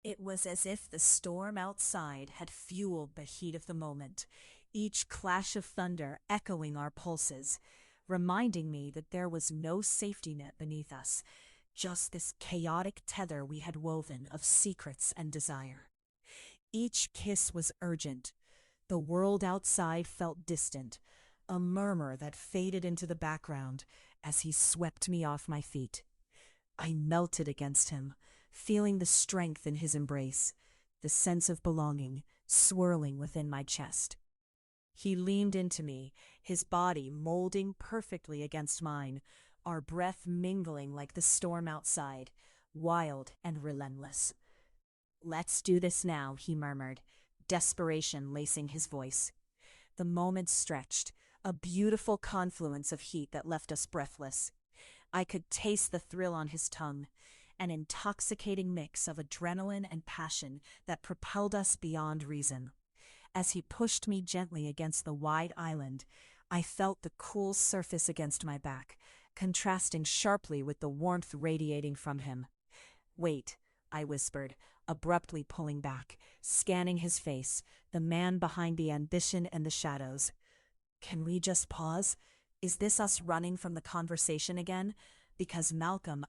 It was as if the storm outside had fueled the heat of the moment, each clash of thunder echoing our pulses, reminding me that there was no safety net beneath us, just this chaotic tether we had woven of secrets and desire. Each kiss was urgent. The world outside felt distant, a murmur that faded into the background as he swept me off my feet. I melted against him, feeling the strength in his embrace, the sense of belonging swirling within my chest. He leaned into me, his body molding perfectly against mine, our breath mingling like the storm outside, wild and relentless. "Let's do this now," he murmured, desperation lacing his voice. The moment stretched, a beautiful confluence of heat that left us breathless. I could taste the thrill on his tongue, an intoxicating mix of adrenaline and passion that propelled us beyond reason. As he pushed me gently against the wide island, I felt the cool surface against my back, contrasting sharply with the warmth radiating from him. "Wait," I whispered, abruptly pulling back, scanning his face, the man behind the ambition and the shadows. "Can we just pause? Is this us running from the conversation again? Because Malcolm,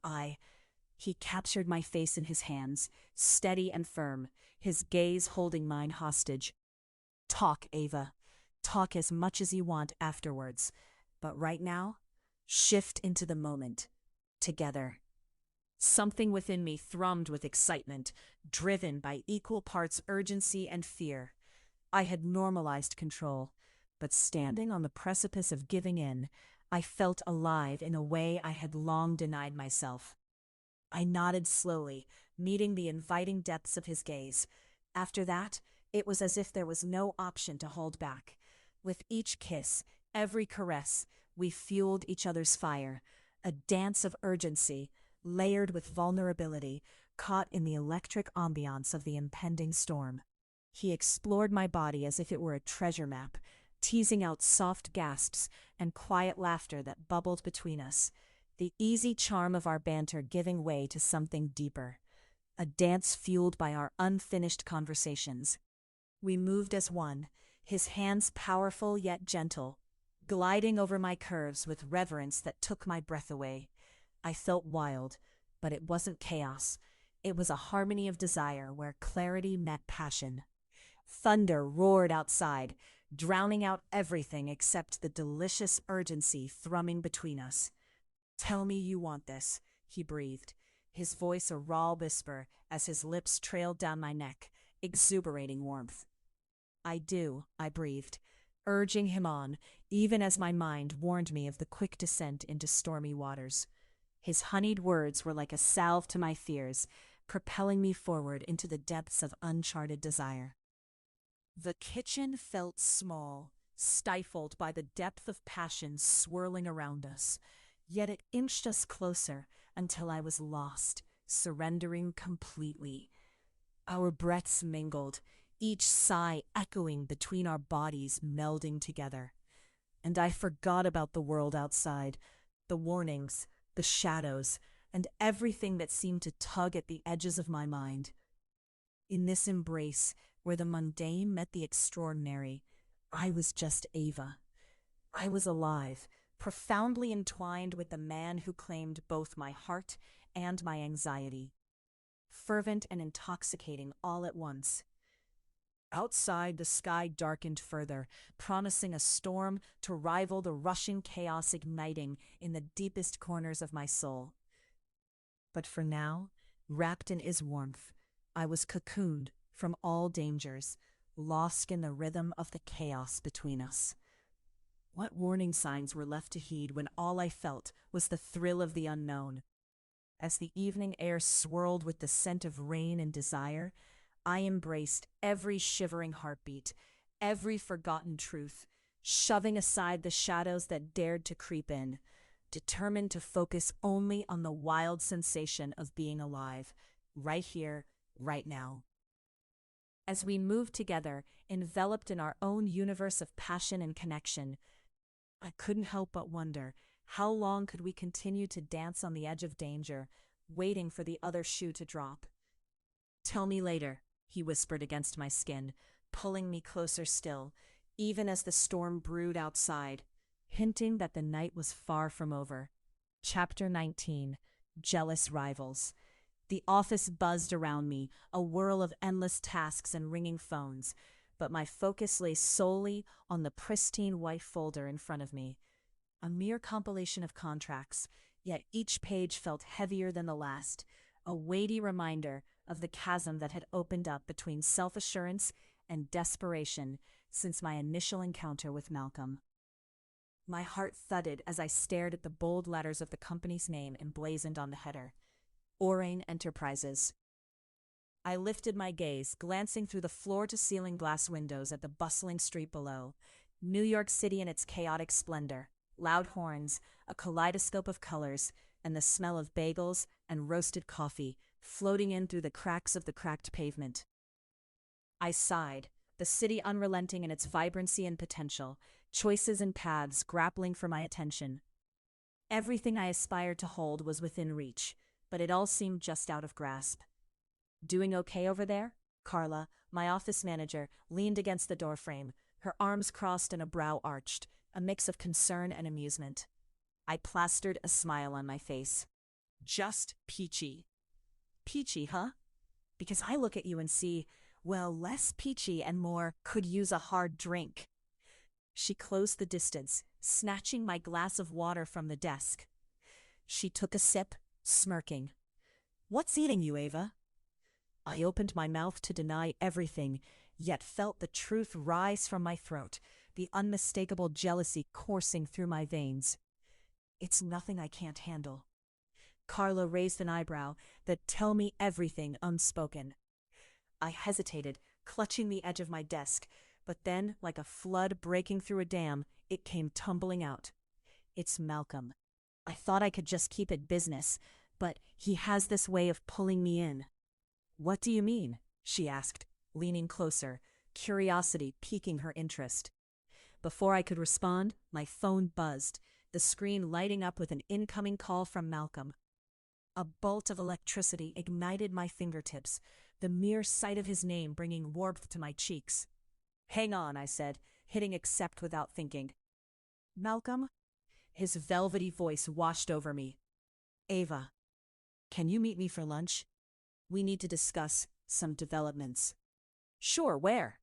He captured my face in his hands, steady and firm, his gaze holding mine hostage. "Talk, Ava. Talk as much as you want afterwards. But right now, shift into the moment. Together." Something within me thrummed with excitement, driven by equal parts urgency and fear. I had normalized control, but standing on the precipice of giving in, I felt alive in a way I had long denied myself. I nodded slowly, meeting the inviting depths of his gaze. After that, it was as if there was no option to hold back. With each kiss, every caress, we fueled each other's fire, a dance of urgency, layered with vulnerability, caught in the electric ambiance of the impending storm. He explored my body as if it were a treasure map, teasing out soft gasps and quiet laughter that bubbled between us, the easy charm of our banter giving way to something deeper, a dance fueled by our unfinished conversations. We moved as one, his hands powerful yet gentle, gliding over my curves with reverence that took my breath away. I felt wild, but it wasn't chaos. It was a harmony of desire where clarity met passion. Thunder roared outside, drowning out everything except the delicious urgency thrumming between us. "Tell me you want this," he breathed, his voice a raw whisper as his lips trailed down my neck, exuberating warmth. "I do," I breathed, urging him on, even as my mind warned me of the quick descent into stormy waters. His honeyed words were like a salve to my fears, propelling me forward into the depths of uncharted desire. The kitchen felt small, stifled by the depth of passion swirling around us, yet it inched us closer until I was lost, surrendering completely. Our breaths mingled, each sigh echoing between our bodies melding together. And I forgot about the world outside, the warnings, the shadows, and everything that seemed to tug at the edges of my mind. In this embrace, where the mundane met the extraordinary, I was just Ava. I was alive, profoundly entwined with the man who claimed both my heart and my anxiety. Fervent and intoxicating all at once. Outside, the sky darkened further, promising a storm to rival the rushing chaos igniting in the deepest corners of my soul. But for now, wrapped in his warmth, I was cocooned from all dangers, lost in the rhythm of the chaos between us. What warning signs were left to heed when all I felt was the thrill of the unknown? As the evening air swirled with the scent of rain and desire, I embraced every shivering heartbeat, every forgotten truth, shoving aside the shadows that dared to creep in, determined to focus only on the wild sensation of being alive, right here, right now. As we moved together, enveloped in our own universe of passion and connection, I couldn't help but wonder, how long could we continue to dance on the edge of danger, waiting for the other shoe to drop? Tell me later, he whispered against my skin, pulling me closer still, even as the storm brewed outside, hinting that the night was far from over. Chapter 19. Jealous Rivals. The office buzzed around me, a whirl of endless tasks and ringing phones, but my focus lay solely on the pristine white folder in front of me. A mere compilation of contracts, yet each page felt heavier than the last, a weighty reminder of the chasm that had opened up between self-assurance and desperation since my initial encounter with Malcolm. My heart thudded as I stared at the bold letters of the company's name emblazoned on the header. Orane Enterprises. I lifted my gaze, glancing through the floor-to-ceiling glass windows at the bustling street below. New York City in its chaotic splendor. Loud horns, a kaleidoscope of colors, and the smell of bagels and roasted coffee floating in through the cracks of the cracked pavement. I sighed, the city unrelenting in its vibrancy and potential, choices and paths grappling for my attention. Everything I aspired to hold was within reach, but it all seemed just out of grasp. Doing okay over there? Carla, my office manager, leaned against the doorframe, her arms crossed and a brow arched, a mix of concern and amusement. I plastered a smile on my face. Just peachy. Peachy, huh? Because I look at you and see, well, less peachy and more could use a hard drink. She closed the distance, snatching my glass of water from the desk. She took a sip, smirking. What's eating you, Ava? I opened my mouth to deny everything, yet felt the truth rise from my throat, the unmistakable jealousy coursing through my veins. It's nothing I can't handle. Carla raised an eyebrow, that tell me everything unspoken. I hesitated, clutching the edge of my desk, but then, like a flood breaking through a dam, it came tumbling out. It's Malcolm. I thought I could just keep it business, but he has this way of pulling me in. What do you mean? She asked, leaning closer, curiosity piquing her interest. Before I could respond, my phone buzzed, the screen lighting up with an incoming call from Malcolm. A bolt of electricity ignited my fingertips, the mere sight of his name bringing warmth to my cheeks. Hang on, I said, hitting accept without thinking. Malcolm? His velvety voice washed over me. Ava, can you meet me for lunch? We need to discuss some developments. Sure, where?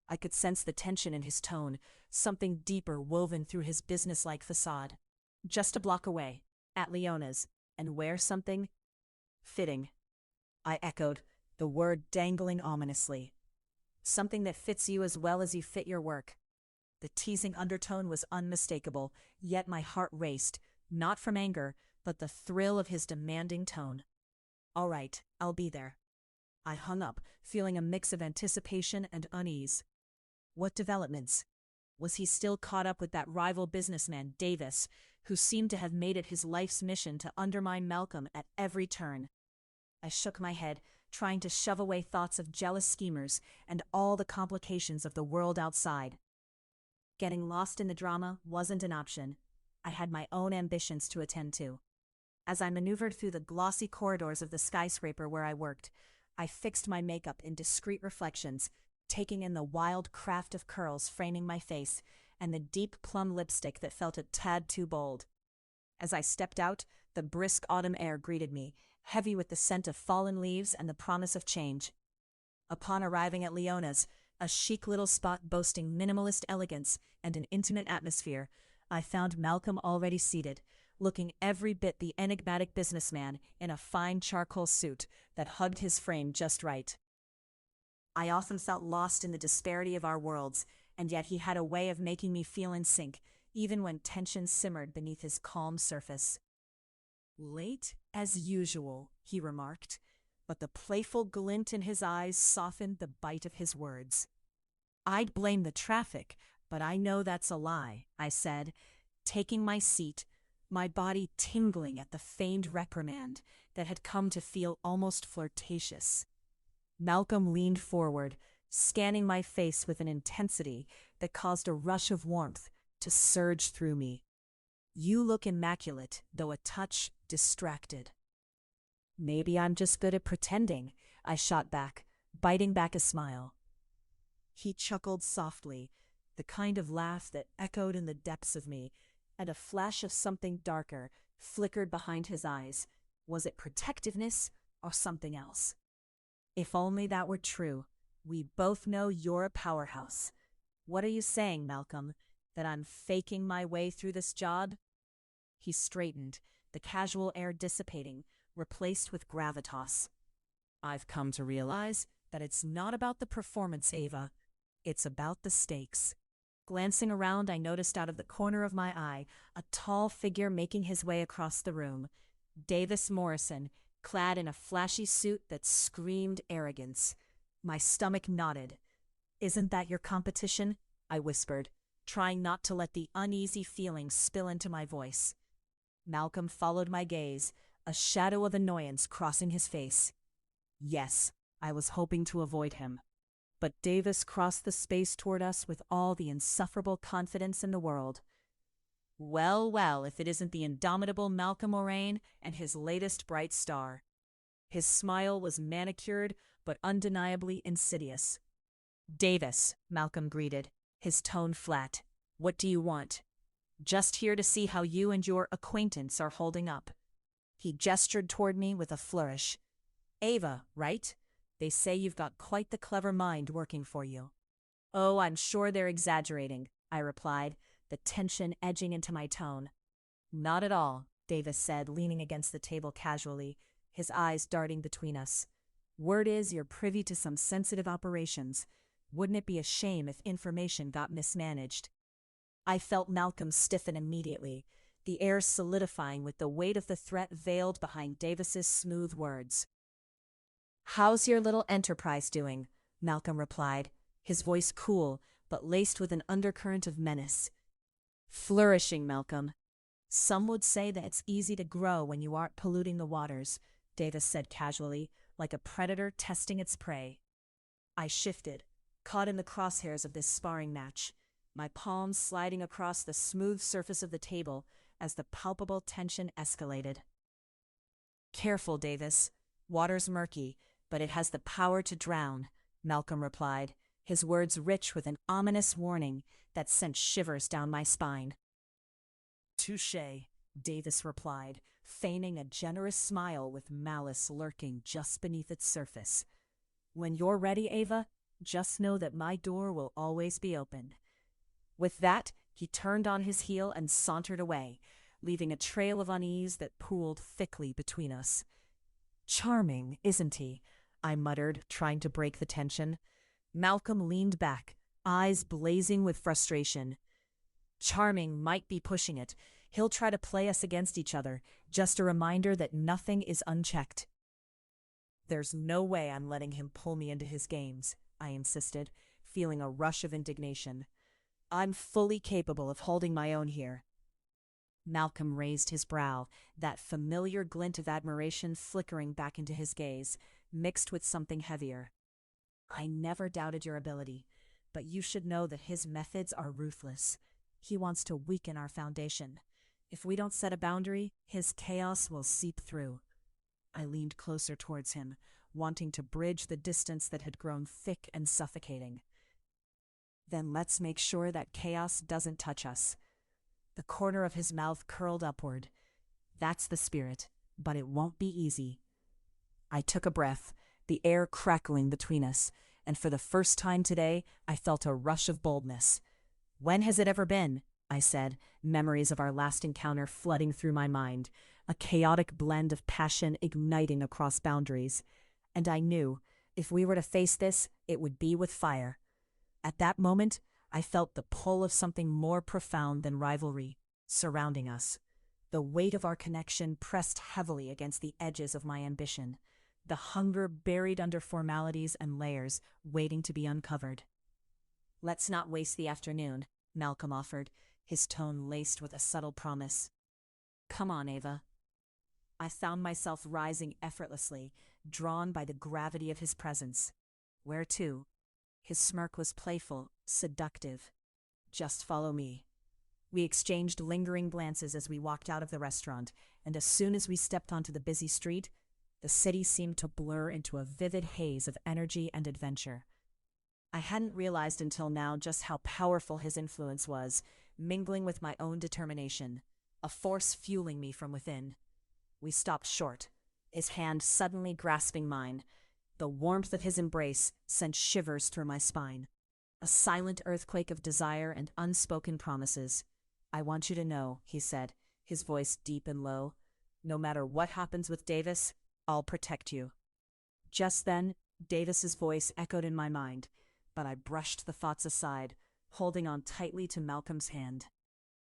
I could sense the tension in his tone, something deeper woven through his businesslike facade. Just a block away, at Leona's, and where something? Fitting. I echoed, the word dangling ominously. Something that fits you as well as you fit your work. The teasing undertone was unmistakable, yet my heart raced, not from anger, but the thrill of his demanding tone. All right, I'll be there. I hung up, feeling a mix of anticipation and unease. What developments? Was he still caught up with that rival businessman, Davis, who seemed to have made it his life's mission to undermine Malcolm at every turn? I shook my head, trying to shove away thoughts of jealous schemers and all the complications of the world outside. Getting lost in the drama wasn't an option. I had my own ambitions to attend to. As I maneuvered through the glossy corridors of the skyscraper where I worked, I fixed my makeup in discreet reflections, taking in the wild craft of curls framing my face and the deep plum lipstick that felt a tad too bold. As I stepped out, the brisk autumn air greeted me, heavy with the scent of fallen leaves and the promise of change. Upon arriving at Leona's, a chic little spot boasting minimalist elegance and an intimate atmosphere, I found Malcolm already seated, looking every bit the enigmatic businessman in a fine charcoal suit that hugged his frame just right. I often felt lost in the disparity of our worlds, and yet he had a way of making me feel in sync, even when tension simmered beneath his calm surface. Late as usual, he remarked, but the playful glint in his eyes softened the bite of his words. I'd blame the traffic, but I know that's a lie, I said, taking my seat, my body tingling at the feigned reprimand that had come to feel almost flirtatious. Malcolm leaned forward, scanning my face with an intensity that caused a rush of warmth to surge through me. You look immaculate, though a touch distracted. Maybe I'm just good at pretending, I shot back, biting back a smile. He chuckled softly, the kind of laugh that echoed in the depths of me, and a flash of something darker flickered behind his eyes. Was it protectiveness or something else? If only that were true. We both know you're a powerhouse. What are you saying, Malcolm? That I'm faking my way through this job? He straightened, the casual air dissipating, replaced with gravitas. I've come to realize that it's not about the performance, Ava. It's about the stakes. Glancing around, I noticed out of the corner of my eye a tall figure making his way across the room. Davis Morrison, clad in a flashy suit that screamed arrogance. My stomach knotted. Isn't that your competition? I whispered, trying not to let the uneasy feeling spill into my voice. Malcolm followed my gaze, a shadow of annoyance crossing his face. Yes, I was hoping to avoid him. But Davis crossed the space toward us with all the insufferable confidence in the world. Well, well, if it isn't the indomitable Malcolm Orane and his latest bright star. His smile was manicured but undeniably insidious. Davis, Malcolm greeted, his tone flat. What do you want? Just here to see how you and your acquaintance are holding up. He gestured toward me with a flourish. Ava, right? They say you've got quite the clever mind working for you. Oh, I'm sure they're exaggerating, I replied, the tension edging into my tone. Not at all, Davis said, leaning against the table casually, his eyes darting between us. Word is you're privy to some sensitive operations. Wouldn't it be a shame if information got mismanaged? I felt Malcolm stiffen immediately, the air solidifying with the weight of the threat veiled behind Davis's smooth words. How's your little enterprise doing? Malcolm replied, his voice cool but laced with an undercurrent of menace. Flourishing, Malcolm. Some would say that it's easy to grow when you aren't polluting the waters, Davis said casually, like a predator testing its prey. I shifted, caught in the crosshairs of this sparring match, my palms sliding across the smooth surface of the table as the palpable tension escalated. Careful, Davis. Water's murky, but it has the power to drown, Malcolm replied, his words rich with an ominous warning that sent shivers down my spine. Touché, Davis replied, feigning a generous smile with malice lurking just beneath its surface. When you're ready, Ava, just know that my door will always be open. With that, he turned on his heel and sauntered away, leaving a trail of unease that pooled thickly between us. Charming, isn't he? I muttered, trying to break the tension. Malcolm leaned back, eyes blazing with frustration. Charming might be pushing it. He'll try to play us against each other, just a reminder that nothing is unchecked. There's no way I'm letting him pull me into his games, I insisted, feeling a rush of indignation. I'm fully capable of holding my own here. Malcolm raised his brow, that familiar glint of admiration flickering back into his gaze, mixed with something heavier. I never doubted your ability, but you should know that his methods are ruthless. He wants to weaken our foundation. If we don't set a boundary, his chaos will seep through. I leaned closer towards him, wanting to bridge the distance that had grown thick and suffocating. Then let's make sure that chaos doesn't touch us. The corner of his mouth curled upward. That's the spirit, but it won't be easy. I took a breath, the air crackling between us, and for the first time today, I felt a rush of boldness. When has it ever been? I said, memories of our last encounter flooding through my mind, a chaotic blend of passion igniting across boundaries. And I knew, if we were to face this, it would be with fire. At that moment, I felt the pull of something more profound than rivalry surrounding us. The weight of our connection pressed heavily against the edges of my ambition, the hunger buried under formalities and layers waiting to be uncovered. Let's not waste the afternoon, Malcolm offered, his tone laced with a subtle promise. Come on, Ava. I found myself rising effortlessly, drawn by the gravity of his presence. Where to? His smirk was playful, seductive. Just follow me. We exchanged lingering glances as we walked out of the restaurant, and as soon as we stepped onto the busy street, The city seemed to blur into a vivid haze of energy and adventure. I hadn't realized until now just how powerful his influence was, mingling with my own determination, a force fueling me from within. We stopped short, his hand suddenly grasping mine. The warmth of his embrace sent shivers through my spine. A silent earthquake of desire and unspoken promises. "I want you to know," he said, his voice deep and low, "no matter what happens with Davis, I'll protect you." Just then, Davis's voice echoed in my mind, but I brushed the thoughts aside, holding on tightly to Malcolm's hand.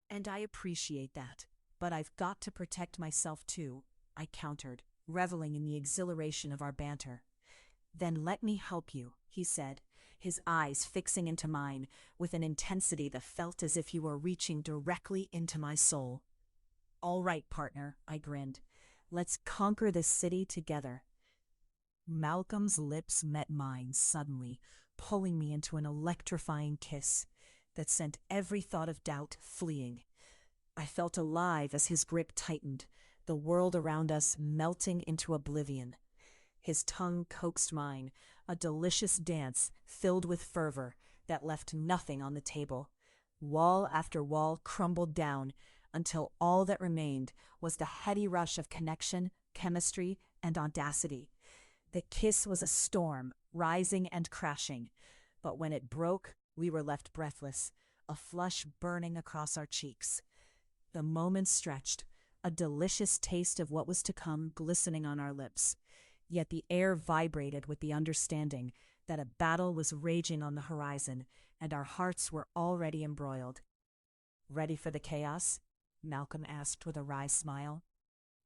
"And I appreciate that, but I've got to protect myself too," I countered, reveling in the exhilaration of our banter. "Then let me help you," he said, his eyes fixing into mine with an intensity that felt as if he were reaching directly into my soul. "All right, partner," I grinned. "Let's conquer this city together." Malcolm's lips met mine suddenly, pulling me into an electrifying kiss that sent every thought of doubt fleeing. I felt alive as his grip tightened, the world around us melting into oblivion. His tongue coaxed mine, a delicious dance filled with fervor that left nothing on the table. Wall after wall crumbled down until all that remained was the heady rush of connection, chemistry, and audacity. The kiss was a storm, rising and crashing, but when it broke, we were left breathless, a flush burning across our cheeks. The moment stretched, a delicious taste of what was to come glistening on our lips. Yet the air vibrated with the understanding that a battle was raging on the horizon, and our hearts were already embroiled. "Ready for the chaos?" Malcolm asked with a wry smile.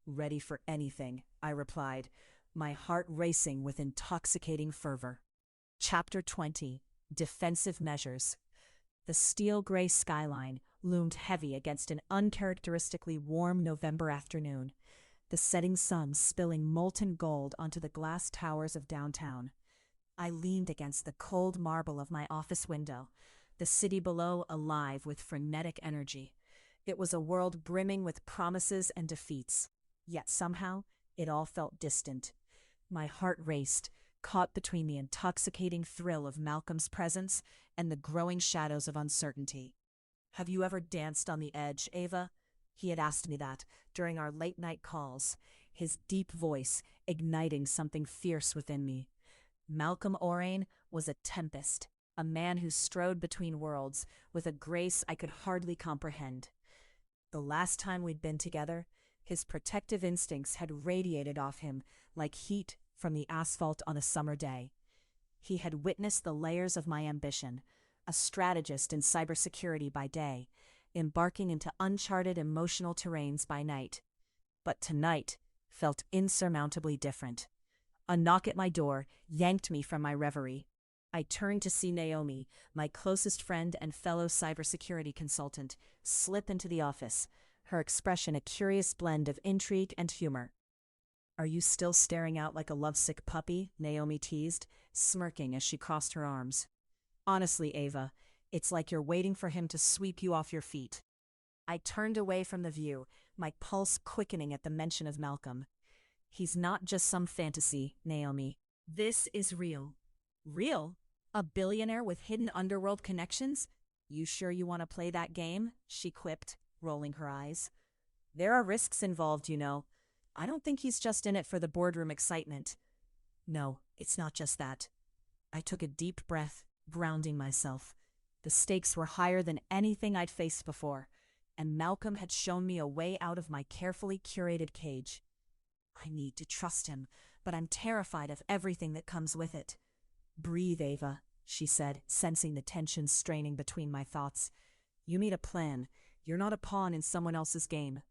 "Ready for anything," I replied, my heart racing with intoxicating fervor. Chapter 20: Defensive Measures. The steel-gray skyline loomed heavy against an uncharacteristically warm November afternoon, the setting sun spilling molten gold onto the glass towers of downtown. I leaned against the cold marble of my office window, the city below alive with frenetic energy. It was a world brimming with promises and defeats, yet somehow it all felt distant. My heart raced, caught between the intoxicating thrill of Malcolm's presence and the growing shadows of uncertainty. "Have you ever danced on the edge, Ava?" He had asked me that during our late-night calls, his deep voice igniting something fierce within me. Malcolm Orane was a tempest, a man who strode between worlds with a grace I could hardly comprehend. The last time we'd been together, his protective instincts had radiated off him like heat from the asphalt on a summer day. He had witnessed the layers of my ambition, a strategist in cybersecurity by day, embarking into uncharted emotional terrains by night. But tonight felt insurmountably different. A knock at my door yanked me from my reverie. I turned to see Naomi, my closest friend and fellow cybersecurity consultant, slip into the office, her expression a curious blend of intrigue and humor. "Are you still staring out like a lovesick puppy?" Naomi teased, smirking as she crossed her arms. "Honestly, Ava, it's like you're waiting for him to sweep you off your feet." I turned away from the view, my pulse quickening at the mention of Malcolm. "He's not just some fantasy, Naomi. This is real." "Real? A billionaire with hidden underworld connections? You sure you want to play that game?" she quipped, rolling her eyes. "There are risks involved, you know. I don't think he's just in it for the boardroom excitement." "No, it's not just that." I took a deep breath, grounding myself. The stakes were higher than anything I'd faced before, and Malcolm had shown me a way out of my carefully curated cage. I need to trust him, but I'm terrified of everything that comes with it. "Breathe, Ava," she said, sensing the tension straining between my thoughts. "You made a plan. You're not a pawn in someone else's game."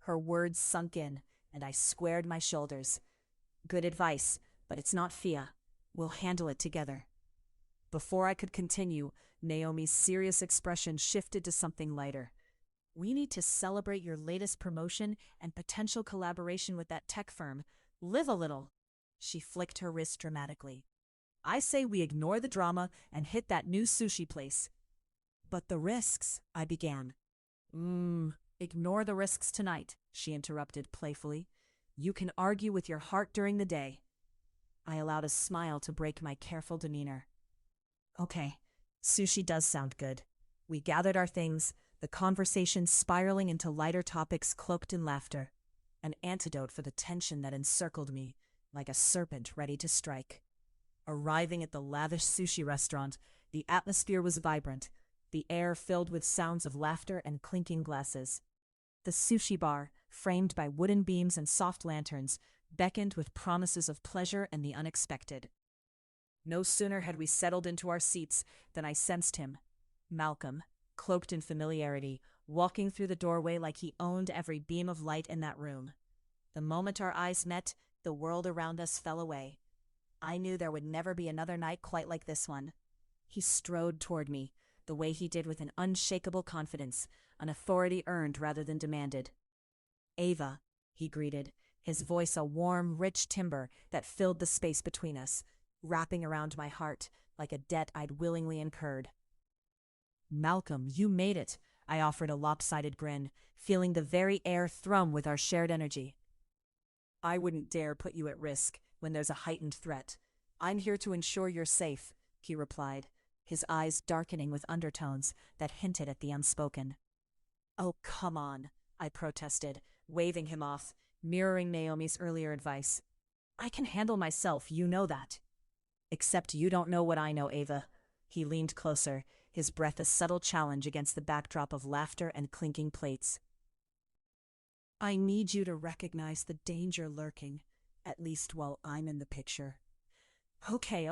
Her words sunk in, and I squared my shoulders. "Good advice, but it's not Fia. We'll handle it together." Before I could continue, Naomi's serious expression shifted to something lighter. "We need to celebrate your latest promotion and potential collaboration with that tech firm. Live a little." She flicked her wrist dramatically. "I say we ignore the drama and hit that new sushi place." "But the risks," I began. Ignore the risks tonight," she interrupted playfully. You can argue with your heart during the day. I allowed a smile to break my careful demeanor. Okay, sushi does sound good. We gathered our things, the conversation spiraling into lighter topics cloaked in laughter, an antidote for the tension that encircled me, like a serpent ready to strike. Arriving at the lavish sushi restaurant, the atmosphere was vibrant, the air filled with sounds of laughter and clinking glasses. The sushi bar, framed by wooden beams and soft lanterns, beckoned with promises of pleasure and the unexpected. No sooner had we settled into our seats than I sensed him, Malcolm, cloaked in familiarity, walking through the doorway like he owned every beam of light in that room. The moment our eyes met, the world around us fell away. I knew there would never be another night quite like this one. He strode toward me, the way he did with an unshakable confidence, an authority earned rather than demanded. Ava, he greeted, his voice a warm, rich timbre that filled the space between us, wrapping around my heart like a debt I'd willingly incurred. Malcolm, you made it, I offered a lopsided grin, feeling the very air thrum with our shared energy. I wouldn't dare put you at risk when there's a heightened threat. I'm here to ensure you're safe, he replied, his eyes darkening with undertones that hinted at the unspoken. Oh, come on, I protested, waving him off, mirroring Naomi's earlier advice. I can handle myself, you know that. Except you don't know what I know, Ava. He leaned closer, his breath a subtle challenge against the backdrop of laughter and clinking plates. I need you to recognize the danger lurking, at least while I'm in the picture. Okay,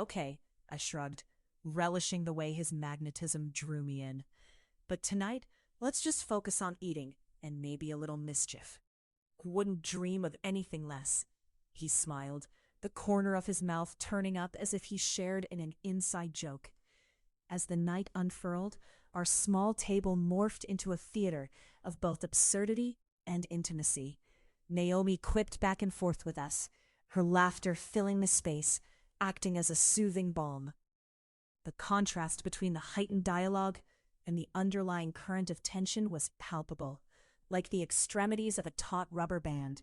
I shrugged, relishing the way his magnetism drew me in. But tonight, let's just focus on eating, and maybe a little mischief. Wouldn't dream of anything less. He smiled, the corner of his mouth turning up as if he shared in an inside joke. As the night unfurled, our small table morphed into a theater of both absurdity and intimacy. Naomi quipped back and forth with us, her laughter filling the space, acting as a soothing balm. The contrast between the heightened dialogue and the underlying current of tension was palpable, like the extremities of a taut rubber band.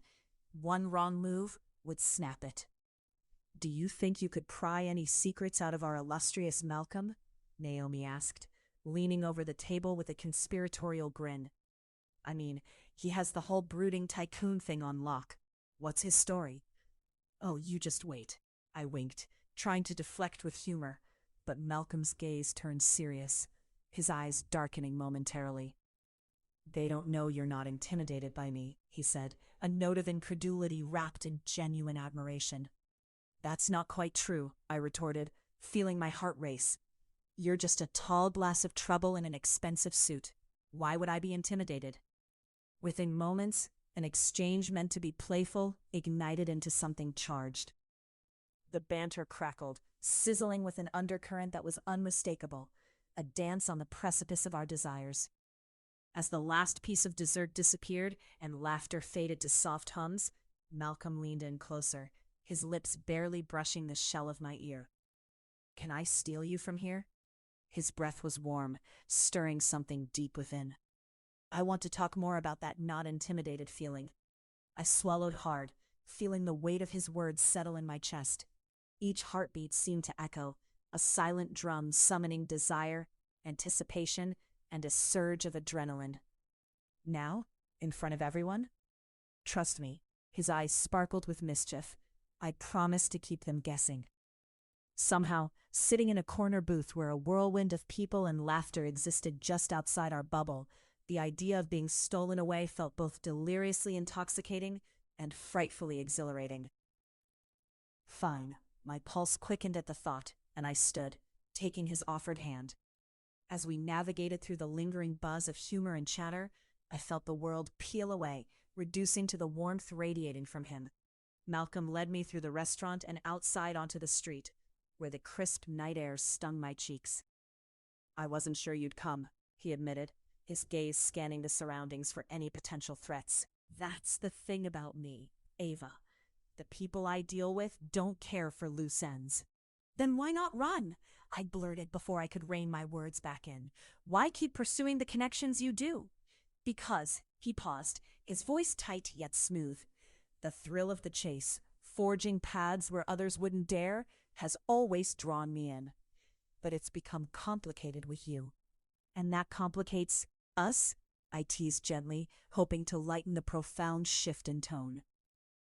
One wrong move would snap it. Do you think you could pry any secrets out of our illustrious Malcolm? Naomi asked, leaning over the table with a conspiratorial grin. I mean, he has the whole brooding tycoon thing on lock. What's his story? Oh, you just wait, I winked, trying to deflect with humor, but Malcolm's gaze turned serious, his eyes darkening momentarily. They don't know you're not intimidated by me, he said, a note of incredulity wrapped in genuine admiration. That's not quite true, I retorted, feeling my heart race. You're just a tall glass of trouble in an expensive suit. Why would I be intimidated? Within moments, an exchange meant to be playful ignited into something charged. The banter crackled, sizzling with an undercurrent that was unmistakable, a dance on the precipice of our desires. As the last piece of dessert disappeared and laughter faded to soft hums, Malcolm leaned in closer, his lips barely brushing the shell of my ear. Can I steal you from here? His breath was warm, stirring something deep within. I want to talk more about that not intimidated feeling. I swallowed hard, feeling the weight of his words settle in my chest. Each heartbeat seemed to echo, a silent drum summoning desire, anticipation, and a surge of adrenaline. Now, in front of everyone? Trust me, his eyes sparkled with mischief. I promised to keep them guessing. Somehow, sitting in a corner booth where a whirlwind of people and laughter existed just outside our bubble, the idea of being stolen away felt both deliriously intoxicating and frightfully exhilarating. Fine. My pulse quickened at the thought, and I stood, taking his offered hand. As we navigated through the lingering buzz of humor and chatter, I felt the world peel away, reducing to the warmth radiating from him. Malcolm led me through the restaurant and outside onto the street, where the crisp night air stung my cheeks. I wasn't sure you'd come, he admitted, his gaze scanning the surroundings for any potential threats. That's the thing about me, Ava. The people I deal with don't care for loose ends. Then why not run? I blurted before I could rein my words back in. Why keep pursuing the connections you do? Because, he paused, his voice tight yet smooth. The thrill of the chase, forging paths where others wouldn't dare, has always drawn me in. But it's become complicated with you. And that complicates us? I teased gently, hoping to lighten the profound shift in tone.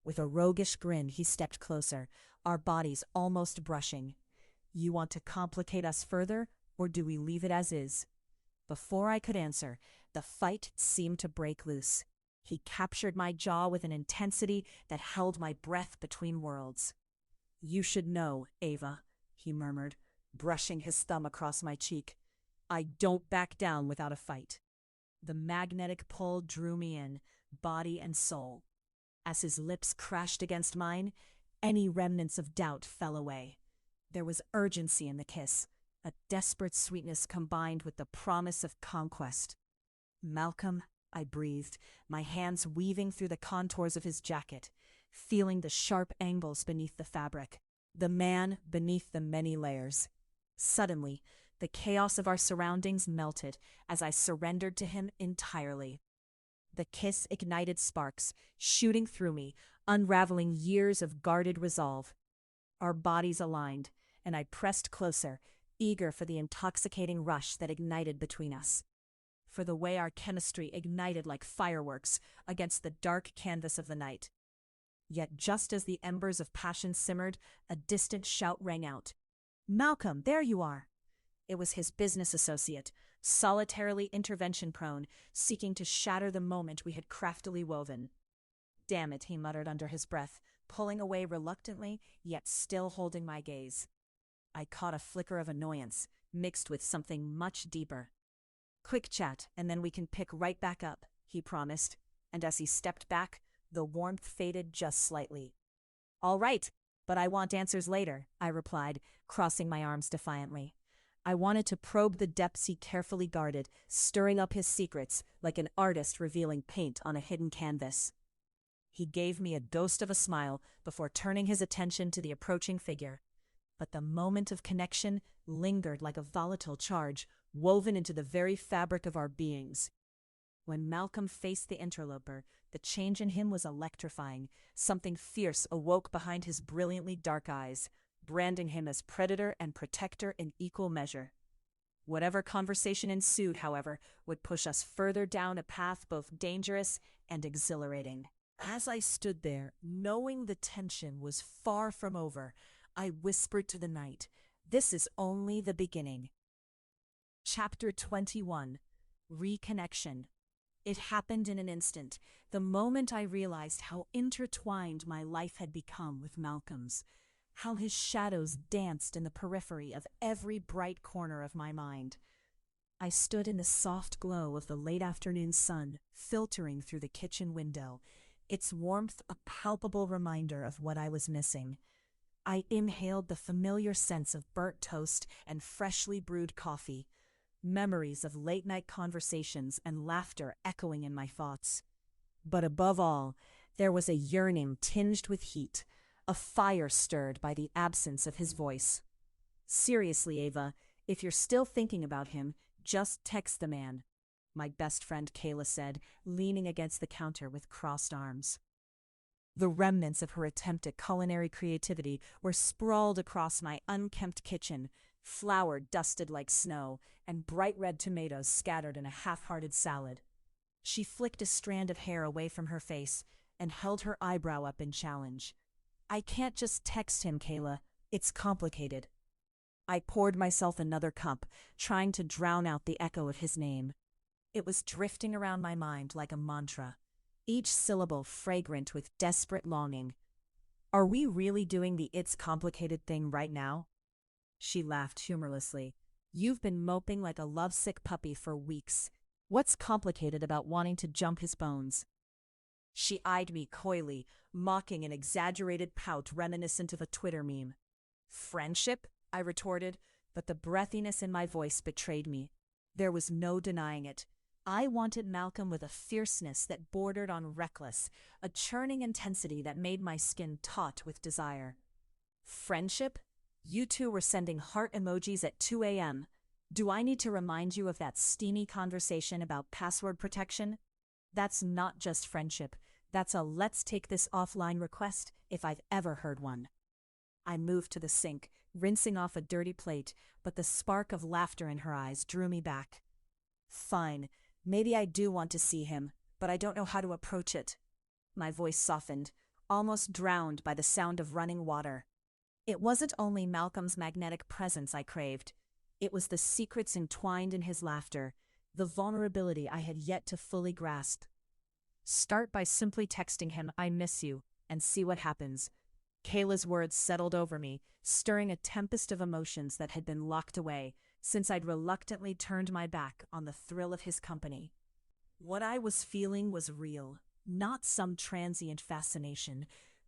With a roguish grin, he stepped closer, our bodies almost brushing. You want to complicate us further, or do we leave it as is? Before I could answer, the fight seemed to break loose. He captured my jaw with an intensity that held my breath between worlds. You should know, Ava, he murmured, brushing his thumb across my cheek. I don't back down without a fight. The magnetic pull drew me in, body and soul. As his lips crashed against mine, any remnants of doubt fell away. There was urgency in the kiss, a desperate sweetness combined with the promise of conquest. Malcolm, I breathed, my hands weaving through the contours of his jacket, feeling the sharp angles beneath the fabric, the man beneath the many layers. Suddenly, the chaos of our surroundings melted as I surrendered to him entirely. The kiss ignited sparks, shooting through me, unraveling years of guarded resolve. Our bodies aligned, and I pressed closer, eager for the intoxicating rush that ignited between us. For the way our chemistry ignited like fireworks against the dark canvas of the night. Yet just as the embers of passion simmered, a distant shout rang out. Malcolm, there you are! It was his business associate, solitarily intervention-prone, seeking to shatter the moment we had craftily woven. Damn it, he muttered under his breath, pulling away reluctantly, yet still holding my gaze. I caught a flicker of annoyance, mixed with something much deeper. Quick chat, and then we can pick right back up, he promised, and as he stepped back, the warmth faded just slightly. All right, but I want answers later, I replied, crossing my arms defiantly. I wanted to probe the depths he carefully guarded, stirring up his secrets like an artist revealing paint on a hidden canvas. He gave me a ghost of a smile before turning his attention to the approaching figure. But the moment of connection lingered like a volatile charge, woven into the very fabric of our beings. When Malcolm faced the interloper, the change in him was electrifying. Something fierce awoke behind his brilliantly dark eyes, branding him as predator and protector in equal measure. Whatever conversation ensued, however, would push us further down a path both dangerous and exhilarating. As I stood there, knowing the tension was far from over, I whispered to the night, "This is only the beginning." Chapter 21. Reconnection. It happened in an instant, the moment I realized how intertwined my life had become with Malcolm's, how his shadows danced in the periphery of every bright corner of my mind. I stood in the soft glow of the late afternoon sun, filtering through the kitchen window, its warmth a palpable reminder of what I was missing. I inhaled the familiar sense of burnt toast and freshly brewed coffee, memories of late-night conversations and laughter echoing in my thoughts. But above all, there was a yearning tinged with heat, a fire stirred by the absence of his voice. Seriously, Ava, if you're still thinking about him, just text the man, my best friend Kayla said, leaning against the counter with crossed arms. The remnants of her attempt at culinary creativity were sprawled across my unkempt kitchen, flour dusted like snow, and bright red tomatoes scattered in a half-hearted salad. She flicked a strand of hair away from her face and held her eyebrow up in challenge. I can't just text him, Kayla. It's complicated. I poured myself another cup, trying to drown out the echo of his name. It was drifting around my mind like a mantra, each syllable fragrant with desperate longing. Are we really doing the it's complicated thing right now? She laughed humorlessly. You've been moping like a lovesick puppy for weeks. What's complicated about wanting to jump his bones? She eyed me coyly, mocking an exaggerated pout reminiscent of a Twitter meme. Friendship? I retorted, but the breathiness in my voice betrayed me. There was no denying it. I wanted Malcolm with a fierceness that bordered on reckless, a churning intensity that made my skin taut with desire. Friendship? You two were sending heart emojis at 2 a.m. Do I need to remind you of that steamy conversation about password protection? That's not just friendship. That's a let's take this offline request if I've ever heard one. I moved to the sink, rinsing off a dirty plate, but the spark of laughter in her eyes drew me back. Fine, maybe I do want to see him, but I don't know how to approach it. My voice softened, almost drowned by the sound of running water. It wasn't only Malcolm's magnetic presence I craved. It was the secrets entwined in his laughter, the vulnerability I had yet to fully grasp. Start by simply texting him, "I miss you," and see what happens. Kayla's words settled over me, stirring a tempest of emotions that had been locked away since I'd reluctantly turned my back on the thrill of his company. What I was feeling was real, not some transient fascination,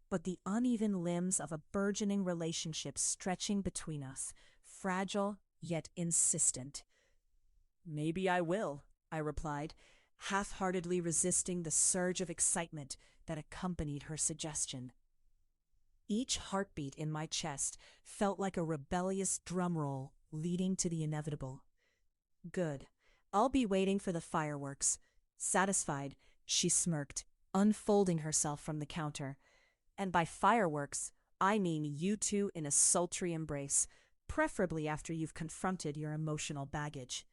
but the uneven limbs of a burgeoning relationship stretching between us, fragile yet insistent. "Maybe I will," I replied, half-heartedly resisting the surge of excitement that accompanied her suggestion. Each heartbeat in my chest felt like a rebellious drum roll leading to the inevitable. Good. I'll be waiting for the fireworks. Satisfied, she smirked, unfolding herself from the counter. And by fireworks, I mean you two in a sultry embrace, preferably after you've confronted your emotional baggage.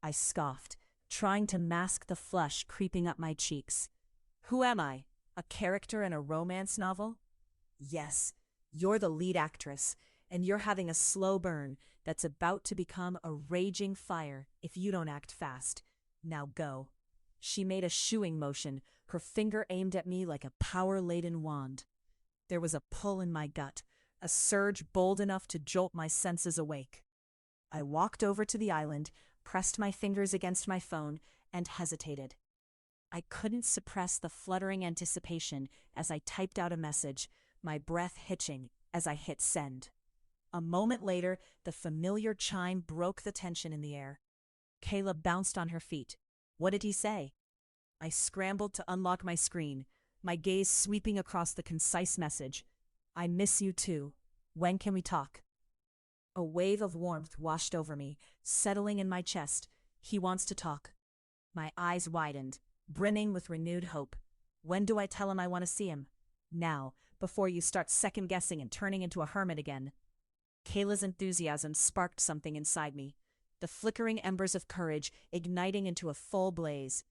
I scoffed, trying to mask the flush creeping up my cheeks. Who am I? A character in a romance novel? Yes, you're the lead actress, and you're having a slow burn that's about to become a raging fire if you don't act fast. Now go. She made a shooing motion, her finger aimed at me like a power-laden wand. There was a pull in my gut, a surge bold enough to jolt my senses awake. I walked over to the island, pressed my fingers against my phone, and hesitated. I couldn't suppress the fluttering anticipation as I typed out a message, my breath hitching as I hit send. A moment later, the familiar chime broke the tension in the air. Kayla bounced on her feet. What did he say? I scrambled to unlock my screen, my gaze sweeping across the concise message. I miss you too. When can we talk? A wave of warmth washed over me, settling in my chest. He wants to talk. My eyes widened, brimming with renewed hope. When do I tell him I want to see him? Now, before you start second-guessing and turning into a hermit again. Kayla's enthusiasm sparked something inside me, the flickering embers of courage igniting into a full blaze.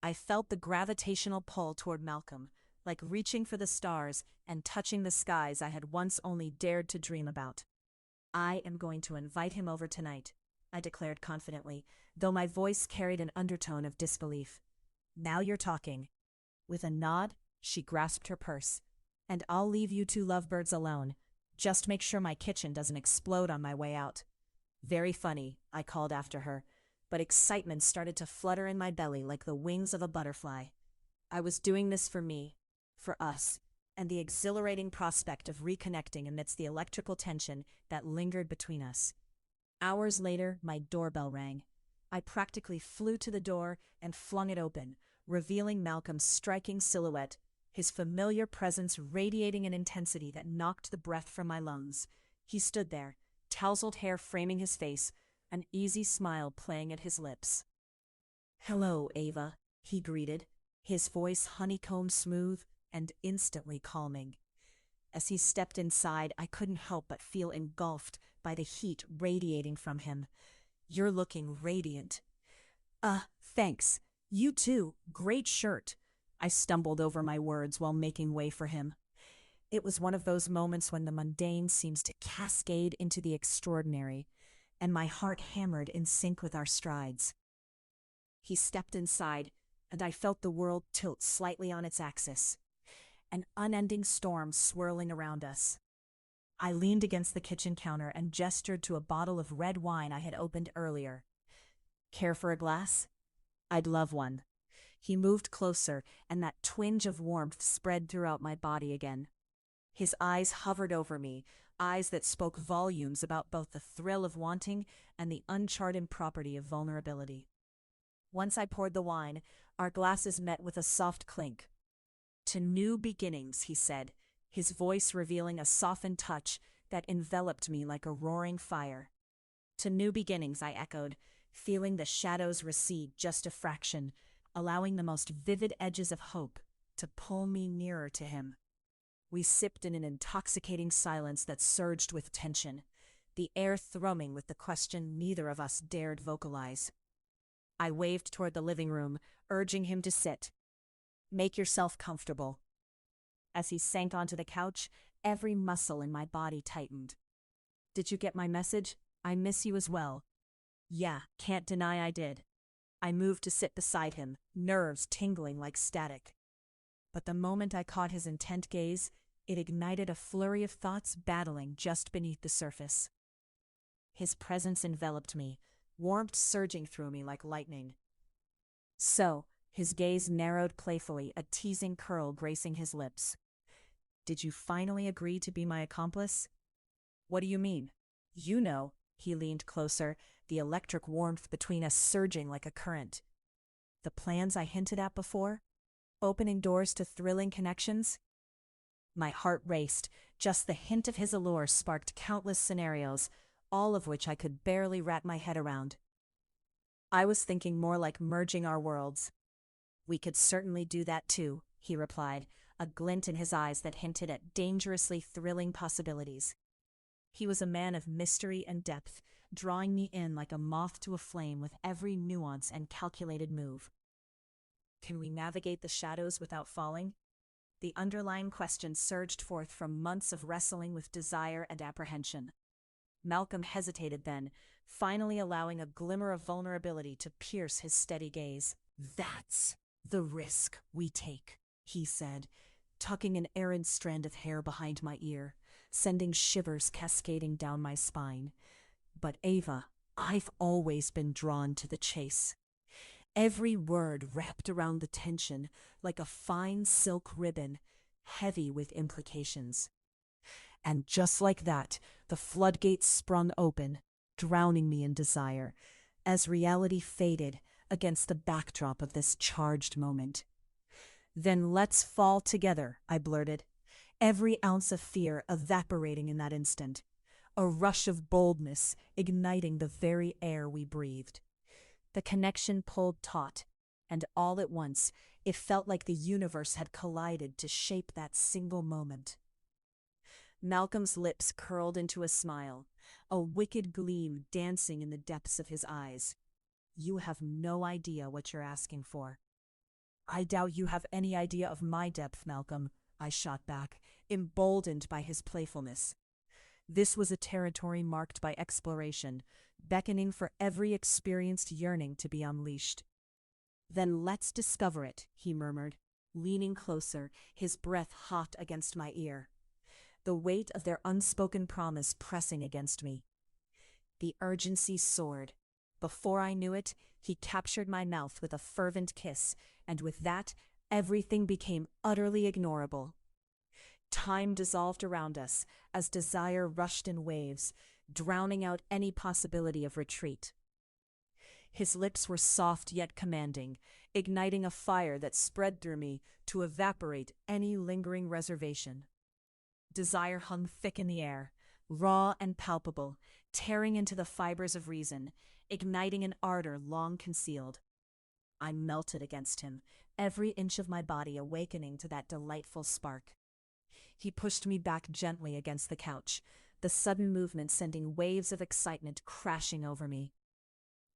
I felt the gravitational pull toward Malcolm, like reaching for the stars and touching the skies I had once only dared to dream about. I am going to invite him over tonight, I declared confidently, though my voice carried an undertone of disbelief. Now you're talking. With a nod, she grasped her purse. And I'll leave you two lovebirds alone. Just make sure my kitchen doesn't explode on my way out. Very funny, I called after her, but excitement started to flutter in my belly like the wings of a butterfly. I was doing this for me, for us, and the exhilarating prospect of reconnecting amidst the electrical tension that lingered between us. Hours later, my doorbell rang. I practically flew to the door and flung it open, revealing Malcolm's striking silhouette, his familiar presence radiating an intensity that knocked the breath from my lungs. He stood there, tousled hair framing his face, an easy smile playing at his lips. "Hello, Ava," he greeted, his voice honeycomb smooth and instantly calming. As he stepped inside, I couldn't help but feel engulfed by the heat radiating from him. "You're looking radiant." Thanks. You too. Great shirt." I stumbled over my words while making way for him. It was one of those moments when the mundane seems to cascade into the extraordinary, and my heart hammered in sync with our strides. He stepped inside, and I felt the world tilt slightly on its axis, an unending storm swirling around us. I leaned against the kitchen counter and gestured to a bottle of red wine I had opened earlier. "Care for a glass?" "I'd love one." He moved closer, and that twinge of warmth spread throughout my body again. His eyes hovered over me, eyes that spoke volumes about both the thrill of wanting and the uncharted property of vulnerability. Once I poured the wine, our glasses met with a soft clink. "To new beginnings," he said, his voice revealing a softened touch that enveloped me like a roaring fire. "To new beginnings," I echoed, feeling the shadows recede just a fraction, allowing the most vivid edges of hope to pull me nearer to him. We sipped in an intoxicating silence that surged with tension, the air thrumming with the question neither of us dared vocalize. I waved toward the living room, urging him to sit. "Make yourself comfortable." As he sank onto the couch, every muscle in my body tightened. "Did you get my message? I miss you as well." "Yeah, can't deny I did." I moved to sit beside him, nerves tingling like static. But the moment I caught his intent gaze, it ignited a flurry of thoughts battling just beneath the surface. His presence enveloped me, warmth surging through me like lightning. "So," his gaze narrowed playfully, a teasing curl gracing his lips. "Did you finally agree to be my accomplice?" "What do you mean?" "You know." He leaned closer, the electric warmth between us surging like a current. "The plans I hinted at before? Opening doors to thrilling connections?" My heart raced. Just the hint of his allure sparked countless scenarios, all of which I could barely wrap my head around. "I was thinking more like merging our worlds." "We could certainly do that too," he replied, a glint in his eyes that hinted at dangerously thrilling possibilities. He was a man of mystery and depth, drawing me in like a moth to a flame with every nuance and calculated move. "Can we navigate the shadows without falling?" The underlying question surged forth from months of wrestling with desire and apprehension. Malcolm hesitated then, finally allowing a glimmer of vulnerability to pierce his steady gaze. "That's the risk we take," he said, tucking an errant strand of hair behind my ear, sending shivers cascading down my spine. "But Ava, I've always been drawn to the chase." Every word wrapped around the tension like a fine silk ribbon, heavy with implications. And just like that, the floodgates sprung open, drowning me in desire, as reality faded against the backdrop of this charged moment. "Then let's fall together," I blurted, every ounce of fear evaporating in that instant, a rush of boldness igniting the very air we breathed. The connection pulled taut, and all at once it felt like the universe had collided to shape that single moment. Malcolm's lips curled into a smile, a wicked gleam dancing in the depths of his eyes. "You have no idea what you're asking for." "I doubt you have any idea of my depth, Malcolm," I shot back, emboldened by his playfulness. This was a territory marked by exploration, beckoning for every experienced yearning to be unleashed. "Then let's discover it," he murmured, leaning closer, his breath hot against my ear, the weight of their unspoken promise pressing against me. The urgency soared. Before I knew it, he captured my mouth with a fervent kiss, and with that, everything became utterly ignorable. Time dissolved around us as desire rushed in waves, drowning out any possibility of retreat. His lips were soft yet commanding, igniting a fire that spread through me to evaporate any lingering reservation. Desire hung thick in the air, raw and palpable, tearing into the fibers of reason, igniting an ardor long concealed. I melted against him, every inch of my body awakening to that delightful spark. He pushed me back gently against the couch, the sudden movement sending waves of excitement crashing over me.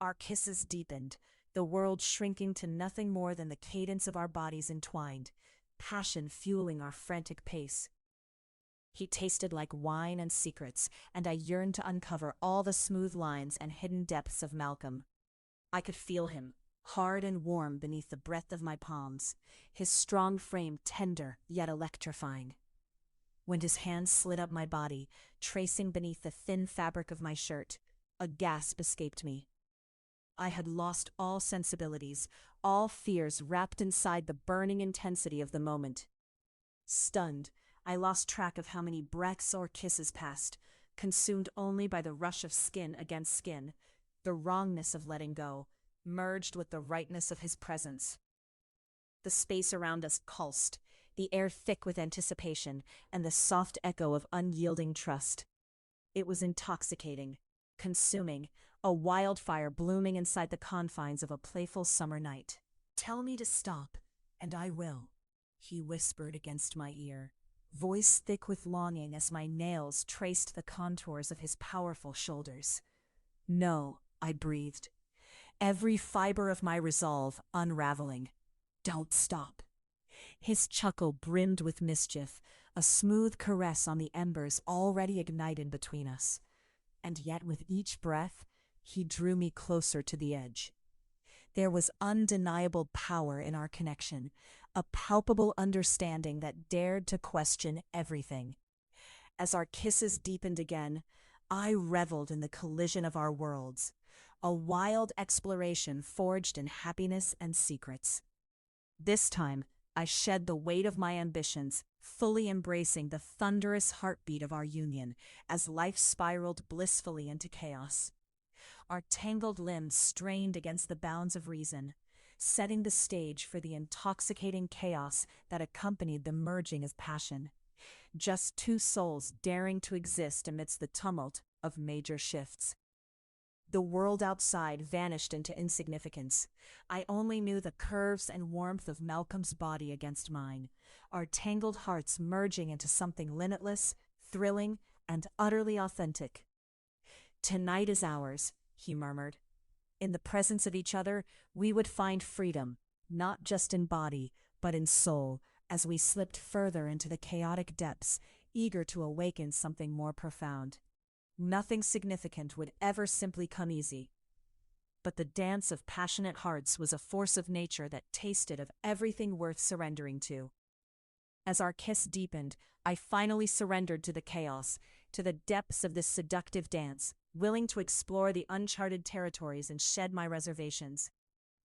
Our kisses deepened, the world shrinking to nothing more than the cadence of our bodies entwined, passion fueling our frantic pace. He tasted like wine and secrets, and I yearned to uncover all the smooth lines and hidden depths of Malcolm. I could feel him, hard and warm beneath the breadth of my palms, his strong frame tender yet electrifying. When his hands slid up my body, tracing beneath the thin fabric of my shirt, a gasp escaped me. I had lost all sensibilities, all fears wrapped inside the burning intensity of the moment. Stunned, I lost track of how many breaths or kisses passed, consumed only by the rush of skin against skin, the wrongness of letting go, merged with the rightness of his presence. The space around us pulsed, the air thick with anticipation and the soft echo of unyielding trust. It was intoxicating, consuming, a wildfire blooming inside the confines of a playful summer night. "Tell me to stop, and I will," he whispered against my ear, voice thick with longing as my nails traced the contours of his powerful shoulders. No, I breathed, every fiber of my resolve unraveling. Don't stop. His chuckle brimmed with mischief, a smooth caress on the embers already ignited between us. And yet with each breath, he drew me closer to the edge. There was undeniable power in our connection, a palpable understanding that dared to question everything. As our kisses deepened again, I reveled in the collision of our worlds, a wild exploration forged in happiness and secrets. This time, I shed the weight of my ambitions, fully embracing the thunderous heartbeat of our union as life spiraled blissfully into chaos. Our tangled limbs strained against the bounds of reason, setting the stage for the intoxicating chaos that accompanied the merging of passion. Just two souls daring to exist amidst the tumult of major shifts. The world outside vanished into insignificance. I only knew the curves and warmth of Malcolm's body against mine, our tangled hearts merging into something limitless, thrilling, and utterly authentic. "Tonight is ours," he murmured. In the presence of each other, we would find freedom, not just in body, but in soul, as we slipped further into the chaotic depths, eager to awaken something more profound. Nothing significant would ever simply come easy. But the dance of passionate hearts was a force of nature that tasted of everything worth surrendering to. As our kiss deepened, I finally surrendered to the chaos, to the depths of this seductive dance, willing to explore the uncharted territories and shed my reservations.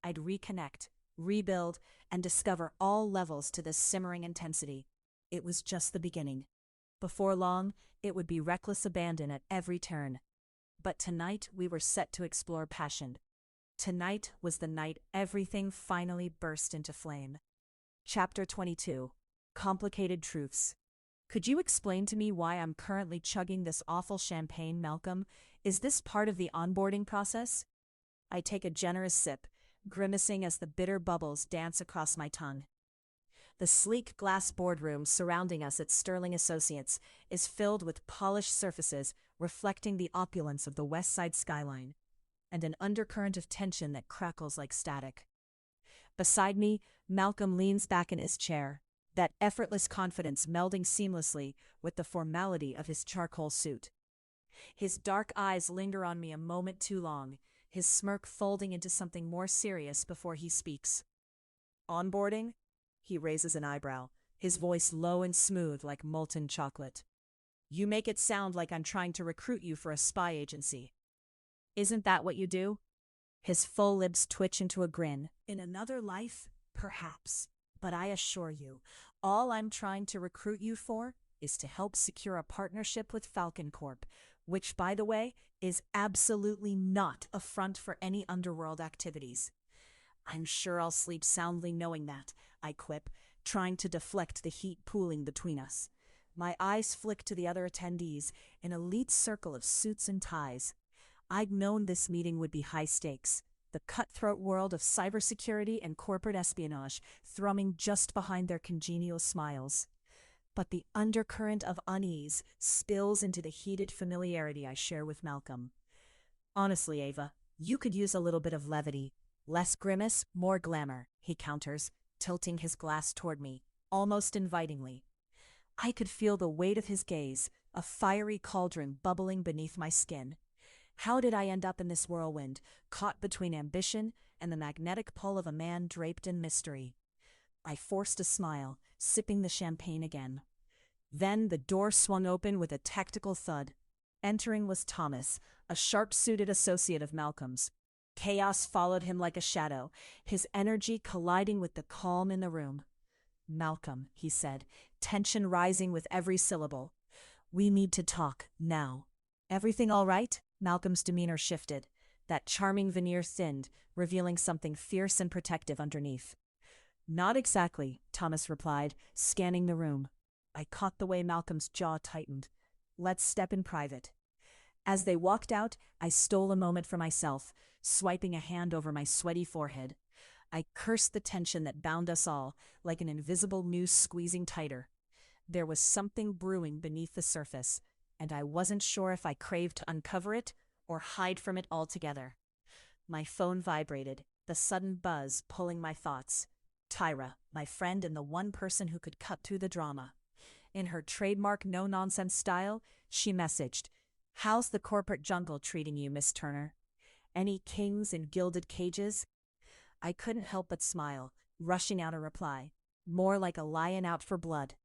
I'd reconnect, rebuild, and discover all levels to this simmering intensity. It was just the beginning. Before long, it would be reckless abandon at every turn. But tonight we were set to explore passion. Tonight was the night everything finally burst into flame. Chapter 22. Complicated Truths. Could you explain to me why I'm currently chugging this awful champagne, Malcolm? Is this part of the onboarding process? I take a generous sip, grimacing as the bitter bubbles dance across my tongue. The sleek glass boardroom surrounding us at Sterling Associates is filled with polished surfaces reflecting the opulence of the West Side skyline, and an undercurrent of tension that crackles like static. Beside me, Malcolm leans back in his chair, that effortless confidence melding seamlessly with the formality of his charcoal suit. His dark eyes linger on me a moment too long, his smirk folding into something more serious before he speaks. "Onboarding?" He raises an eyebrow, his voice low and smooth like molten chocolate. "You make it sound like I'm trying to recruit you for a spy agency. Isn't that what you do?" His full lips twitch into a grin. "In another life, perhaps. But I assure you, all I'm trying to recruit you for is to help secure a partnership with Falcon Corp, which, by the way, is absolutely not a front for any underworld activities." "I'm sure I'll sleep soundly knowing that," I quip, trying to deflect the heat pooling between us. My eyes flick to the other attendees, an elite circle of suits and ties. I'd known this meeting would be high stakes, the cutthroat world of cybersecurity and corporate espionage thrumming just behind their congenial smiles. But the undercurrent of unease spills into the heated familiarity I share with Malcolm. "Honestly, Ava, you could use a little bit of levity. Less grimace, more glamour," he counters, tilting his glass toward me, almost invitingly. I could feel the weight of his gaze, a fiery cauldron bubbling beneath my skin. How did I end up in this whirlwind, caught between ambition and the magnetic pull of a man draped in mystery? I forced a smile, sipping the champagne again. Then the door swung open with a tactical thud. Entering was Thomas, a sharp-suited associate of Malcolm's. Chaos followed him like a shadow, his energy colliding with the calm in the room. "Malcolm," he said, tension rising with every syllable. "We need to talk, now." "Everything all right?" Malcolm's demeanor shifted. That charming veneer thinned, revealing something fierce and protective underneath. "Not exactly," Thomas replied, scanning the room. I caught the way Malcolm's jaw tightened. "Let's step in private." As they walked out, I stole a moment for myself, swiping a hand over my sweaty forehead. I cursed the tension that bound us all, like an invisible noose squeezing tighter. There was something brewing beneath the surface, and I wasn't sure if I craved to uncover it or hide from it altogether. My phone vibrated, the sudden buzz pulling my thoughts. Tyra, my friend and the one person who could cut through the drama. In her trademark no-nonsense style, she messaged, "How's the corporate jungle treating you, Miss Turner? Any kings in gilded cages?" I couldn't help but smile, rushing out a reply, more like a lion out for blood.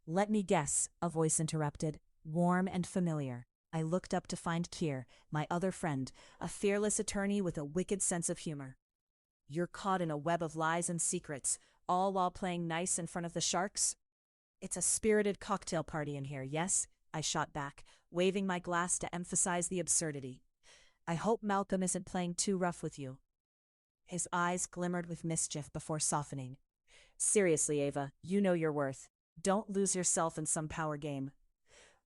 "Let me guess," a voice interrupted, warm and familiar. I looked up to find Keir, my other friend, a fearless attorney with a wicked sense of humor. "You're caught in a web of lies and secrets, all while playing nice in front of the sharks?" "It's a spirited cocktail party in here, yes?" I shot back, waving my glass to emphasize the absurdity. "I hope Malcolm isn't playing too rough with you." His eyes glimmered with mischief before softening. "Seriously, Ava, you know your worth. Don't lose yourself in some power game."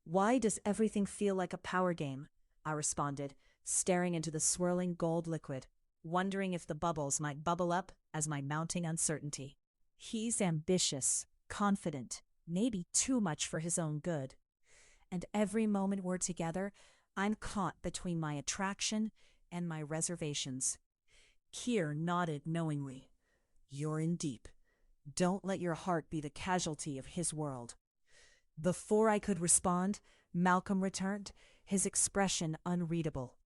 "Why does everything feel like a power game?" I responded, staring into the swirling gold liquid, wondering if the bubbles might bubble up as my mounting uncertainty. He's ambitious, confident, maybe too much for his own good. And every moment we're together, I'm caught between my attraction and my reservations. Keir nodded knowingly. "You're in deep. Don't let your heart be the casualty of his world." Before I could respond, Malcolm returned, his expression unreadable.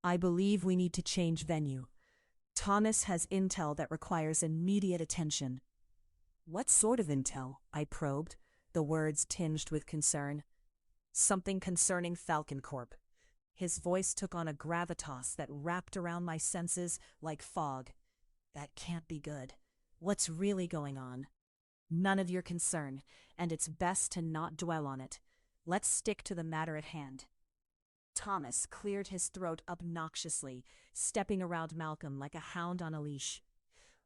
"I believe we need to change venue. Thomas has intel that requires immediate attention." "What sort of intel?" I probed, the words tinged with concern. "Something concerning Falcon Corp." His voice took on a gravitas that wrapped around my senses like fog. "That can't be good. What's really going on?" "None of your concern, and it's best to not dwell on it. Let's stick to the matter at hand." Thomas cleared his throat obnoxiously, stepping around Malcolm like a hound on a leash.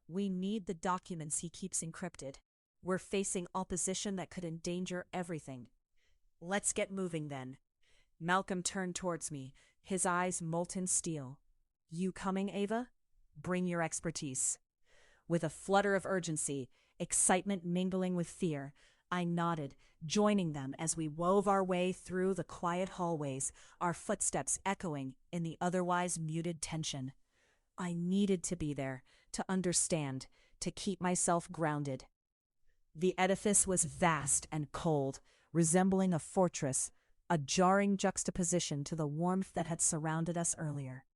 "We need the documents he keeps encrypted. We're facing opposition that could endanger everything." "Let's get moving then." Malcolm turned towards me, his eyes molten steel. "You coming, Ava? Bring your expertise." With a flutter of urgency, excitement mingling with fear, I nodded, joining them as we wove our way through the quiet hallways, our footsteps echoing in the otherwise muted tension. I needed to be there, to understand, to keep myself grounded. The edifice was vast and cold, resembling a fortress, a jarring juxtaposition to the warmth that had surrounded us earlier.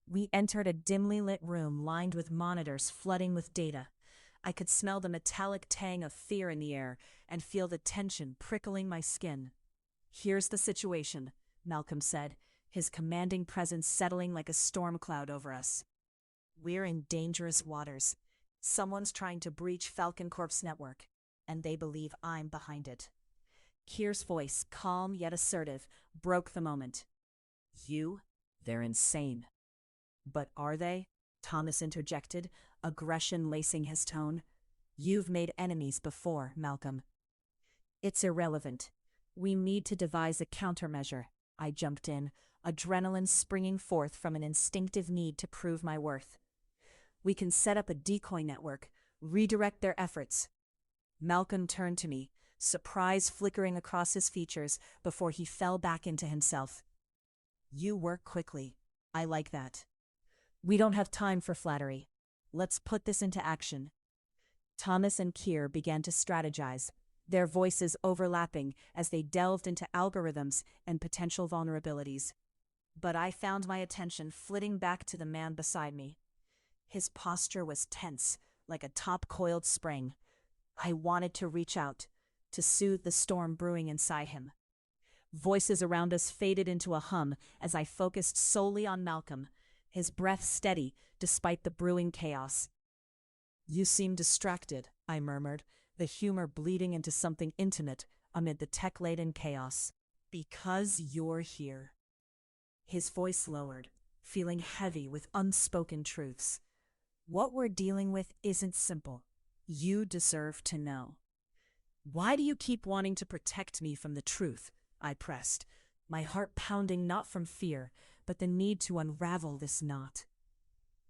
We entered a dimly lit room lined with monitors flooding with data. I could smell the metallic tang of fear in the air and feel the tension prickling my skin. "Here's the situation," Malcolm said, his commanding presence settling like a storm cloud over us. "We're in dangerous waters. Someone's trying to breach Falcon Corp's network, and they believe I'm behind it." Keir's voice, calm yet assertive, broke the moment. "They're insane." "But are they?" Thomas interjected, aggression lacing his tone. "You've made enemies before, Malcolm." "It's irrelevant. We need to devise a countermeasure." I jumped in, adrenaline springing forth from an instinctive need to prove my worth. "We can set up a decoy network, redirect their efforts." Malcolm turned to me, surprise flickering across his features before he fell back into himself. "You work quickly. I like that." "We don't have time for flattery. Let's put this into action." Thomas and Keir began to strategize, their voices overlapping as they delved into algorithms and potential vulnerabilities. But I found my attention flitting back to the man beside me. His posture was tense, like a top-coiled spring. I wanted to reach out, to soothe the storm brewing inside him. Voices around us faded into a hum as I focused solely on Malcolm, his breath steady despite the brewing chaos. "You seem distracted," I murmured, the humor bleeding into something intimate amid the tech-laden chaos. "Because you're here." His voice lowered, feeling heavy with unspoken truths. "What we're dealing with isn't simple. You deserve to know." "Why do you keep wanting to protect me from the truth?" I pressed, my heart pounding not from fear, but the need to unravel this knot.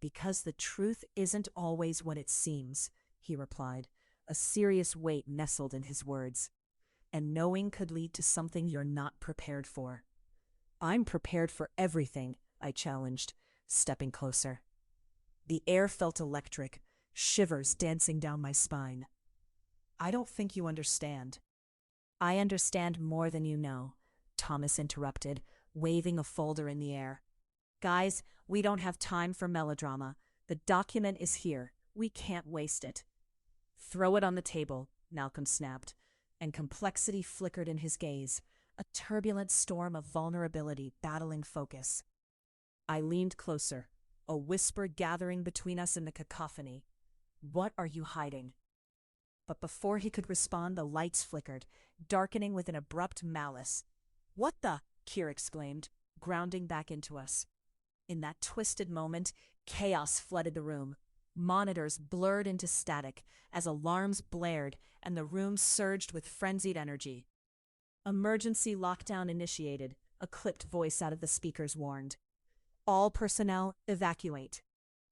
Because the truth isn't always what it seems, he replied, a serious weight nestled in his words. And knowing could lead to something you're not prepared for. I'm prepared for everything, I challenged, stepping closer. The air felt electric, shivers dancing down my spine. I don't think you understand. I understand more than you know, Thomas interrupted, waving a folder in the air. Guys, we don't have time for melodrama. The document is here. We can't waste it. Throw it on the table, Malcolm snapped, and complexity flickered in his gaze, a turbulent storm of vulnerability battling focus. I leaned closer, a whisper gathering between us in the cacophony. What are you hiding? But before he could respond, the lights flickered, darkening with an abrupt malice. What the? Kier exclaimed, grounding back into us. In that twisted moment, chaos flooded the room. Monitors blurred into static as alarms blared and the room surged with frenzied energy. Emergency lockdown initiated, a clipped voice out of the speakers warned. All personnel, evacuate.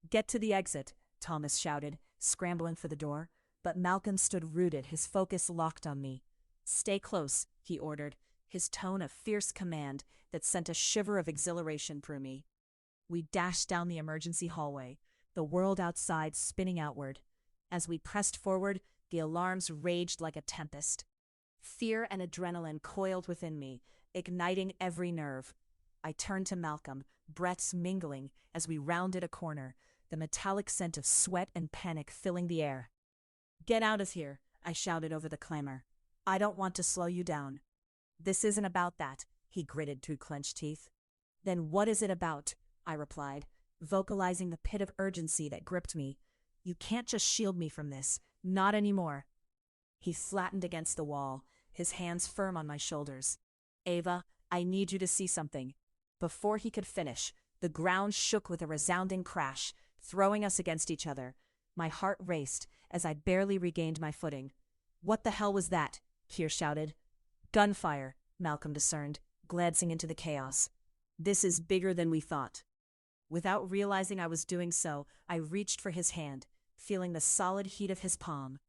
Get to the exit, Thomas shouted, scrambling for the door, but Malcolm stood rooted, his focus locked on me. Stay close, he ordered, his tone a fierce command that sent a shiver of exhilaration through me. We dashed down the emergency hallway, the world outside spinning outward. As we pressed forward, the alarms raged like a tempest. Fear and adrenaline coiled within me, igniting every nerve. I turned to Malcolm, breaths mingling as we rounded a corner, the metallic scent of sweat and panic filling the air. Get out of here, I shouted over the clamor. I don't want to slow you down. This isn't about that, he gritted through clenched teeth. Then what is it about? I replied, vocalizing the pit of urgency that gripped me. You can't just shield me from this, not anymore. He flattened against the wall, his hands firm on my shoulders. Ava, I need you to see something. Before he could finish, the ground shook with a resounding crash, throwing us against each other. My heart raced as I barely regained my footing. What the hell was that? Kier shouted. Gunfire, Malcolm discerned, glancing into the chaos. This is bigger than we thought. Without realizing I was doing so, I reached for his hand, feeling the solid heat of his palm.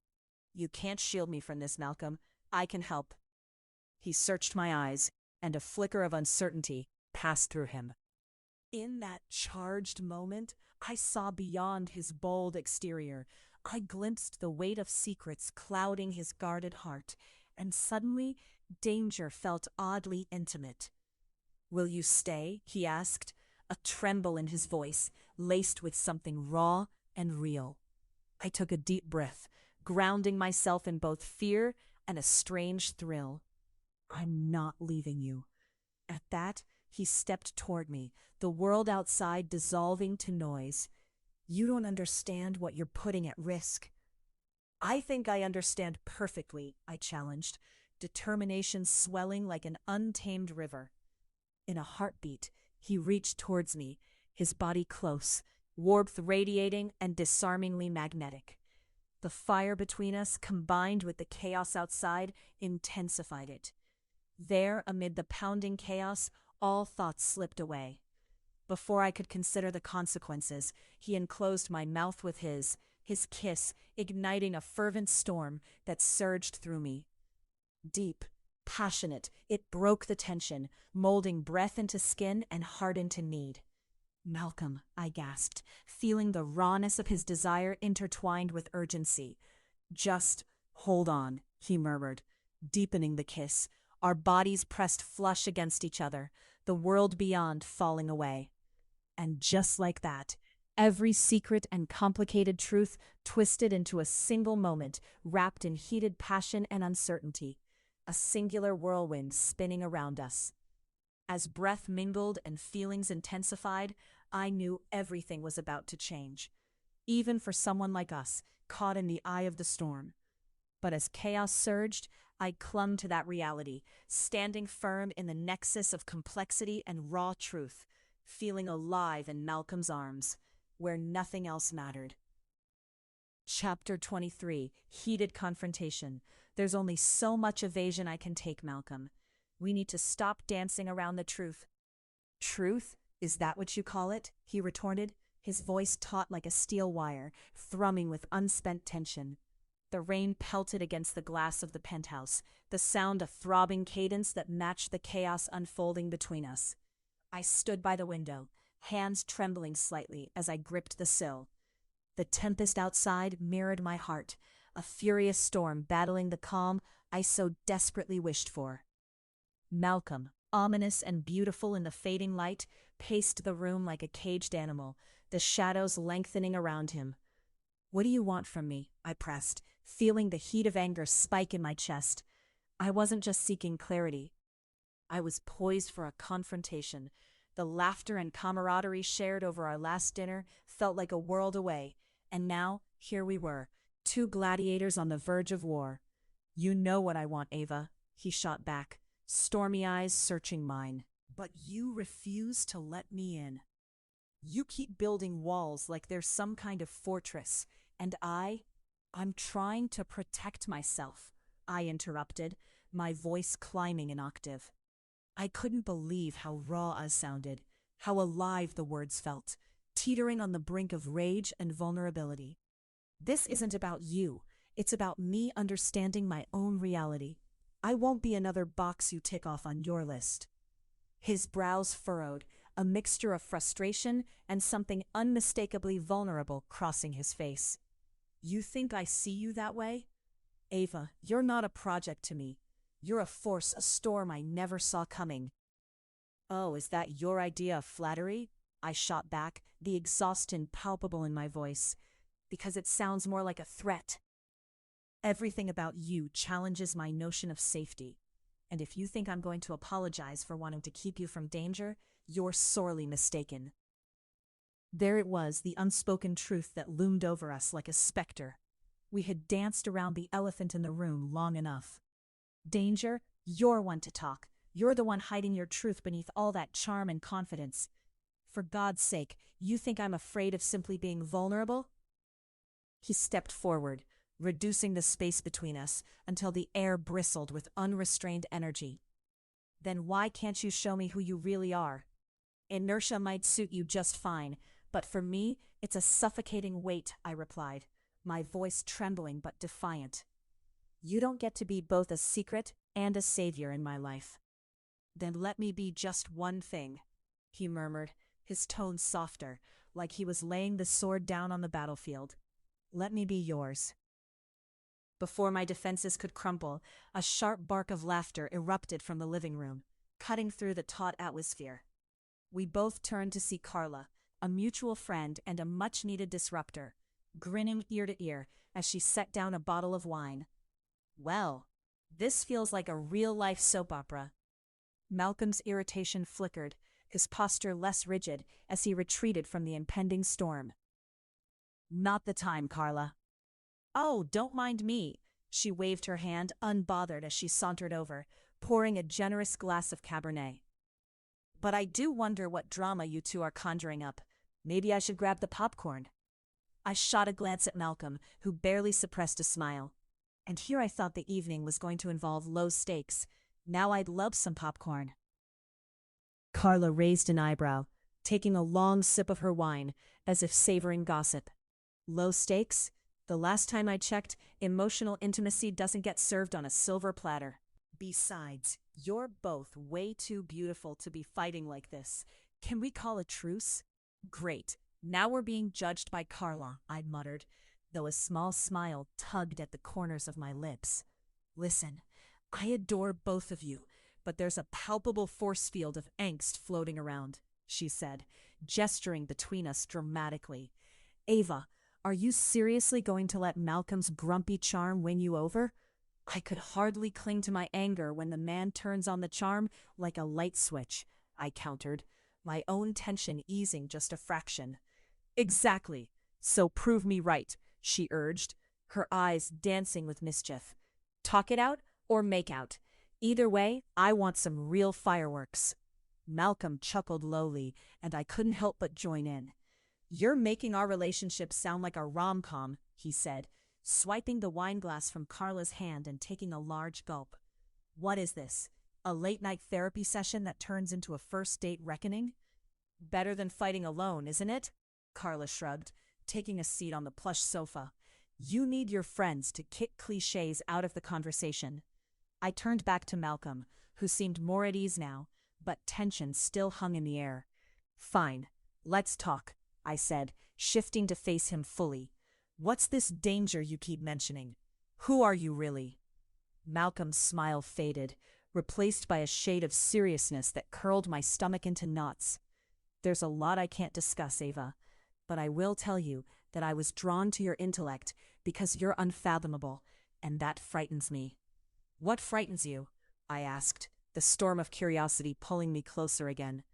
You can't shield me from this, Malcolm. I can help. He searched my eyes, and a flicker of uncertainty passed through him. In that charged moment, I saw beyond his bold exterior. I glimpsed the weight of secrets clouding his guarded heart, and suddenly, danger felt oddly intimate. Will you stay? He asked, a tremble in his voice, laced with something raw and real. I took a deep breath, grounding myself in both fear and a strange thrill. I'm not leaving you. At that, he stepped toward me, the world outside dissolving to noise. You don't understand what you're putting at risk. I think I understand perfectly, I challenged, determination swelling like an untamed river. In a heartbeat, he reached towards me, his body close, warmth radiating and disarmingly magnetic. The fire between us, combined with the chaos outside, intensified it. There, amid the pounding chaos, all thoughts slipped away. Before I could consider the consequences, he enclosed my mouth with his kiss igniting a fervent storm that surged through me. Deep, passionate, it broke the tension, molding breath into skin and heart into need. Malcolm, I gasped, feeling the rawness of his desire intertwined with urgency. Just hold on, he murmured, deepening the kiss, our bodies pressed flush against each other, the world beyond falling away. And just like that, every secret and complicated truth twisted into a single moment, wrapped in heated passion and uncertainty, a singular whirlwind spinning around us. As breath mingled and feelings intensified, I knew everything was about to change, even for someone like us, caught in the eye of the storm. But as chaos surged, I clung to that reality, standing firm in the nexus of complexity and raw truth, feeling alive in Malcolm's arms, where nothing else mattered. Chapter 23, Heated Confrontation. There's only so much evasion I can take, Malcolm. We need to stop dancing around the truth. Truth? Is that what you call it? He retorted, his voice taut like a steel wire, thrumming with unspent tension. The rain pelted against the glass of the penthouse, the sound a throbbing cadence that matched the chaos unfolding between us. I stood by the window, hands trembling slightly as I gripped the sill. The tempest outside mirrored my heart, a furious storm battling the calm I so desperately wished for. Malcolm, ominous and beautiful in the fading light, paced the room like a caged animal, the shadows lengthening around him. "What do you want from me?" I pressed, feeling the heat of anger spike in my chest. I wasn't just seeking clarity. I was poised for a confrontation. The laughter and camaraderie shared over our last dinner felt like a world away, and now, here we were, two gladiators on the verge of war. "You know what I want, Ava," he shot back, stormy eyes searching mine. "But you refuse to let me in. You keep building walls like there's some kind of fortress, and I'm trying to protect myself," I interrupted, my voice climbing an octave. I couldn't believe how raw I sounded, how alive the words felt, teetering on the brink of rage and vulnerability. "This isn't about you. It's about me understanding my own reality. I won't be another box you tick off on your list." His brows furrowed, a mixture of frustration and something unmistakably vulnerable crossing his face. "You think I see you that way? Ava, you're not a project to me. You're a force, a storm I never saw coming." "Oh, is that your idea of flattery?" I shot back, the exhaustion palpable in my voice. "Because it sounds more like a threat. Everything about you challenges my notion of safety. And if you think I'm going to apologize for wanting to keep you from danger, you're sorely mistaken." There it was, the unspoken truth that loomed over us like a specter. We had danced around the elephant in the room long enough. "Danger? You're one to talk. You're the one hiding your truth beneath all that charm and confidence. For God's sake, you think I'm afraid of simply being vulnerable?" He stepped forward, reducing the space between us until the air bristled with unrestrained energy. "Then why can't you show me who you really are? Inertia might suit you just fine, but for me, it's a suffocating weight," I replied, my voice trembling but defiant. "You don't get to be both a secret and a savior in my life." "Then let me be just one thing," he murmured, his tone softer, like he was laying the sword down on the battlefield. "Let me be yours." Before my defenses could crumble, a sharp bark of laughter erupted from the living room, cutting through the taut atmosphere. We both turned to see Carla, a mutual friend and a much-needed disruptor, grinning ear to ear as she set down a bottle of wine. "Well, this feels like a real-life soap opera." Malcolm's irritation flickered, his posture less rigid as he retreated from the impending storm. "Not the time, Carla." "Oh, don't mind me." She waved her hand, unbothered as she sauntered over, pouring a generous glass of Cabernet. "But I do wonder what drama you two are conjuring up. Maybe I should grab the popcorn." I shot a glance at Malcolm, who barely suppressed a smile. And here I thought the evening was going to involve low stakes. Now I'd love some popcorn. Carla raised an eyebrow, taking a long sip of her wine, as if savoring gossip. "Low stakes? The last time I checked, emotional intimacy doesn't get served on a silver platter. Besides, you're both way too beautiful to be fighting like this. Can we call a truce?" "Great. Now we're being judged by Carla," I muttered, though a small smile tugged at the corners of my lips. "Listen, I adore both of you, but there's a palpable force field of angst floating around," she said, gesturing between us dramatically. "Ava, are you seriously going to let Malcolm's grumpy charm win you over?" I could hardly cling to my anger when the man turns on the charm like a light switch, I countered, my own tension easing just a fraction. "Exactly. So prove me right," she urged, her eyes dancing with mischief. "Talk it out or make out. Either way, I want some real fireworks." Malcolm chuckled lowly, and I couldn't help but join in. "You're making our relationship sound like a rom-com," he said, swiping the wineglass from Carla's hand and taking a large gulp. "What is this? A late-night therapy session that turns into a first-date reckoning? Better than fighting alone, isn't it?" Carla shrugged, taking a seat on the plush sofa. You need your friends to kick cliches out of the conversation. I turned back to Malcolm, who seemed more at ease now, but tension still hung in the air. Fine, let's talk, I said, shifting to face him fully. What's this danger you keep mentioning? Who are you really? Malcolm's smile faded, replaced by a shade of seriousness that curled my stomach into knots. There's a lot I can't discuss, Ava, but I will tell you that I was drawn to your intellect because you're unfathomable, and that frightens me. What frightens you? I asked, the storm of curiosity pulling me closer again.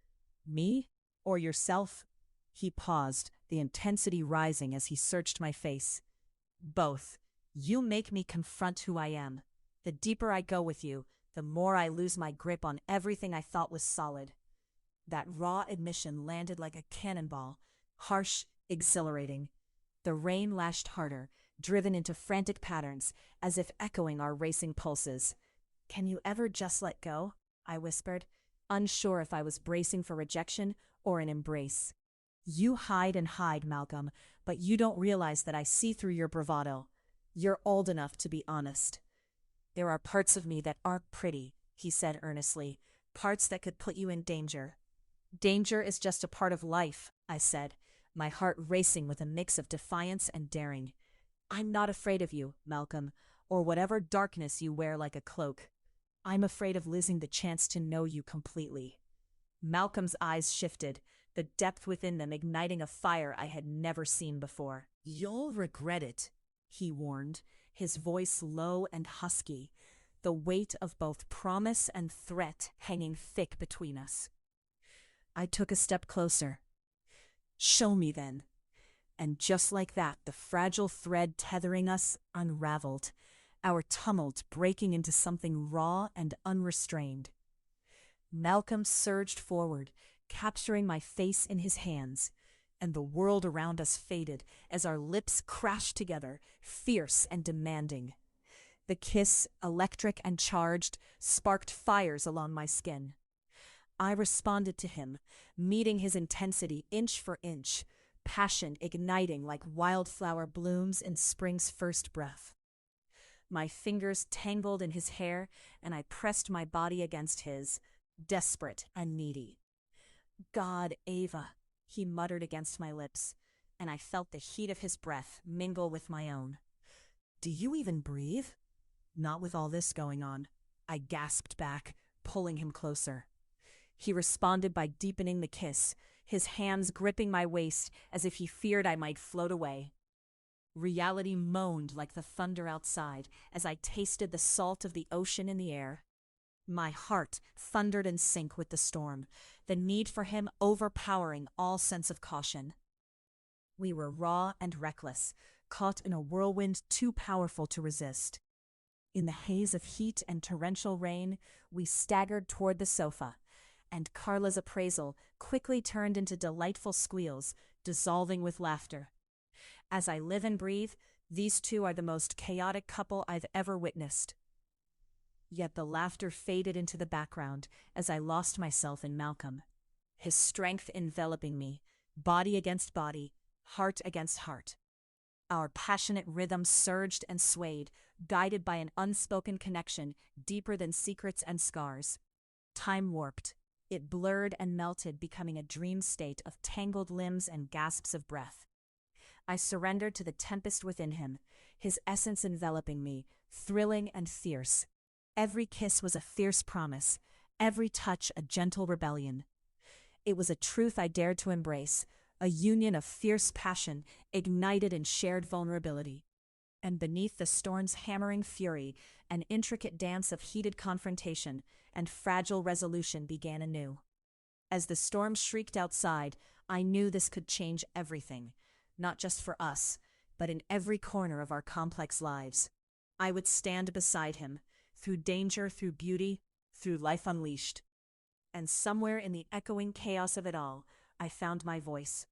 Me? Or yourself? He paused, the intensity rising as he searched my face. Both. You make me confront who I am. The deeper I go with you, the more I lose my grip on everything I thought was solid. That raw admission landed like a cannonball, harsh, exhilarating. The rain lashed harder, driven into frantic patterns, as if echoing our racing pulses. Can you ever just let go? I whispered, unsure if I was bracing for rejection or an embrace. You hide and hide, Malcolm, but you don't realize that I see through your bravado. You're old enough to be honest. There are parts of me that aren't pretty, he said earnestly, parts that could put you in danger. Danger is just a part of life, I said, my heart racing with a mix of defiance and daring. I'm not afraid of you, Malcolm, or whatever darkness you wear like a cloak. I'm afraid of losing the chance to know you completely. Malcolm's eyes shifted, the depth within them igniting a fire I had never seen before. You'll regret it, he warned, his voice low and husky, the weight of both promise and threat hanging thick between us. I took a step closer. Show me then. And just like that, the fragile thread tethering us unraveled, our tumult breaking into something raw and unrestrained. Malcolm surged forward, capturing my face in his hands, and the world around us faded as our lips crashed together, fierce and demanding. The kiss, electric and charged, sparked fires along my skin. I responded to him, meeting his intensity inch for inch, passion igniting like wildflower blooms in spring's first breath. My fingers tangled in his hair, and I pressed my body against his, desperate and needy. God, Ava, he muttered against my lips, and I felt the heat of his breath mingle with my own. Do you even breathe? Not with all this going on, I gasped back, pulling him closer. He responded by deepening the kiss, his hands gripping my waist as if he feared I might float away. Reality moaned like the thunder outside as I tasted the salt of the ocean in the air. My heart thundered in sync with the storm, the need for him overpowering all sense of caution. We were raw and reckless, caught in a whirlwind too powerful to resist. In the haze of heat and torrential rain, we staggered toward the sofa, and Carla's appraisal quickly turned into delightful squeals, dissolving with laughter. As I live and breathe, these two are the most chaotic couple I've ever witnessed. Yet the laughter faded into the background as I lost myself in Malcolm, his strength enveloping me, body against body, heart against heart. Our passionate rhythm surged and swayed, guided by an unspoken connection deeper than secrets and scars. Time warped. It blurred and melted, becoming a dream state of tangled limbs and gasps of breath. I surrendered to the tempest within him, his essence enveloping me, thrilling and fierce. Every kiss was a fierce promise, every touch a gentle rebellion. It was a truth I dared to embrace, a union of fierce passion ignited in shared vulnerability. And beneath the storm's hammering fury, an intricate dance of heated confrontation and fragile resolution began anew. As the storm shrieked outside, I knew this could change everything, not just for us, but in every corner of our complex lives. I would stand beside him, through danger, through beauty, through life unleashed. And somewhere in the echoing chaos of it all, I found my voice.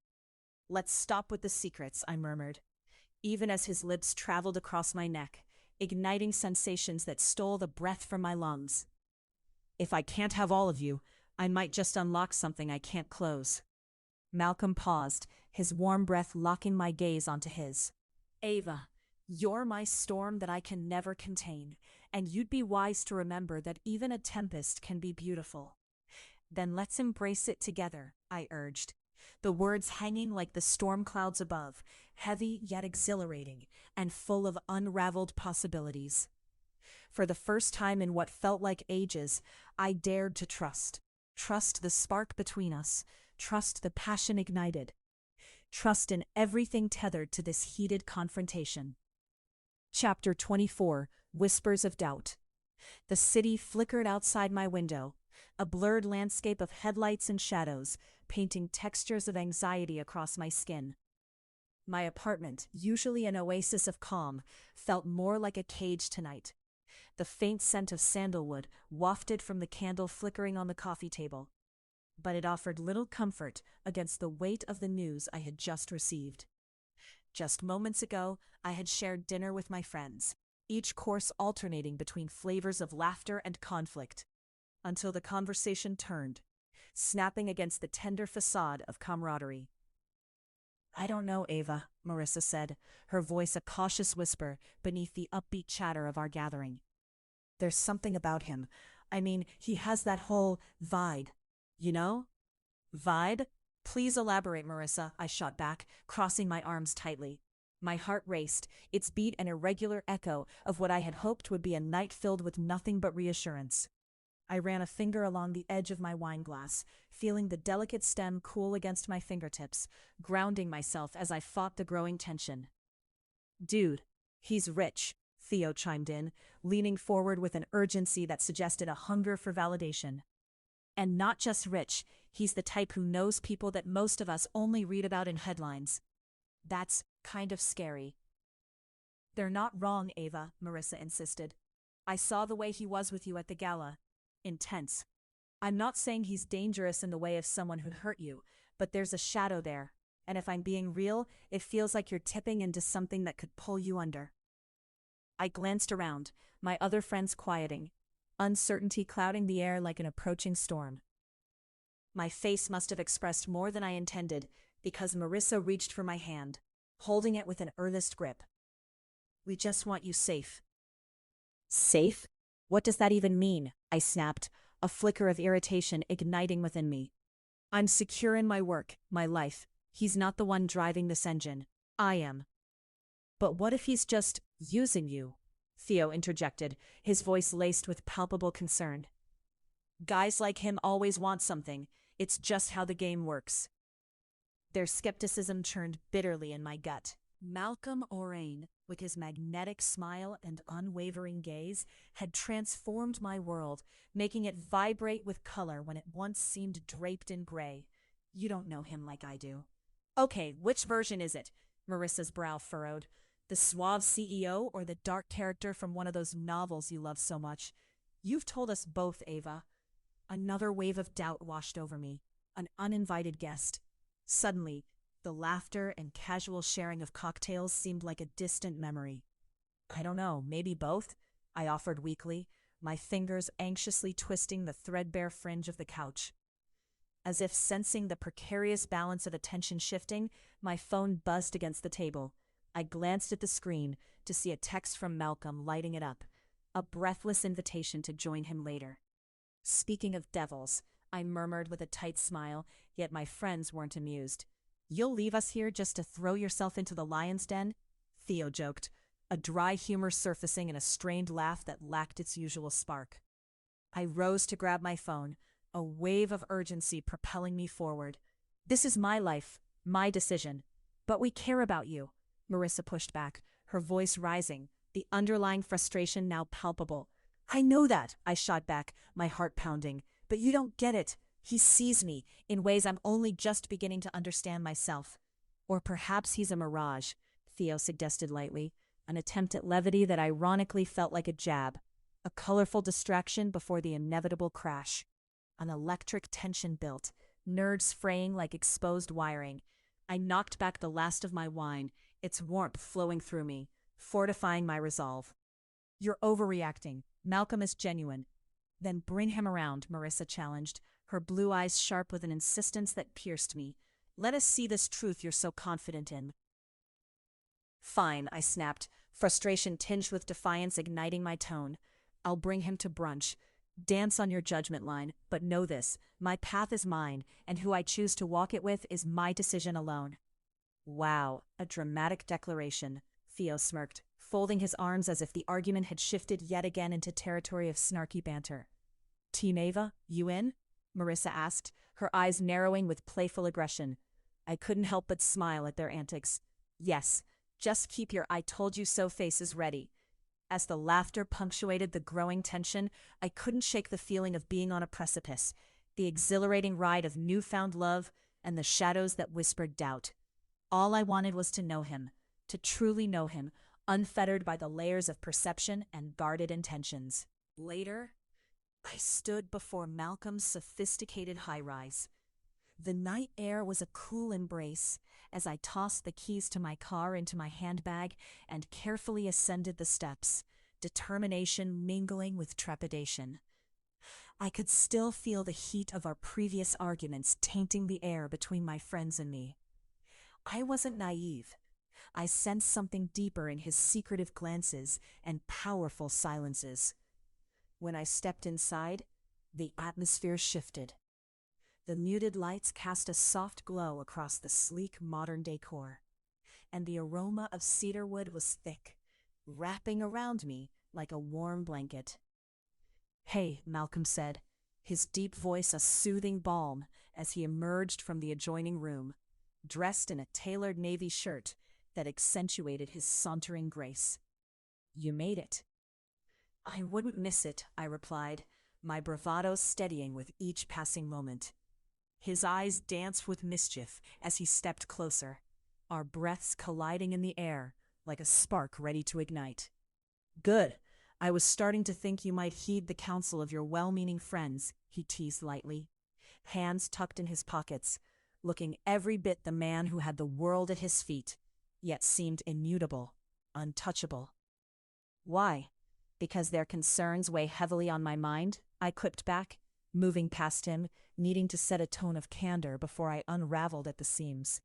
Let's stop with the secrets, I murmured, even as his lips traveled across my neck, igniting sensations that stole the breath from my lungs. If I can't have all of you, I might just unlock something I can't close. Malcolm paused, his warm breath locking my gaze onto his. Ava, you're my storm that I can never contain, and you'd be wise to remember that even a tempest can be beautiful. Then let's embrace it together, I urged, the words hanging like the storm clouds above, heavy yet exhilarating, and full of unraveled possibilities. For the first time in what felt like ages, I dared to trust. Trust the spark between us. Trust the passion ignited. Trust in everything tethered to this heated confrontation. Chapter 24, Whispers of Doubt. The city flickered outside my window, a blurred landscape of headlights and shadows, painting textures of anxiety across my skin. My apartment, usually an oasis of calm, felt more like a cage tonight. The faint scent of sandalwood wafted from the candle flickering on the coffee table. But it offered little comfort against the weight of the news I had just received. Just moments ago, I had shared dinner with my friends, each course alternating between flavors of laughter and conflict, until the conversation turned, snapping against the tender facade of camaraderie. I don't know, Ava, Marissa said, her voice a cautious whisper beneath the upbeat chatter of our gathering. There's something about him. I mean, he has that whole vibe. You know? Vibe? Please elaborate, Marissa, I shot back, crossing my arms tightly. My heart raced, its beat an irregular echo of what I had hoped would be a night filled with nothing but reassurance. I ran a finger along the edge of my wine glass, feeling the delicate stem cool against my fingertips, grounding myself as I fought the growing tension. Dude, he's rich, Theo chimed in, leaning forward with an urgency that suggested a hunger for validation. And not just rich, he's the type who knows people that most of us only read about in headlines. That's kind of scary. They're not wrong, Ava, Marissa insisted. I saw the way he was with you at the gala. Intense. I'm not saying he's dangerous in the way of someone who'd hurt you, but there's a shadow there, and if I'm being real, it feels like you're tipping into something that could pull you under. I glanced around, my other friends quieting, uncertainty clouding the air like an approaching storm. My face must have expressed more than I intended, because Marissa reached for my hand, holding it with an earnest grip. We just want you safe. Safe? What does that even mean? I snapped, a flicker of irritation igniting within me. I'm secure in my work, my life. He's not the one driving this engine. I am. But what if he's just using you? Theo interjected, his voice laced with palpable concern. Guys like him always want something. It's just how the game works. Their skepticism churned bitterly in my gut. Malcolm Orane, with his magnetic smile and unwavering gaze, had transformed my world, making it vibrate with color when it once seemed draped in gray. You don't know him like I do. Okay, which version is it? Marissa's brow furrowed. The suave CEO or the dark character from one of those novels you love so much? You've told us both, Ava. Another wave of doubt washed over me, an uninvited guest. Suddenly, the laughter and casual sharing of cocktails seemed like a distant memory. I don't know, maybe both? I offered weakly, my fingers anxiously twisting the threadbare fringe of the couch. As if sensing the precarious balance of attention shifting, my phone buzzed against the table. I glanced at the screen to see a text from Malcolm lighting it up, a breathless invitation to join him later. Speaking of devils, I murmured with a tight smile, yet my friends weren't amused. You'll leave us here just to throw yourself into the lion's den? Theo joked, a dry humor surfacing in a strained laugh that lacked its usual spark. I rose to grab my phone, a wave of urgency propelling me forward. This is my life, my decision. But we care about you, Marissa pushed back, her voice rising, the underlying frustration now palpable. I know that, I shot back, my heart pounding. But you don't get it. He sees me in ways I'm only just beginning to understand myself. Or perhaps he's a mirage, Theo suggested lightly, an attempt at levity that ironically felt like a jab, a colorful distraction before the inevitable crash. An electric tension built, nerves fraying like exposed wiring. I knocked back the last of my wine, its warmth flowing through me, fortifying my resolve. You're overreacting. Malcolm is genuine. Then bring him around, Marissa challenged, her blue eyes sharp with an insistence that pierced me. Let us see this truth you're so confident in. Fine, I snapped, frustration tinged with defiance igniting my tone. I'll bring him to brunch. Dance on your judgment line, but know this, my path is mine, and who I choose to walk it with is my decision alone. Wow, a dramatic declaration, Theo smirked, folding his arms as if the argument had shifted yet again into territory of snarky banter. Team Ava, you in? Marissa asked, her eyes narrowing with playful aggression. I couldn't help but smile at their antics. Yes, just keep your I told you so faces ready. As the laughter punctuated the growing tension, I couldn't shake the feeling of being on a precipice, the exhilarating ride of newfound love and the shadows that whispered doubt. All I wanted was to know him, to truly know him, unfettered by the layers of perception and guarded intentions. Later, I stood before Malcolm's sophisticated high-rise. The night air was a cool embrace as I tossed the keys to my car into my handbag and carefully ascended the steps, determination mingling with trepidation. I could still feel the heat of our previous arguments tainting the air between my friends and me. I wasn't naive. I sensed something deeper in his secretive glances and powerful silences. When I stepped inside, the atmosphere shifted. The muted lights cast a soft glow across the sleek modern decor, and the aroma of cedarwood was thick, wrapping around me like a warm blanket. Hey, Malcolm said, his deep voice a soothing balm as he emerged from the adjoining room, dressed in a tailored navy shirt that accentuated his sauntering grace. You made it. I wouldn't miss it, I replied, my bravado steadying with each passing moment. His eyes danced with mischief as he stepped closer, our breaths colliding in the air like a spark ready to ignite. Good. I was starting to think you might heed the counsel of your well-meaning friends, he teased lightly, hands tucked in his pockets, looking every bit the man who had the world at his feet, yet seemed immutable, untouchable. Why? Because their concerns weigh heavily on my mind, I quipped back, moving past him, needing to set a tone of candor before I unraveled at the seams.